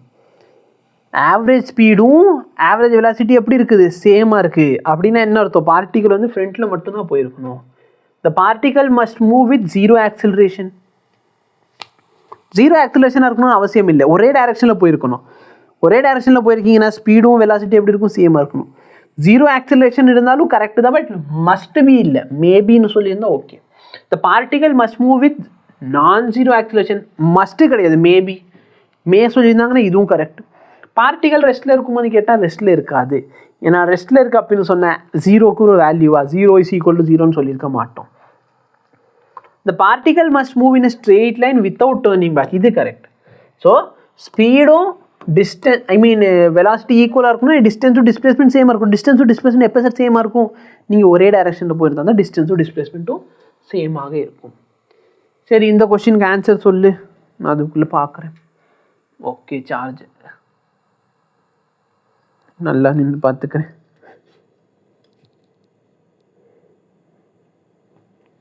Average ஸ்பீடும் ஆவரேஜ் வெலாசிட்டி எப்படி இருக்குது, சேமாக இருக்குது. அப்படின்னா என்ன அர்த்தம், பார்ட்டிகல் வந்து ஃப்ரண்ட்டில் மட்டும்தான் போயிருக்கணும். த particle must move with 0 acceleration. 0 ஆக்சிலரேஷனாக இருக்கணும்னு அவசியம் இல்லை, ஒரே டைரக்ஷனில் போயிருக்கணும். ஒரே டைரக்ஷனில் போயிருக்கீங்கன்னா ஸ்பீடும் வெலாசிட்டி எப்படி இருக்கும், சேமாக இருக்கணும். 0 ஆக்சிலரேஷன் இருந்தாலும் கரெக்டு தான், பட் மஸ்ட் பி இல்லை, மேபின்னு சொல்லியிருந்தால் okay. The particle must move with நான்-0 ஆக்சிலரேஷன். மஸ்ட்டு கிடையாது, மேபி. சொல்லியிருந்தாங்கன்னா இதுவும் கரெக்ட். பார்ட்டிகல் ரெஸ்ட்டில் இருக்குமான்னு கேட்டால் ரெஸ்ட்டில் இருக்காது. ஏன்னா ரெஸ்ட்டில் இருக்குது அப்படின்னு சொன்னேன், 0க்கு ஒரு வேல்யூவா, 0 = 0ன்னு சொல்லியிருக்க மாட்டோம். The particle must move in a straight line without turning back. இது கரெக்ட். ஸோ ஸ்பீடும் வெலாசிட்டி ஈக்குவலாக இருக்கும்னா டிஸ்டன்ஸும் டிஸ்பிளேஸ்மெண்ட் சேமாக இருக்கும். டிஸ்டன்ஸும் டிஸ்பிளேஸ்மெண்ட் எப்போ சார் சேமாக இருக்கும், நீங்கள் ஒரே டைரக்ஷனில் போயிருந்தா தான் டிஸ்டன்ஸும் டிஸ்பிளேஸ்மெண்ட்டும் சேமாக இருக்கும். சரி, இந்த கொஸ்டினுக்கு ஆன்சர் சொல்லு, நான் அதுக்குள்ளே பார்க்குறேன். ஓகே, சார்ஜ் நல்லா நின்று பார்த்துக்கிறேன்.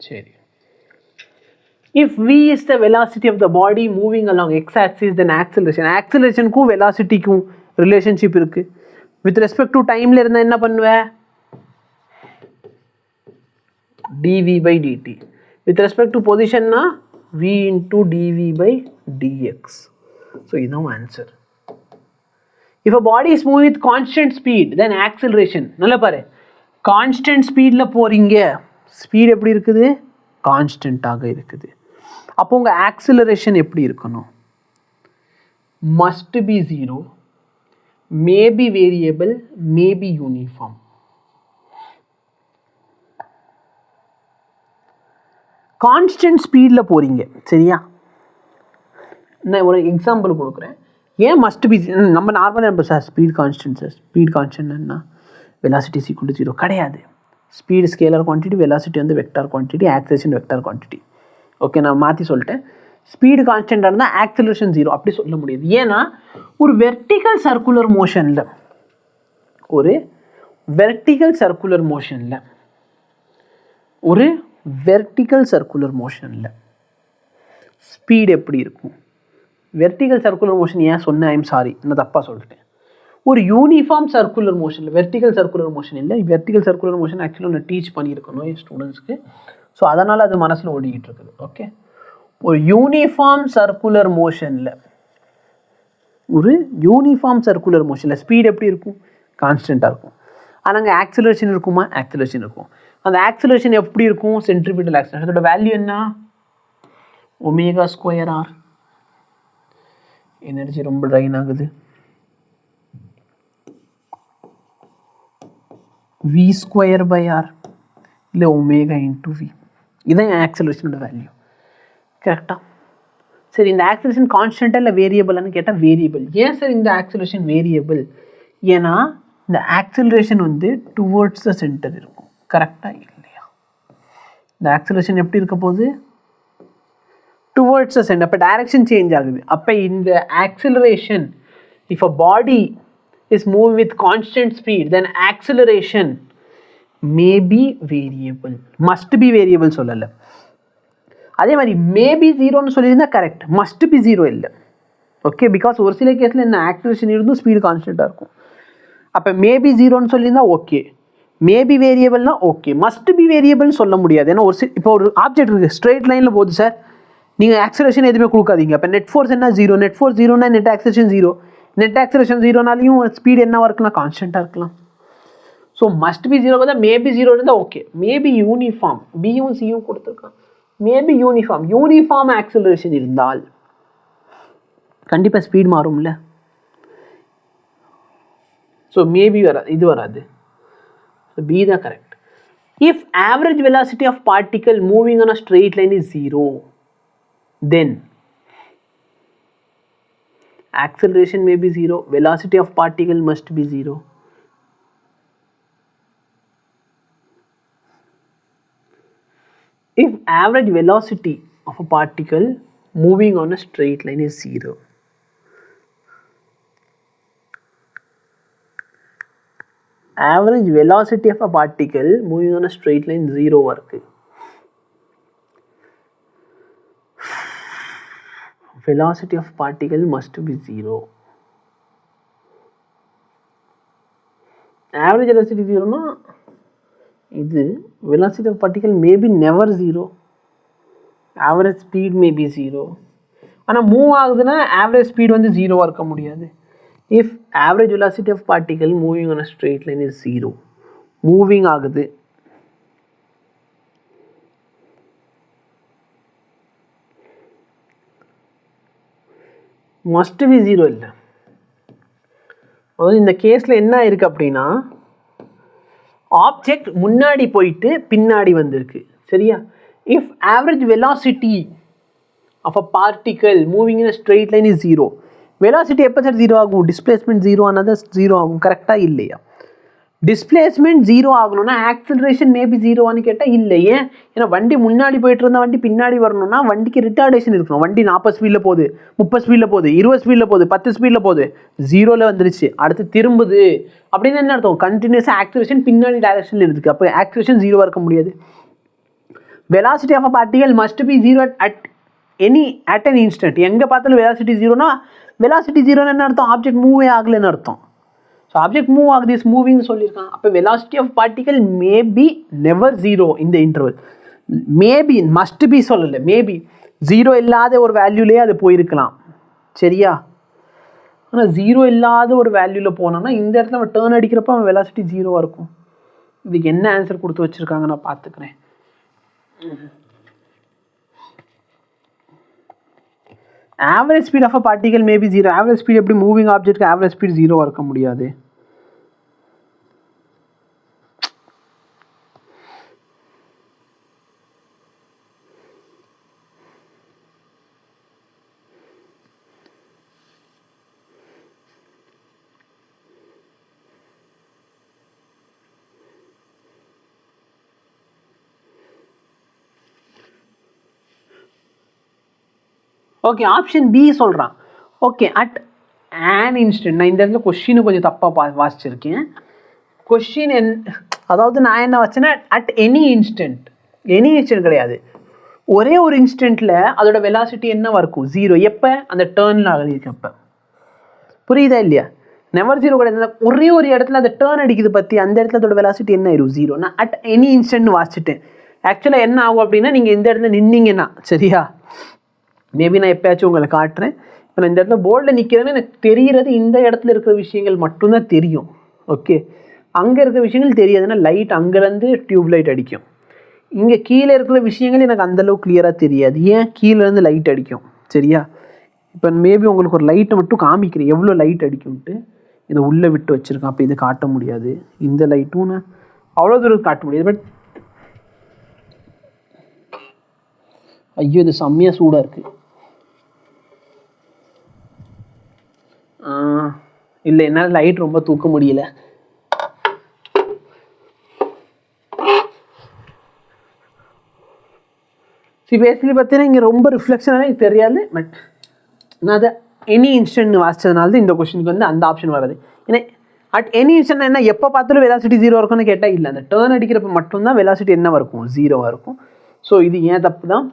சரி, if v is the velocity of the body moving along x-axis, then acceleration velocity-க்கும் ரிலேஷன்ஷிப் இருக்குது. வித் ரெஸ்பெக்ட் டு டைமில் இருந்தால் என்ன பண்ணுவேன், dv/dt. வித் ரெஸ்பெக்ட் டு பொசிஷன்னா v × dv/dx. ஸோ இதுதான் answer. If a body is moving with constant speed, then acceleration. நல்லா பாரு, கான்ஸ்டன்ட் ஸ்பீடில் போகிறீங்க, ஸ்பீட் எப்படி இருக்குது, கான்ஸ்டண்ட்டாக இருக்குது. அப்போ உங்கள் ஆக்சிலரேஷன் எப்படி இருக்கணும், must be 0, maybe variable, maybe uniform. Constant ஸ்பீடில் போகிறீங்க, சரியா? நான் ஒரு எக்ஸாம்பிள் கொடுக்குறேன். ஏன் மஸ்ட் பி, நம்ம நார்மலாக நம்ம sir speed constant, sir speed கான்ஸ்டன்ட்னா வெலாசிட்டி = 0 கிடையாது. ஸ்பீடு ஸ்கேலர் குவான்டிட்டி, வெலாசிட்டி வந்து vector quantity, acceleration vector quantity. Okay, நான் மாற்றி சொல்லிட்டேன். ஸ்பீடு கான்ஸ்டன்ட்டாக இருந்தால் ஆக்சிலரேஷன் 0 அப்படி சொல்ல முடியாது. ஏன்னா ஒரு வெர்டிக்கல் சர்க்குலர் மோஷனில் ஸ்பீடு எப்படி இருக்கும், வெர்டிக்கல் சர்க்குலர் மோஷன் ஏன் சொன்னேன், ஐம் சாரி, நான் தப்பாக சொல்லிட்டேன். ஒரு யூனிஃபார்ம் சர்க்குலர் மோஷனில், வெர்டிக்கல் சர்க்குலர் மோஷன் இல்லை. வெர்டிக்கல் சர்க்குலர் மோஷன் ஆக்சுவலாக நான் டீச் பண்ணியிருக்கணும் என் ஸ்டூடெண்ட்ஸ்க்கு. ஸோ அதனால் அது மனசில் ஓடிக்கிட்டு இருக்குது. ஓகே, ஒரு யூனிஃபார்ம் சர்க்குலர் மோஷனில் ஸ்பீட் எப்படி இருக்கும், கான்ஸ்டண்ட்டாக இருக்கும். ஆனால் அங்கே ஆக்சிலரேஷன் இருக்குமா, ஆக்சிலரேஷன் இருக்கும். அந்த ஆக்சிலரேஷன் எப்படி இருக்கும், சென்ட்ரிபியூட்டல் ஆக்சிலரேஷன். அதோட வேல்யூ என்ன, ω²r. எனர்ஜி ரொம்ப ட்ரைன் ஆகுது. v²/r இல்லை ω × v. இதுதான் ஆக்சிலரேஷனோட வேல்யூ. கரெக்டாக? சரி, இந்த ஆக்சிலரேஷன் கான்ஸ்டண்ட்டாக இல்லை வேரியபிளான்னு கேட்டால் வேரியபிள். ஏன் சார் இந்த ஆக்சிலரேஷன் வேரியபிள், ஏன்னா இந்த ஆக்சிலரேஷன் வந்து டுவர்ட்ஸ் த சென்டர் இருக்கும். கரெக்டாக இல்லையா? இந்த ஆக்சிலரேஷன் எப்படி இருக்க போகுது, டுவர்ட்ஸ் த சென்டர். அப்போ டைரக்ஷன் சேஞ்ச் ஆகுது. அப்போ இந்த acceleration, if a body is moving with constant speed, then acceleration may be variable. Must be variable சொல்லல. அதே மாதிரி மேபி ஜீரோன்னு சொல்லியிருந்தா கரெக்ட், மஸ்ட் பி ஜீரோ இல்லை. ஓகே, பிகாஸ் ஒரு சில கேஸில் என்ன ஆக்சிலரேஷன் இருந்தும் ஸ்பீடு கான்ஸ்டண்ட்டாக இருக்கும். அப்போ மேபி ஜீரோன்னு சொல்லியிருந்தா ஓகே, மேபி வேரியபிள்னா ஓகே, மஸ்ட் பி வேரியபிள்னு சொல்ல முடியாது. ஏன்னா இப்போ ஒரு ஆப்ஜெக்ட் இருக்குது, ஸ்ட்ரெயிட் லைனில் போகுது சார், நீங்கள் ஆக்சிலரேஷன் எதுவுமே கொடுக்காதீங்க. அப்போ நெட் ஃபோர்ஸ் என்ன ஜீரோ, நெட் ஃபோர்ஸ் ஜீரோனா net acceleration zero, net acceleration ஜீரோனாலையும் ஸ்பீடு என்னவாக இருக்கலாம், கான்ஸ்டண்ட்டாக இருக்கலாம். ஸோ மஸ்ட் பி ஜீரோ தான், மேபி ஜீரோ இருந்தால் ஓகே. மேபி யூனிஃபார்ம், பியும் சியும் கொடுத்துருக்கான். மேபி யூனிஃபார்ம் ஆக்சிலரேஷன் இருந்தால் கண்டிப்பாக ஸ்பீட் மாறும்ல. ஸோ மேபி வராது, இது வராது. பி தான் correct. If average velocity of particle moving on a straight line is zero, then acceleration may be zero, velocity of particle must be zero. If average velocity of a particle moving on a straight line is zero, average velocity of a particle moving on a straight line zero work. Velocity of particle must be zero. Average velocity zero na, இது velocity of particle may be never zero. Average speed may be zero. ஆனால் மூவ் ஆகுதுன்னா average speed வந்து ஜீரோவாக இருக்க முடியாது. If average velocity of particle moving on a straight line is zero, moving ஆகுது, மஸ்ட் பி ஜீரோ இல்லை. அதாவது இந்த கேஸில் என்ன இருக்குது அப்படின்னா, ஆப்ஜெக்ட் முன்னாடி போயிட்டு பின்னாடி வந்திருக்கு, சரியா? If average velocity of a particle moving in a straight line is zero, velocity எப்போ சார் ஜீரோ ஆகும்? டிஸ்பிளேஸ்மெண்ட் ஜீரோ ஆனது ஜீரோ ஆகும், கரெக்டாக இல்லையா? டிஸ்பிளேஸ்மெண்ட் ஜீரோ ஆகணும்னா ஆக்சிலரேஷன் மேபி ஜீரோவான்னு கேட்டால் இல்லை. ஏன்? ஏன்னா வண்டி முன்னாடி போயிட்டு இருந்தால் வண்டி பின்னாடி வரணும்னா வண்டிக்கு ரிட்டார்டேஷன் இருக்கணும். வண்டி 40 ஸ்பீடில் போகுது, 30 ஸ்பீடில் போகுது, 20 ஸ்பீடில் போகுது, 10 ஸ்பீடில் போகுது, ஜீரோவில் வந்துருச்சு, அடுத்து திரும்புது அப்படின்னு என்ன அர்த்தம்? கண்டினியூஸாக ஆக்சிலரேஷன் பின்னாடி டைரக்ஷனில் இருக்குது. அப்போ ஆக்சிலரேஷன் ஜீரோவாக இருக்க முடியாது. Velocity of a particle must be zero at an instant. எங்கே பார்த்தாலும் வெலாசிட்டி ஜீரோனா, வெலாசிட்டி ஜீரோன்னு என்ன அர்த்தம்? ஆப்ஜெக்ட் மூவே ஆகலைன்னு அர்த்தம். ஸோ ஆப்ஜெக்ட் மூவ் ஆகுது, இஸ் மூவிங்னு சொல்லியிருக்காங்க. அப்போ velocity of particle maybe never zero இந்த இன்டர்வல். மேபி, மஸ்ட் பி சொல்லலை, மேபி ஜீரோ இல்லாத ஒரு வேல்யூலேயே அது போயிருக்கலாம், சரியா? ஆனால் ஜீரோ இல்லாத ஒரு வேல்யூவில் போனோம்னா இந்த இடத்துல அவன் டேர்ன் அடிக்கிறப்ப அவன் வெலாசிட்டி ஜீரோவாக இருக்கும். இதுக்கு என்ன ஆன்சர் கொடுத்து வச்சுருக்காங்க நான் பார்த்துக்கிறேன். Average speed of a particle maybe zero. Average speed எப்படி மூவிங் ஆப்ஜெக்ட்க்கு ஆவரேஜ் ஸ்பீட் ஜீரோவாக இருக்க முடியாது? ஓகே, ஆப்ஷன் பி சொல்கிறான். Okay, at an instant. நான் இந்த இடத்துல கொஷினு கொஞ்சம் தப்பாக வாசிச்சிருக்கேன். கொஷின் அதாவது நான் என்ன வச்சேன்னா அட் எனி இன்ஸ்டன்ட் கிடையாது, ஒரே ஒரு இன்ஸ்டன்ட்டில் அதோட வெலாசிட்டி என்னவா இருக்கும்? ஜீரோ. எப்போ? அந்த டேர்னில் ஆகுதுக்கப்போ. புரியுதா இல்லையா? நெவர் ஜீரோ கிடையாது, ஒரே ஒரு இடத்துல அந்த டேர்ன் அடிக்குது பற்றி, அந்த இடத்துல அதோட வெலாசிட்டி என்ன ஆயிரும்? ஜீரோ. நான் அட் எனி இன்ஸ்டன்ட்னு வாசிச்சிட்டேன். ஆக்சுவலாக என்ன ஆகும் அப்படின்னா, நீங்கள் இந்த இடத்துல நின்னீங்கன்னா, சரியா? மேபி நான் எப்போயாச்சும் உங்களை காட்டுறேன். இப்போ நான் இந்த இடத்துல போர்டில் நிற்கிறேன்னு எனக்கு தெரிகிறது இந்த இடத்துல இருக்கிற விஷயங்கள் மட்டும்தான் தெரியும். ஓகே, அங்கே இருக்கிற விஷயங்கள் தெரியாதுன்னா லைட் அங்கேருந்து டியூப் லைட் அடிக்கும். இங்கே கீழே இருக்கிற விஷயங்கள் எனக்கு அந்தளவுக்கு கிளியராக தெரியாது. ஏன்? கீழேருந்து லைட் அடிக்கும், சரியா? இப்போ மேபி உங்களுக்கு ஒரு லைட்டை மட்டும் காமிக்கிறேன் எவ்வளோ லைட் அடிக்கும்ட்டு. இதை உள்ளே விட்டு வச்சுருக்கேன், அப்போ இது காட்ட முடியாது. இந்த லைட்டும் நான் அவ்வளோ தூரம் காட்ட முடியாது. பட் ஐயோ, இது செம்மையாக சூடாக இருக்குது. இல்லை, என்னால் லைட் ரொம்ப தூக்க முடியல. பேசிக்கலி பார்த்தீங்கன்னா இங்கே ரொம்ப ரிஃப்ளெக்ஷனாக எனக்கு தெரியாது. பட் நான் அதை எனி இன்ஸ்டன்ட் வாசிச்சதுனால தான் இந்த கொஸ்டினுக்கு வந்து அந்த ஆப்ஷன் வராது. ஏன்னா அட் எனி இன்ஸ்டன்ட் என்ன, எப்போ பார்த்தாலும் வெலாசிட்டி ஜீரோ இருக்கும்னு கேட்டால் இல்லை, அந்த டேர்ன் அடிக்கிறப்ப மட்டும்தான் வெலாசிட்டி என்னவாக இருக்கும்? ஜீரோவாக இருக்கும். ஸோ இது ஏன் தப்பு தான்.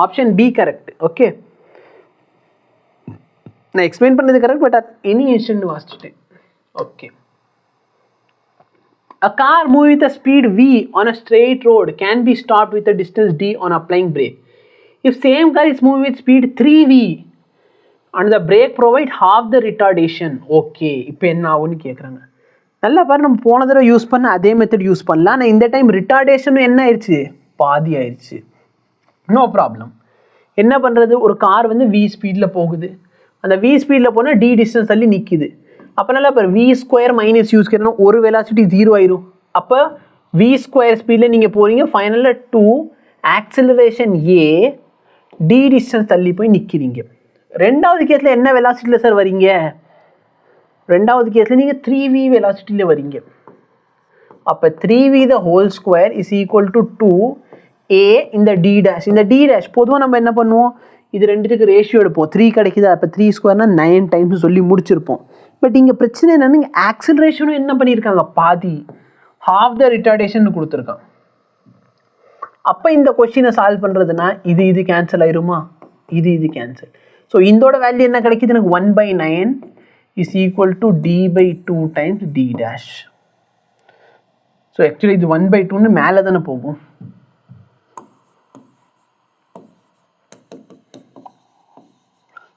Option B correct. ஓகே, நான் எக்ஸ்பிளைன் பண்ணது கரெக்ட், பட் எனி இன்ஸ்டன்ட் வாசிச்சுட்டேன். Okay, a car moving with a speed v on a straight road can be stopped with a distance d on applying brake. If same car is moving with speed 3v and the brake provide half the retardation. Okay, இப்போ என்ன ஆகும்னு கேட்குறாங்க. நல்லா பாரு, நம்ம போன தடவை யூஸ் பண்ண அதே மெத்தட் யூஸ் பண்ணலாம். ஆனால் இந்த டைம் ரிட்டார்டேஷனும் என்ன ஆயிடுச்சு, பாதி ஆயிடுச்சு. No problem. என்ன பண்ணுறது, ஒரு கார் வந்து வி ஸ்பீடில் போகுது, அந்த வி ஸ்பீடில் போனால் டி டிஸ்டன்ஸ் தள்ளி நிற்கிது. அப்போ நல்லா இப்போ வி ஸ்கொயர் மைனஸ் யூ ஸ்கொயர்னா ஒரு வெலாசிட்டி 0 ஆயிரும். அப்போ வி ஸ்கொயர் ஸ்பீடில் நீங்கள் போகிறீங்க, ஃபைனலில் 2 ஆக்சிலரேஷன் ஏ டி டிஸ்டன்ஸ் தள்ளி போய் நிற்கிறீங்க. ரெண்டாவது கேஸில் என்ன வெலாசிட்டியில் சார் வரீங்க, ரெண்டாவது கேஸில் நீங்கள் 3v வெலாசிட்டியில் வரீங்க. அப்போ 3v the whole square is equal to 2a இந்த டி டேஷ். இந்த டி டேஷ் பொதுவாக நம்ம என்ன பண்ணுவோம், இது ரெண்டுத்துக்கு ரேஷியோ எடுப்போம். 3 கிடைக்குதா, அப்போ 3 ஸ்கொயர்னா 9 டைம்ஸ் சொல்லி முடிச்சிருப்போம். பட் இங்கே பிரச்சனை என்னென்னு, இங்கே ஆக்சிலரேஷனும் என்ன பண்ணியிருக்காங்க, பாதி, ஹாஃப் த ரிட்டார்டேஷன் கொடுத்துருக்கான். அப்போ இந்த கொஸ்டினை சால்வ் பண்ணுறதுனா இது கேன்சல் ஆயிருமா, இது கேன்சல். ஸோ இதோட வேல்யூ என்ன கிடைக்குது எனக்கு, 1/9 is equal to d/2 times d dash. So actually இது 1/2ன்னு மேலே தானே போகும்.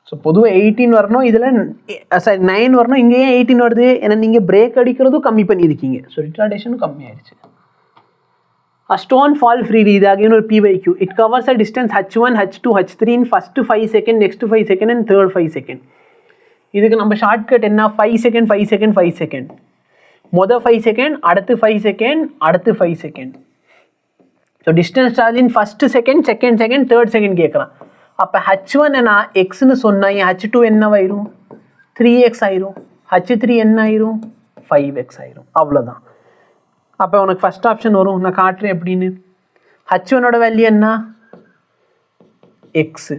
ஸோ பொதுவாக 18 வரணும், இதில் 9 வரணும். இங்கே ஏன் 18 வருது, ஏன்னா நீங்கள் பிரேக் அடிக்கிறதும் கம்மி பண்ணியிருக்கீங்க, ஸோ ரிட்டார்டேஷனும் கம்மி ஆயிடுச்சு. A stone fall freely, இது again ஒரு p/q. It covers a distance h1, h2, h3 in first 5 seconds, next 5 seconds and third 5 seconds. இதுக்கு நம்ம ஷார்ட்கட் என்ன, 5 செகண்ட் 5 செகண்ட் 5 செகண்ட், மொதல் 5 செகண்ட், அடுத்து 5 செகண்ட், அடுத்து 5 second. So distance charge in first second, second second, third second கேட்குறான். அப்போ h1 என்ன எக்ஸ்ன்னு சொன்னா, என் h2 என்னவாயிரும், 3x ஆயிரும், h3 என்ன ஆயிரும், 5x ஆயிரும். அவ்வளோதான். அப்போ உனக்கு ஃபஸ்ட் ஆப்ஷன் வரும். நான் காட்டுறேன் எப்படின்னு. h1ஓட வேல்யூ என்ன, எக்ஸு.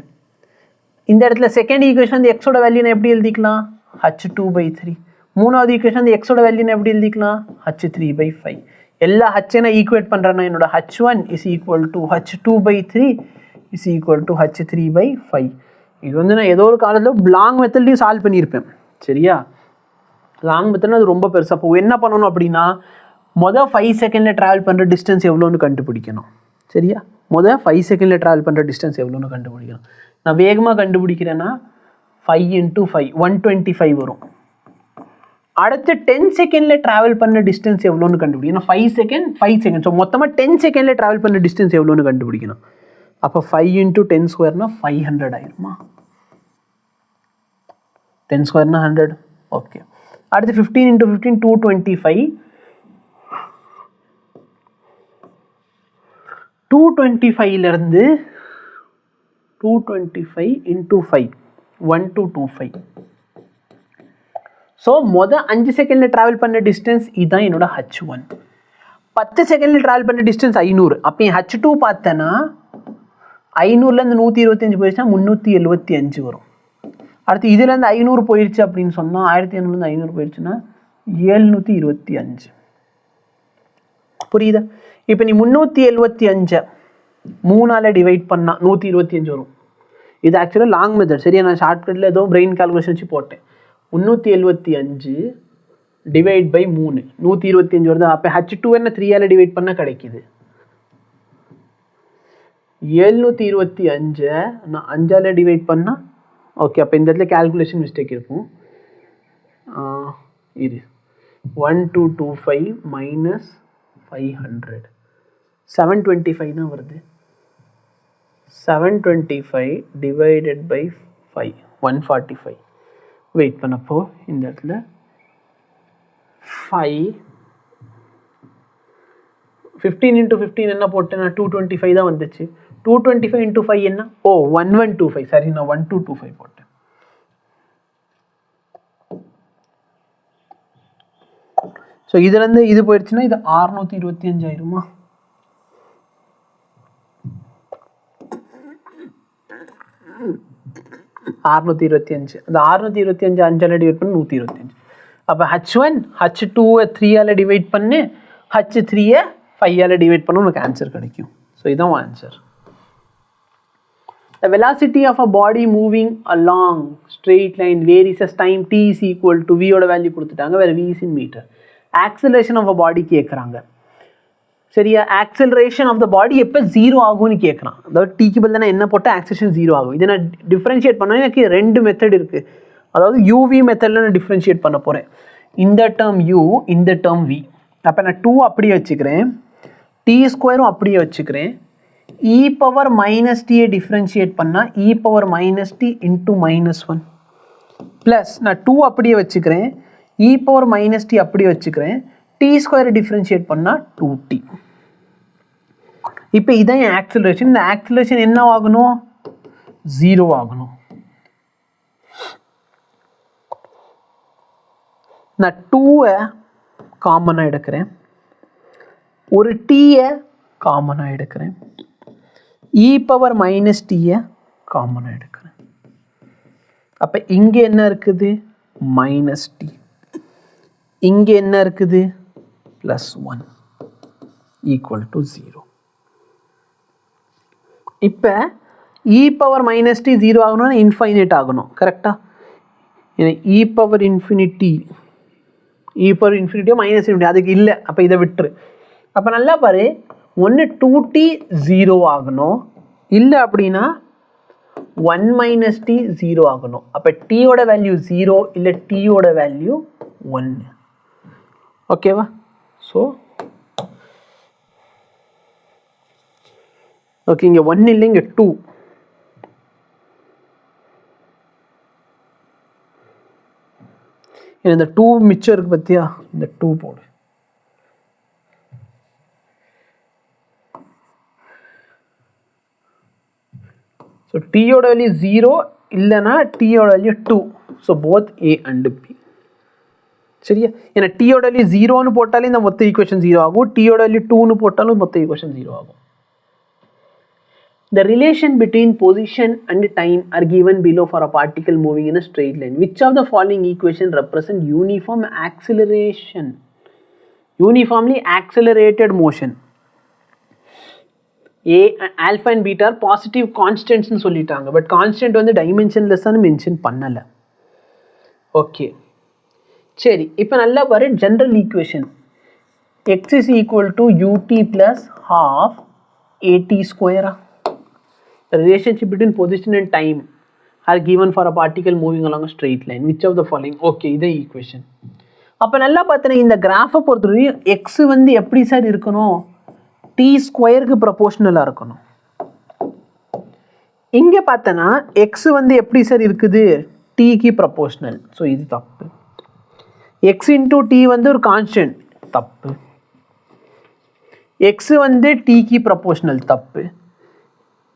இந்த இடத்துல செகண்ட் ஈக்குவேஷன் வந்து எக்ஸோட வேல்யூ நான் எப்படி எழுதிக்கலாம், h2/3. மூணாவது ஈக்குவேஷன் வந்து எக்ஸோட வேல்யூ நான் எப்படி எழுதிக்கலாம், h3/5. எல்லா h நான் ஈக்குவேட் பண்ணுறேன்னா என்னோட h1 is equal to h2/3 is equal to h3/5. இது வந்து நான் ஏதோ ஒரு காலத்தில் லாங் மெத்தட்லையும் சால்வ் பண்ணியிருப்பேன். சரியா, லாங் மெத்தட்னா அது ரொம்ப பெருசாக. அப்போ என்ன பண்ணணும் அப்படின்னா, மொதல் 5 செகண்டில் ட்ராவல் பண்ணுற டிஸ்டன்ஸ் எவ்வளோன்னு கண்டுபிடிக்கணும். சரியா, மொதல் 5 செகண்டில் ட்ராவல் பண்ணுற டிஸ்டன்ஸ் எவ்வளோன்னு கண்டுபிடிக்கணும். நான் வேகமாக கண்டுபிடிக்கிறேன்னா 5 × 5 125 வரும். அடுத்து 10 செகண்டில் ட்ராவல் பண்ண டிஸ்டன்ஸ் எவ்வளோன்னு கண்டுபிடிக்கணும். 5 செகண்ட் 5 செகண்ட், ஸோ மொத்தமாக 10 செகண்டில் ட்ராவல் பண்ண டிஸ்டன்ஸ் எவ்வளோன்னு கண்டுபிடிக்கணும். அப்போ 5 × 10 ஸ்கொயர்னா 500 ஆயிருமா. 10 ஸ்கொயர்னா 100. ஓகே, அடுத்து 15 × 15 225. 225லேருந்து 225 × 5 1225. ஸோ மொதல் 5 செகண்டில் ட்ராவல் பண்ண டிஸ்டன்ஸ் இதுதான் என்னோட h1. 10 செகண்டில் ட்ராவல் பண்ண டிஸ்டன்ஸ் 500. அப்போ என் h2 பார்த்தேன்னா 500லேருந்து 125 போயிடுச்சுன்னா 375 வரும். அடுத்து இதுலேருந்து 500 போயிடுச்சு அப்படின்னு சொன்னால் 1800லேருந்து 500 போயிடுச்சுன்னா 725. புரியுதா? இப்போ நீ 375 3ஆல் டிவைட் பண்ணால் 125 வரும். இது ஆக்சுவலாக லாங் மெத்தட். சரியா, நான் ஷார்ட்கட்டில் ஏதோ பிரெயின் கால்குலேஷன் வச்சு போட்டேன். 375 டிவைட் பை 3 125 வருது. அப்போ h2 என்ன 3ஆல் டிவைட் பண்ணால் கிடைக்குது 725. நான் 5ஆல் டிவைட் பண்ணால் ஓகே. அப்போ இந்த இடத்துல கால்குலேஷன் மிஸ்டேக் இருக்கும். இது 1225 மைனஸ் 500 725 தான் வருது. 725 டிவைடட் பை 5 145. வெயிட் பண்ணப்போ இந்த இடத்துல 15 × 15 என்ன போட்டேன்னா 225 தான் வந்துச்சு. 225 × 5 என்ன, 1125. சரி, நான் 1225 போட்டேன். ஸோ இதுலேருந்து இது போயிடுச்சுன்னா இது 625 ஆயிருமா. அந்த 625 5ஆல் டிவைட் பண்ணி 125. அப்போ h1 h2 3ஆல் டிவைட் பண்ணு, h3 5ஆல் டிவைட் பண்ண உனக்கு ஆன்சர் கிடைக்கும். ஸோ இதுதான் answer. The velocity of a body moving along straight line varies as time t is equal to v ஓட வேல்யூ கொடுத்துட்டாங்க, வேறு v is in meter. Acceleration of a body கேட்குறாங்க. சரியா, ஆக்சலரேஷன் ஆஃப் த பாடி எப்போ ஜீரோ ஆகும்னு கேட்குறான். அதாவது டீக்கு பதில் நான் என்ன போட்டால் ஆக்சலேஷன் ஜீரோ ஆகும். இதை நான் டிஃப்ரென்ஷியேட் பண்ணால் எனக்கு ரெண்டு மெத்தட் இருக்குது. அதாவது யூவி மெத்தடில் நான் டிஃப்ரென்ஷியேட் பண்ண போகிறேன். இந்த டேர்ம் u, இந்த டேர்ம் v. அப்போ நான் 2 அப்படியே வச்சுக்கிறேன், டி ஸ்கொயரும் அப்படியே வச்சுக்கிறேன். இ பவர் மைனஸ் டியை டிஃப்ரென்ஷியேட் பண்ணால் e power minus t into -1 plus நான் 2 அப்படியே வச்சுக்கிறேன், இ பவர் மைனஸ் டி அப்படியே வச்சுக்கிறேன், டி ஸ்கொயரை டிஃப்ரென்ஷியேட் பண்ணால் 2t. இப்போ இதான் என் ஆக்சிலரேஷன். இந்த ஆக்சிலரேஷன் என்ன ஆகணும், ஜீரோ ஆகணும். நான் 2வை காமனாக எடுக்கிறேன், ஒரு டீயை காமனாக எடுக்கிறேன், இ பவர் மைனஸ் டீயை காமனாக எடுக்கிறேன். அப்போ இங்கே என்ன இருக்குது, -t. இங்கே என்ன இருக்குது, +1 = 0. இப்போ இ பவர் மைனஸ் டி ஜீரோ ஆகணும்னா இன்ஃபைனைட் ஆகணும், கரெக்டாக? ஏன்னா இ பவர் இன்ஃபினிட்டியோ மைனஸ் இன்ஃபினிட்டி அதுக்கு இல்லை. அப்போ இதை விட்டுரு. அப்போ நல்லா பாரு, ஒன்று 2t ஜீரோ ஆகணும், இல்லை அப்படின்னா 1 - t ஜீரோ ஆகணும். அப்போ டீயோட வேல்யூ 0 இல்லை டீயோட வேல்யூ 1. ஓகேவா? ஸோ ஓகே, இங்கே 1 இல்லை, இங்கே 2. இந்த 2 மிச்சம் இருக்கு பத்தியா, இந்த 2 போடு. ஸோ டீயோட வேல்யூ 0 இல்லைன்னா டீயோட value 2. So both A and B. சரியா? ஏன்னா டீயோட வேல்யூ 0ன்னு போட்டாலே இந்த மொத்த ஈக்குவேஷன் 0 ஆகும், டீயோட வேல்யூ 2ன்னு போட்டாலும் மொத்த ஈக்குவேஷன் 0 ஆகும். The relation between position and time are given below for a particle moving in a straight line. Which of the following equation represent uniform acceleration? Uniformly accelerated motion. A, alpha and beta are positive constants னு சொல்லிட்டாங்க, பட் கான்ஸ்டன்ட் வந்து டைமென்ஷன்லெஸ்ஸானு மென்ஷன் பண்ணலை. ஓகே, சரி. இப்போ நல்லா பாரு, general equation x is equal to ut plus half at square. The relationship between position and time are given for a particle moving along a straight line. Which of the following? Okay, இது ஈக்குவேஷன். அப்போ நல்லா பார்த்தீங்கன்னா இந்த கிராஃபை பொறுத்தவரையும் எக்ஸ் வந்து எப்படி சார் இருக்கணும், டி ஸ்கொயருக்கு ப்ரொபோர்ஷனலாக இருக்கணும். இங்கே பார்த்தோன்னா எக்ஸ் வந்து எப்படி சார் இருக்குது, டீக்கு ப்ரொபோர்ஷனல். ஸோ இது தப்பு. எக்ஸ் இன்டூ டி வந்து ஒரு கான்ஸ்டன்ட், தப்பு. எக்ஸ் வந்து டீக்கு ப்ரொபோர்ஷனல், தப்பு.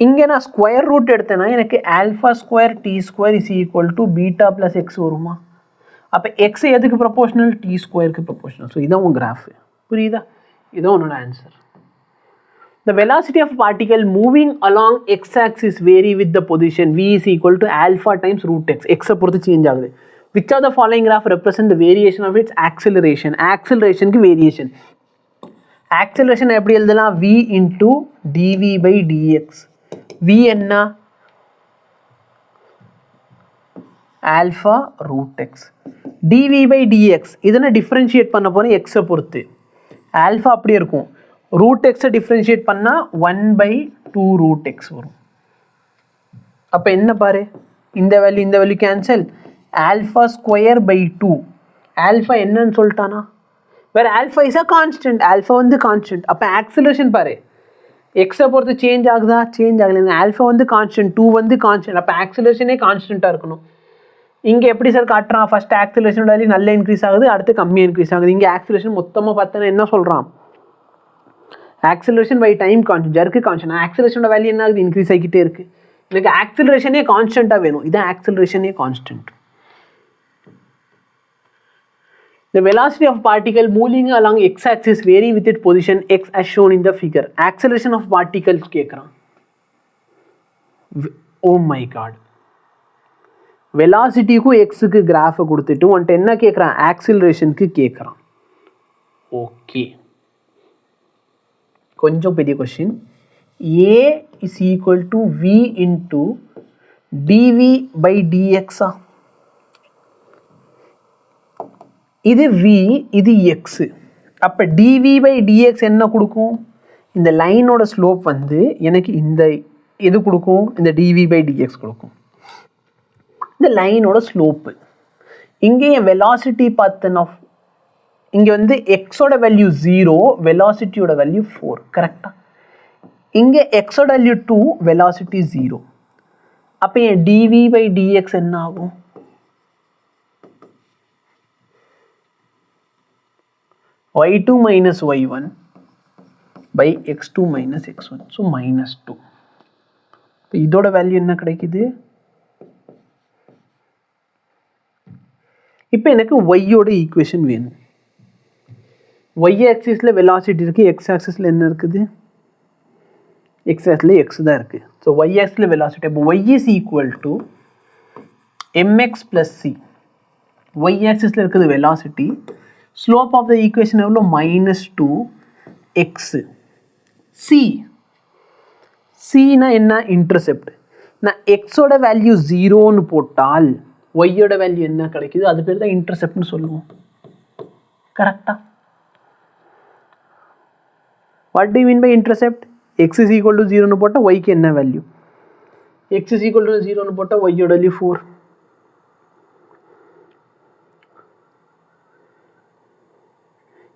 இங்கே நான் ஸ்கொயர் ரூட் எடுத்தேன்னா எனக்கு alpha square t square is equal to beta plus x வருமா? அப்போ எக்ஸ் எதுக்கு ப்ரொபோர்ஷனல், டி ஸ்கொயருக்கு ப்ரொபோர்ஷனல். ஸோ இதான் உங்கள் கிராஃபு, புரியுதா? இதான் உன்னோட answer. The velocity of a particle moving along x-axis vary with the position v is equal to alpha times root x. X பொறுத்து சேஞ்ச் ஆகுது. Which of the following graph represent the variation of its acceleration? Acceleration க்கு variation. Acceleration எப்படி எழுதலாம், v into dv by dx. v என்ன, alpha root x. dv by dx இதனை டிஃப்ரென்ஷியேட் பண்ண போகிறேன் எக்ஸை பொறுத்து. ஆல்ஃபா அப்படியே இருக்கும், ரூட் எக்ஸை டிஃப்ரென்ஷியேட் பண்ணால் 1/2 ரூட் எக்ஸ் வரும். அப்போ என்ன பாரு, இந்த value cancel, alpha square by 2. Alpha என்னன்னு சொல்லிட்டானா, வேறு alpha is a constant, alpha வந்து கான்ஸ்டன்ட். அப்போ ஆக்சிலரேஷன் பாரு, எக்ஸை பொறுத்து சேஞ்ச் ஆகுதா, சேஞ்ச் ஆகலைங்க. ஆல்ஃபா வந்து கான்ஸ்டன்ட், 2 வந்து கான்ஸ்டன்ட். அப்போ ஆக்சிலரேஷனே கான்ஸ்டண்ட்டாக இருக்கணும். இங்கே எப்படி சார் காட்டுறான், ஃபஸ்ட் ஆக்சிலரேஷனோட வேல்யூ நல்ல இன்க்ரீஸ் ஆகுது, அடுத்து கம்மியாக இன்க்ரீஸ் ஆகுது. இங்கே ஆக்சிலரேஷன் மொத்தமாக பார்த்தோன்னா என்ன சொல்கிறான், acceleration by time constant, jerk constant. ஆக்சிலரேஷனோட வேல்யூ என்ன ஆகுது, இன்க்ரீஸ் ஆகிக்கிட்டே இருக்குது. எனக்கு ஆக்சிலரேஷனே கான்ஸ்டண்ட்டாக வேணும், இதான் ஆக்சிலரேஷனே constant. The velocity of particle moving along x-axis vary with its position x as shown in the figure. Acceleration of particles கேட்குறான். Oh my god, வெலாசிட்டிக்கும் எக்ஸுக்கு கிராஃபை கொடுத்துட்டு வந்துட்டு என்ன கேட்குறான், ஆக்சிலரேஷனுக்கு கேட்குறான். ஓகே, கொஞ்சம் பெரிய question. a is equal to v into dv by dx. இது v, இது x. அப்போ dv by dx என்ன கொடுக்கும்? இந்த லைனோட ஸ்லோப் வந்து எனக்கு இந்த எது கொடுக்கும்? இந்த dv by dx கொடுக்கும். இந்த லைனோட ஸ்லோப்பு. இங்கே என் வெலாசிட்டி பார்த்தேன்னா இங்கே வந்து எக்ஸோட வேல்யூ 0, வெலாசிட்டியோட வேல்யூ 4. கரெக்டாக? இங்கே எக்ஸோட வேல்யூ 2, வெலாசிட்டி 0. அப்போ என் dv by dx என்ன ஆகும்? y2 minus y1 by x2 minus x1. So -2. இப்போ இதோட வேல்யூ என்ன கிடைக்குது? இப்போ எனக்கு ஒய்யோட ஈக்குவேஷன் வேணும். ஒய் ஆக்சிஸில் வெலாசிட்டி இருக்குது, எக்ஸ் ஆக்சிஸில் என்ன இருக்குது? எக்ஸ் ஆக்சிஸில் எக்ஸ் தான் இருக்குது. So Y ஆக்சிஸில் velocity. அப்போ Y is equal to MX plus C. Y ஆக்சிஸில் இருக்குது velocity. Slope of the equation எவ்வளோ? -2x. சி, சினா என்ன? இன்டர்செப்ட். நான் எக்ஸோட வேல்யூ 0ன்னு போட்டால் ஒய்யோட வேல்யூ என்ன கிடைக்குது? அது பேர் தான் இன்டர்செப்ட்னு சொல்லுவோம். கரெக்டா? What do you mean by intercept? x is equal to 0ன்னு போட்டால் ஒய்க்கு என்ன value? x is equal to 0ன்னு போட்டால் ஒய்யோட வேல்யூ 4.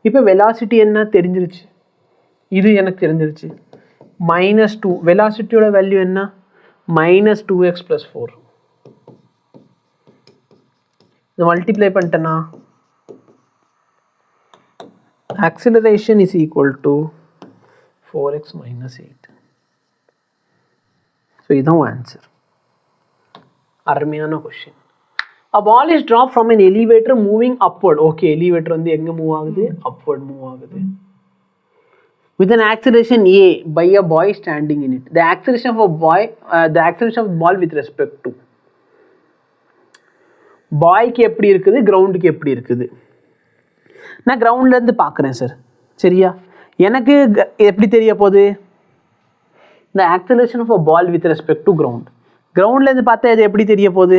இப்போ வெலாசிட்டி என்ன தெரிஞ்சிருச்சு, இது எனக்கு தெரிஞ்சிருச்சு. -2, வெலாசிட்டியோட வேல்யூ என்ன? -2x + 4. இதை மல்டிப்ளை பண்ணிட்டேன்னா acceleration is equal to 4x minus 8. So இதுதான் ஆன்சர். அருமையான question. A ball is dropped from an elevator moving upward. Okay, elevator வந்து எங்க மூவ் ஆகுது? upward மூவ் ஆகுது. With an acceleration a by a boy standing in it. The acceleration of the ball with respect to பாய்க்கு எப்படி இருக்குது, கிரவுண்டுக்கு எப்படி இருக்குது? நான் கிரவுண்ட்லேருந்து பார்க்குறேன் சார், சரியா? எனக்கு எப்படி தெரிய போகுது? இந்த acceleration of a ball with respect to ground. கிரவுண்ட்லேருந்து பார்த்தா இது எப்படி தெரிய போகுது?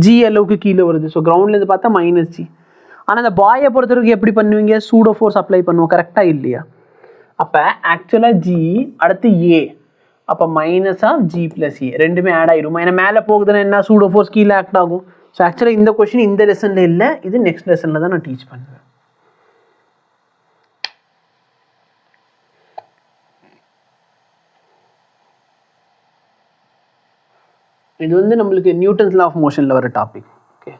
ஜி அளவுக்கு கீழே வருது. ஸோ கிரவுண்ட்லேருந்து பார்த்தா -g. ஆனால் அந்த பாயை பொறுத்தவரைக்கும் எப்படி பண்ணுவீங்க? சூடோ ஃபோர்ஸ் அப்ளை பண்ணுவோம். கரெக்டாக இல்லையா? அப்போ ஆக்சுவலாக ஜி அடுத்து ஏ, அப்போ -g + a ரெண்டுமே ஆட் ஆகிடும். ஏன்னா மேலே போகுதுன்னா என்ன? சூடோ ஃபோர்ஸ் கீழே ஆக்ட் ஆகும். ஸோ ஆக்சுவலாக இந்த கொஸ்டின் இந்த லெசனில் இல்லை, இது நெக்ஸ்ட் லெசனில் தான் நான் டீச் பண்ணுவேன். இது வந்து நம்மளுக்கு நியூட்டன்ஸ் லா ஆஃப் மோஷனில் வர டாபிக். ஓகே,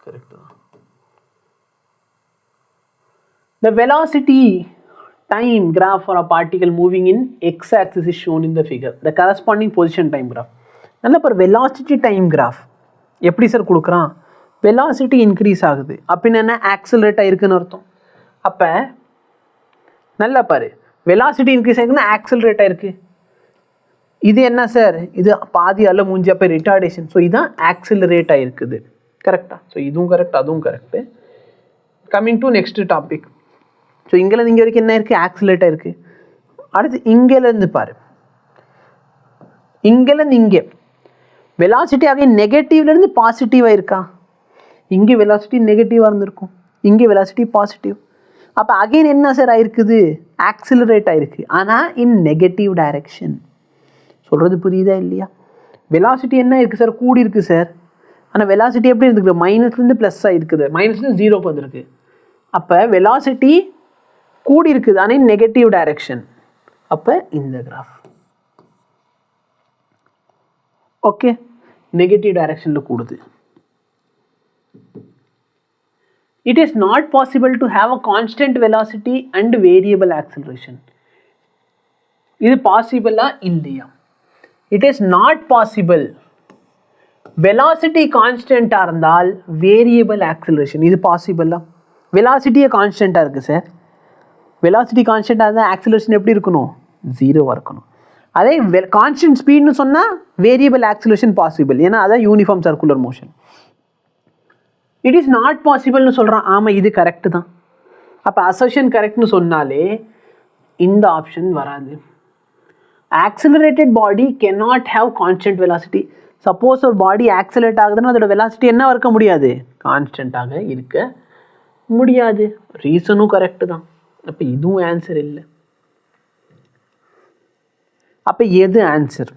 கரெக்ட் தான். The velocity time graph for a particle moving in x-axis is shown in the figure. The corresponding position time graph. நல்ல இப்போ velocity time graph எப்படி சார் கொடுக்குறான்? velocity increase ஆகுது அப்படின்னு என்ன? ஆக்சலரேட் ஆகிருக்குன்னு அர்த்தம். அப்போ நல்லா பாரு, velocity increase ஆகிருக்குன்னா ஆக்சலரேட் ஆகிருக்கு. இது என்ன சார்? இது பாதி அல்ல மூஞ்சி, அப்போ ரிட்டார்டேஷன். ஸோ இதுதான் ஆக்சலரேட் ஆகிருக்குது. கரெக்டா? ஸோ இதுவும் கரெக்ட், அதுவும் correct. Coming to next topic. So இங்கேருந்து இங்கே வரைக்கும் என்ன இருக்குது? ஆக்சிலேட்டாக இருக்குது. அடுத்து இங்கேருந்து பாரு, இங்கேருந்து இங்கே வெலாசிட்டி ஆகிய நெகட்டிவ்லேருந்து பாசிட்டிவாக இருக்கா? இங்கே வெலாசிட்டி நெகட்டிவாக இருந்திருக்கும், இங்கே வெலாசிட்டி பாசிட்டிவ். அப்போ அகெயின் என்ன சார் ஆகிருக்குது? ஆக்சிலரேட் ஆகிருக்கு, ஆனால் இன் நெகட்டிவ் டைரெக்ஷன். சொல்கிறது புரியுதா இல்லையா? வெலாசிட்டி என்ன இருக்குது சார்? கூடி இருக்குது சார். ஆனால் வெலாசிட்டி எப்படி இருந்துருக்கு? மைனஸ்லேருந்து ப்ளஸ் ஆகிருக்குது, மைனஸ்லேருந்து 0 வந்துருக்கு. அப்போ வெலாசிட்டி கூடி இருக்குது, ஆனால் நெகட்டிவ் டைரக்ஷன். அப்போ இந்த கிராஃப் ஓகே, நெகட்டிவ் டைரக்ஷனில் கூடுது. It is not possible to have a constant velocity and variable acceleration. இது பாசிபிளா இல்லையா? It is not possible. Velocity கான்ஸ்டன்ட்டாக இருந்தால் வேரியபிள் ஆக்சலரேஷன் இது பாசிபிளா? வெலாசிட்டியே கான்ஸ்டண்ட்டாக இருக்குது சார். வெலாசிட்டி கான்ஸ்டண்ட்டாக இருந்தால் ஆக்சிலரேஷன் எப்படி இருக்கணும்? 0வாக இருக்கணும். அதே கான்ஸ்டன்ட் ஸ்பீட்னு சொன்னால் வேரியபிள் ஆக்சிலரேஷன் பாசிபிள், ஏன்னா அதான் uniform circular motion. It is not பாசிபிள்னு சொல்கிறான். ஆமாம், இது கரெக்டு தான். அப்போ அசர்ஷன் கரெக்ட்னு சொன்னாலே இந்த ஆப்ஷன் வராது. Accelerated body cannot have constant velocity. Suppose ஒரு பாடி ஆக்சிலரேட் ஆகுதுன்னா அதோட வெலாசிட்டி என்ன இருக்க முடியாது, கான்ஸ்டண்ட்டாக இருக்க முடியாது. ரீசனும் கரெக்டு தான். அப்போ இதுவும் ஆன்சர் இல்லை. அப்போ எது ஆன்சர்?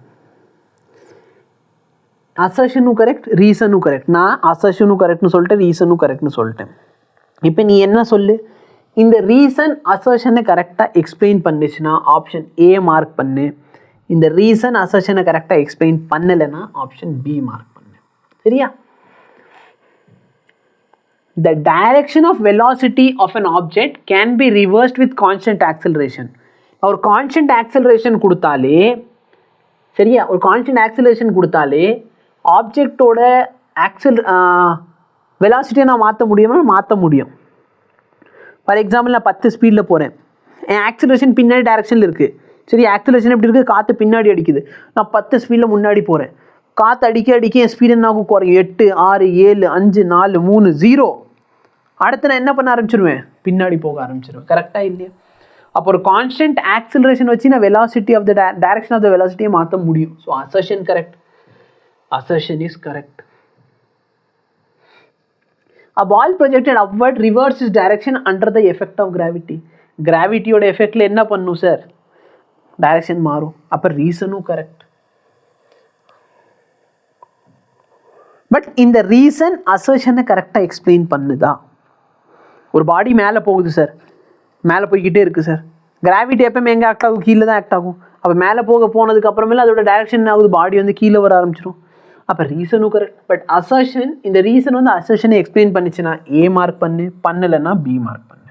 அசர்ஷனும் கரெக்ட், ரீசனும் கரெக்ட். நான் அசர்ஷனும் கரெக்ட்னு சொல்லிட்டேன், ரீசனும் கரெக்ட்னு சொல்லிட்டேன். இப்போ நீ என்ன சொல்லு, இந்த ரீசன் அசர்ஷனை கரெக்டாக எக்ஸ்பிளைன் பண்ணுச்சுன்னா ஆப்ஷன் ஏ மார்க் பண்ணு. இந்த ரீசன் அசர்ஷனை கரெக்டாக எக்ஸ்பிளைன் பண்ணலைன்னா ஆப்ஷன் பி மார்க் பண்ணு. சரியா? The direction of velocity of an object can be reversed with constant acceleration. ஒரு கான்ஸ்டன்ட் ஆக்சலரேஷன் கொடுத்தாலே, சரியா, ஒரு கான்ஸ்டன்ட் ஆக்சலரேஷன் கொடுத்தாலே ஆப்ஜெக்டோட வெலாசிட்டியை நான் மாற்ற முடியுமா? மாற்ற முடியும். ஃபார் எக்ஸாம்பிள் நான் 10 ஸ்பீடில் போகிறேன், என் ஆக்சலரேஷன் பின்னாடி டைரக்ஷனில் இருக்குது. சரி, ஆக்சலரேஷன் எப்படி இருக்குது, காற்று பின்னாடி அடிக்குது. நான் 10 ஸ்பீடில் முன்னாடி போகிறேன், காற்று அடிக்க என் ஸ்பீடு என்ன ஆகும், குறையும். 8 6 7 5 4 3 0. அடுத்து நான் என்ன பண்ண ஆரம்பிச்சிருவேன், பின்னாடி போக ஆரம்பிச்சிருவேன். கரெக்டாக இல்லையா? அப்போ ஒரு கான்ஸ்டன்ட் ஆக்சலரேஷன் வச்சு நான் velocity of the direction of the வெலாசிட்டியை மாற்ற முடியும். So assertion correct. Assertion is correct. A ball projected upward reverses direction under the effect of gravity. கிராவிட்டியோட எஃபெக்டில் என்ன பண்ணும் சார், டைரக்ஷன் மாறும். அப்போ ரீசனும் கரெக்ட். பட் இந்த ரீசன் அசர்ஷனை கரெக்டாக எக்ஸ்பிளைன் பண்ணுதா? ஒரு பாடி மேலே போகுது சார், மேலே போய்கிட்டே இருக்குது சார். கிராவிட்டி எப்பவுமே எங்கே ஆக்ட் ஆகும், கீழே தான் ஆக்ட் ஆகும். அப்போ மேலே போனதுக்கு அப்புறமேல அதோட டைரக்ஷன் என்ன ஆகுது, பாடி வந்து கீழே வர ஆரம்பிச்சிடும். அப்போ ரீசனும் கரெக்ட். பட் அசர்ஷன், இந்த ரீசன் வந்து அசர்ஷனை எக்ஸ்பிளைன் பண்ணிச்சுன்னா ஏ மார்க் பண்ணு, பண்ணலைன்னா பி மார்க் பண்ணு.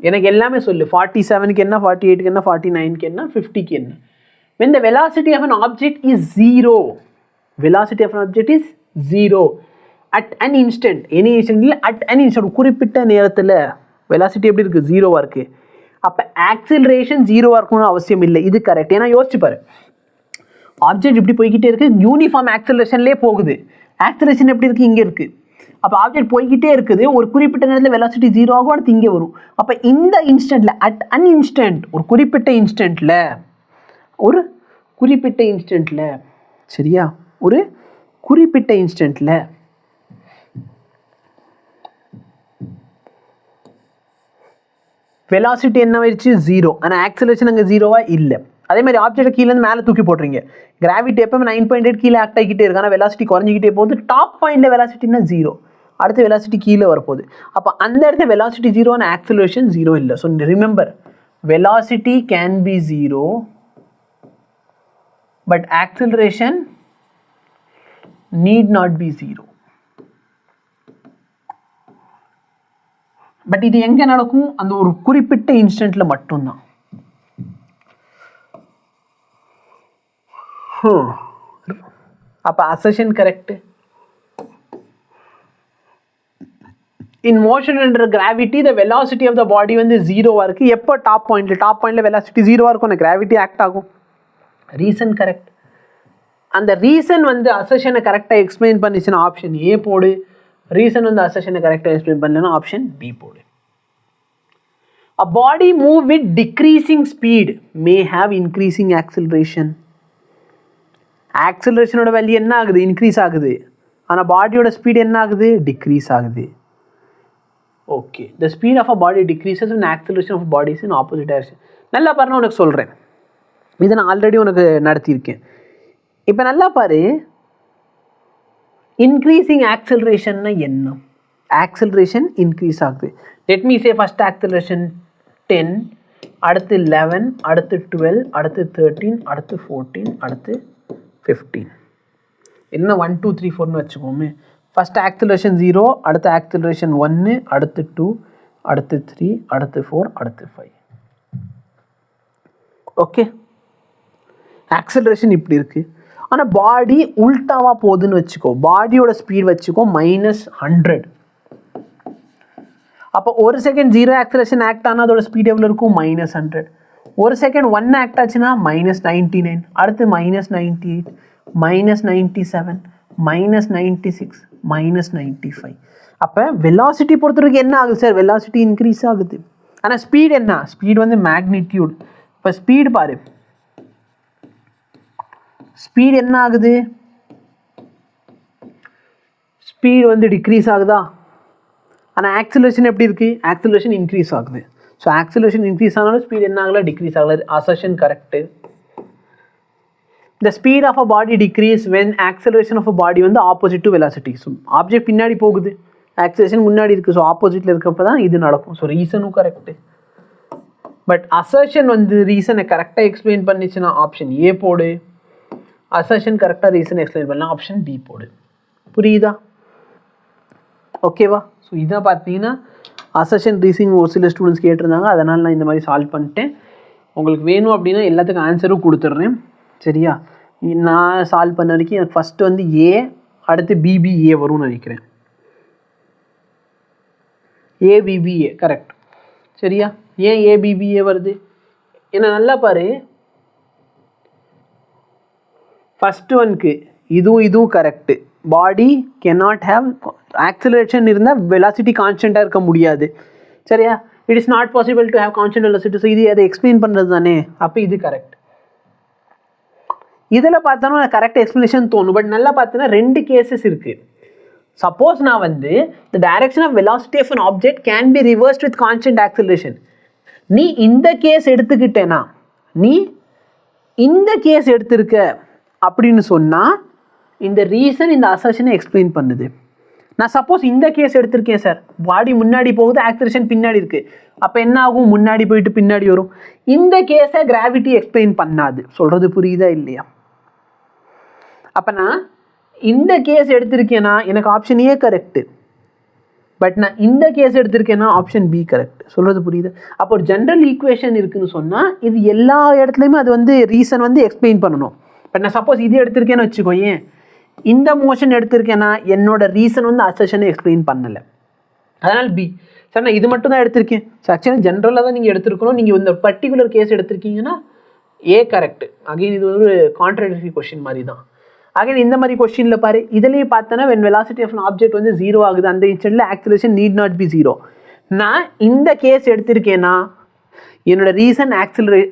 எனக்கு எல்லாமே சொல்லு, 47க்கு என்ன, 48க்கு என்ன, 49க்கு என்ன, 50க்கு என்ன. when the velocity of an object is 0, velocity of an object is 0 at an instant, any instant இல்லை, at an instant, குறிப்பிட்ட நேரத்தில் வெலாசிட்டி எப்படி இருக்குது, 0வாக இருக்குது. அப்போ ஆக்சிலரேஷன் 0வாக இருக்கணும்னு அவசியம் இல்லை. இது கரெக்ட். ஏன்னா யோசிச்சு பாரு, ஆப்ஜெக்ட் இப்படி போய்கிட்டே இருக்குது, யூனிஃபார்ம் ஆக்சிலரேஷன்லேயே போகுது. ஆக்சிலரேஷன் எப்படி இருக்குது, இங்கே இருக்குது. அப்போ ஆப்ஜெக்ட் போய்கிட்டே இருக்குது, ஒரு குறிப்பிட்ட நேரத்தில் வெலாசிட்டி 0 ஆகும், அடுத்து இங்கே வரும். அப்போ இந்த இன்ஸ்டன்ட்டில், அட் அன் இன்ஸ்டன்ட், ஒரு குறிப்பிட்ட இன்ஸ்டன்ட்டில், சரியா, ஒரு குறிப்பிட்ட இன்ஸ்டன்ட்டில் வெலாசிட்டி என்ன ஆயிடுச்சு, 0. ஆனால் ஆக்சிலரேஷன் அங்கே 0வா இல்லை. அதே மாதிரி ஆப்ஜெக்ட் கீழேருந்து மேலே தூக்கி போட்டுறீங்க, கிராவிட்டி எப்போ 9.8 கீழே ஆக்ட் ஆகிக்கிட்டே இருக்கு, ஆனால் வெலாசிட்டி குறைஞ்சிக்கிட்டே போகுது. டாப் பாயிண்டில் வெலாசிட்டினா 0, அடுத்த வெலாசிட்டி கீழே வரப்போகுது. அப்போ அந்த இடத்துல வெலாசிட்டி 0 ஆனால் ஆக்சிலரேஷன் 0 இல்லை. So remember, velocity can be 0 but acceleration need not be 0. But இது எங்கே நடக்கும், அந்த ஒரு குறிப்பிட்ட இன்ஸ்டன்ட்டில் மட்டும்தான். அப்போ assertion correct. In motion under gravity the velocity of the body வந்து 0வாக இருக்குது. எப்போ டாப் பாயிண்டில் வெலாசிட்டி 0வாக இருக்கும், அந்த கிராவிட்டி ஆக்ட் ஆகும். Reason correct. அந்த ரீசன் வந்து அசர்ஷனை கரெக்டாக எக்ஸ்பிளைன் பண்ணிச்சுன்னா ஆப்ஷன் ஏ போடு. ரீசன் வந்து அசர்ஷனை கரெக்டாக எக்ஸ்பிளைன் பண்ணலன்னா ஆப்ஷன் பி போடு. A body move with decreasing speed may have increasing acceleration. ஆக்சிலரேஷனோட வேல்யூ என்ன ஆகுது, இன்க்ரீஸ் ஆகுது. ஆனால் பாடியோட ஸ்பீடு என்ன ஆகுது, டிக்ரீஸ் ஆகுது. Okay, the speed of a body decreases and acceleration of body is in opposite direction. நல்லா பாருங்க, உனக்கு சொல்கிறேன், இதை நான் ஆல்ரெடி உனக்கு நடத்தியிருக்கேன். இப்போ நல்லா பாரு, இன்க்ரீஸிங் ஆக்சிலரேஷன்னா என்ன, ஆக்சிலரேஷன் இன்க்ரீஸ் ஆகுது. லெட் மீ சே ஃபர்ஸ்ட் ஆக்சிலரேஷன் 10, அடுத்து 11, அடுத்து 12, அடுத்து 13, அடுத்து 14, அடுத்து 15. என்ன 1 2 3 4ன்னு வச்சுக்கோமே. ஃபர்ஸ்ட் ஆக்சிலரேஷன் 0, அடுத்து ஆக்சிலரேஷன் 1, அடுத்து 2, அடுத்து 3, அடுத்து 4, அடுத்து 5. ஓகே, ஆக்சிலரேஷன் இப்படி இருக்குது. ஆனால் பாடி உல்டாவாக போகுதுன்னு வச்சுக்கோ, பாடியோட ஸ்பீட் வச்சுக்கோ -100. அப்போ ஒரு செகண்ட் 0 ஆக்சிலரேஷன் ஆக்ட் ஆனால் அதோட ஸ்பீட் எவ்வளோ இருக்கும், -100. ஒரு செகண்ட் 1 ஆக்ட் ஆச்சுன்னா -99, அடுத்து -98, -97, -96, -95. அப்போ வெலாசிட்டி பொறுத்த வரைக்கும் என்ன ஆகுது சார்? வெலாசிட்டி இன்க்ரீஸ் ஆகுது. ஆனால் ஸ்பீடு என்ன? ஸ்பீடு வந்து மேக்னிடியூட். இப்போ ஸ்பீடு பாரு, ஸ்பீடு என்ன ஆகுது? ஸ்பீடு வந்து டிக்ரீஸ் ஆகுதா? ஆனால் ஆக்சிலரேஷன் எப்படி இருக்குது? ஆக்சிலரேஷன் இன்க்ரீஸ் ஆகுது. ஸோ ஆக்சிலரேஷன் இன்க்ரீஸ் ஆனாலும் ஸ்பீடு என்ன ஆகலை? டிக்ரீஸ் ஆகலை. Assertion correct. The speed of a body decrease when acceleration of a body வந்து opposite to velocity. So object பின்னாடி போகுது, ஆக்சிலரேஷன் முன்னாடி இருக்குது. ஸோ ஆப்போசிட்டில் இருக்கப்போ தான் இது நடக்கும். ஸோ ரீசனும் கரெக்டு. பட் அசர்ஷன் வந்து ரீசனை கரெக்டாக எக்ஸ்பிளைன் பண்ணிச்சுன்னா ஆப்ஷன் ஏ போடு. அசர்ஷன் கரெக்டாக ரீசன் எக்ஸ்பிளைன் பண்ணலாம் ஆப்ஷன் பி போடு. புரியுதா? ஓகேவா? ஸோ இதான் பார்த்தீங்கன்னா அசர்ஷன் ரீசன் ஒரு சில ஸ்டூடெண்ட்ஸ் கேட்டிருந்தாங்க, அதனால் நான் இந்த மாதிரி சால்வ் பண்ணிட்டேன். உங்களுக்கு வேணும் அப்படின்னா எல்லாத்துக்கும் ஆன்சரும் கொடுத்துட்றேன். சரியா? நான் சால்வ் பண்ண வரைக்கும் எனக்கு ஃபஸ்ட்டு வந்து ஏ, அடுத்து பிபிஏ வரும்னு நினைக்கிறேன். ABBA correct. சரியா? ஏன் ஏபிபிஏ வருது? ஏன்னா நல்லா பாரு, ஃபஸ்ட்டு ஒன்க்கு இதுவும் correct. Body cannot have acceleration இருந்தால் வெலாசிட்டி கான்ஸ்டண்ட்டாக இருக்க முடியாது. சரியா? It is not possible to have constant velocity. So இது அதை எக்ஸ்பிளைன் பண்ணுறது தானே. அப்போ இது கரெக்ட். இதில் பார்த்தோன்னா கரெக்ட் எக்ஸ்ப்ளனேஷன் தோணும். பட் நல்லா பார்த்தோன்னா ரெண்டு கேசஸ் இருக்குது. சப்போஸ் நான் வந்து the direction of velocity of an object can be reversed with constant acceleration. நீ இந்த கேஸ் எடுத்துக்கிட்டேனா, நீ இந்த கேஸ் எடுத்திருக்க அப்படின்னு சொன்னால் இந்த ரீசன் இந்த அசர்ஷனை எக்ஸ்பிளைன் பண்ணுது. நான் சப்போஸ் இந்த கேஸ் எடுத்திருக்கேன் சார், பாடி முன்னாடி போகுது, ஆக்சிலரேஷன் பின்னாடி இருக்குது. அப்போ என்ன ஆகும்? முன்னாடி போயிட்டு பின்னாடி வரும். இந்த கேஸை கிராவிட்டி எக்ஸ்பிளைன் பண்ணாது. சொல்கிறது புரியுதா இல்லையா? அப்போ நான் இந்த கேஸ் எடுத்திருக்கேன்னா எனக்கு ஆப்ஷன் ஏ கரெக்டு. பட் நான் இந்த கேஸ் எடுத்திருக்கேன்னா ஆப்ஷன் பி கரெக்ட். சொல்கிறது புரியுது? அப்போ ஒரு ஜென்ரல் ஈக்குவேஷன் இருக்குதுன்னு சொன்னால் இது எல்லா இடத்துலையுமே அது வந்து ரீசன் வந்து எக்ஸ்பிளைன் பண்ணணும். பட் நான் சப்போஸ் இது எடுத்திருக்கேன்னு வச்சுக்கோ, ஏன் இந்த மோஷன் எடுத்திருக்கேன்னா என்னோட ரீசன் வந்து அசர்ஷனை எக்ஸ்பிளைன் பண்ணலை. அதனால் பி. சார் நான் இது மட்டும் தான் எடுத்திருக்கேன். ஸோ ஆக்சுவலாக ஜென்ரலாக தான் நீங்கள் எடுத்துருக்கணும். நீங்கள் இந்த பர்டிகுலர் கேஸ் எடுத்திருக்கீங்கன்னா ஏ கரெக்ட். அகைன் இது ஒரு கான்ட்ரடிக்டரி கொஸ்டின் மாதிரி தான். அகைன் இந்த மாதிரி கொஸ்டினில் பாரு, இதுலேயும் பார்த்தோன்னா when velocity of an object வந்து 0 ஆகுது, அந்த இன்ஸ்டன்ட்டில் ஆக்சிலரேஷன் நீட் நாட் பி 0. நான் இந்த கேஸ் எடுத்திருக்கேன்னா என்னோட ரீசன்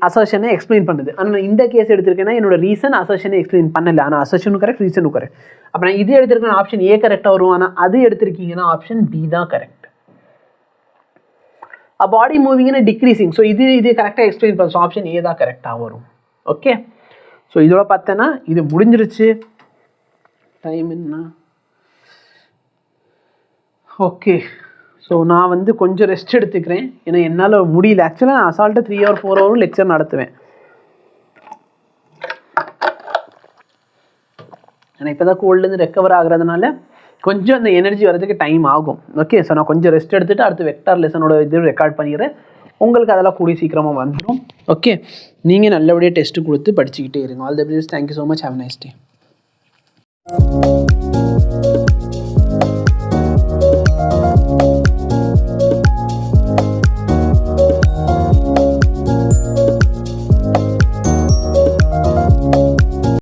அசர்ஷனை எக்ஸ்பிளைன் பண்ணுது. ஆனால் இந்த கேஸ் எடுத்திருக்கேன்னா என்னோட ரீசன் அசர்ஷனை எக்ஸ்பிளைன் பண்ணலை. ஆனால் அசர்ஷனும் கரெக்ட், ரீசனும் கரெக்ட். அப்போ நான் இது எடுத்திருக்கேன் ஆப்ஷன் ஏ கரெக்டாக வரும். ஆனால் அது எடுத்திருக்கீங்கன்னா ஆப்ஷன் பி தான் கரெக்ட். பாடி மூவிங்னா டிக்ரீசிங். ஸோ இது கரெக்டாக எக்ஸ்பிளைன் பண்ண. ஸோ ஆப்ஷன் ஏ தான் கரெக்டாக வரும். ஓகே. ஸோ இதோட பார்த்தேன்னா இது முடிஞ்சிருச்சு. டைம் என்ன? ஓகே. ஸோ நான் வந்து கொஞ்சம் ரெஸ்ட் எடுத்துக்கிறேன். ஏன்னா என்னால் முடியல. ஆக்சுவலாக நான் அசால்ட்டாக 3 or 4 hour லெக்சர் நடத்துவேன். ஏன்னா இப்போ தான் கோல்டுலேருந்து ரெக்கவர் ஆகுறதுனால கொஞ்சம் அந்த எனர்ஜி வரதுக்கு டைம் ஆகும். ஓகே. ஸோ நான் கொஞ்சம் ரெஸ்ட் எடுத்துகிட்டு அடுத்து வெக்டார் லெசனோட இது ரெக்கார்ட் பண்ணிக்கிறேன். உங்களுக்கு அதெல்லாம் கூடிய சீக்கிரமாக வந்துடும். ஓகே. நீங்கள் நல்லபடியாக டெஸ்ட்டு கொடுத்து படிச்சுக்கிட்டே இருங்க. All the best. Thank you so much. Have nice day.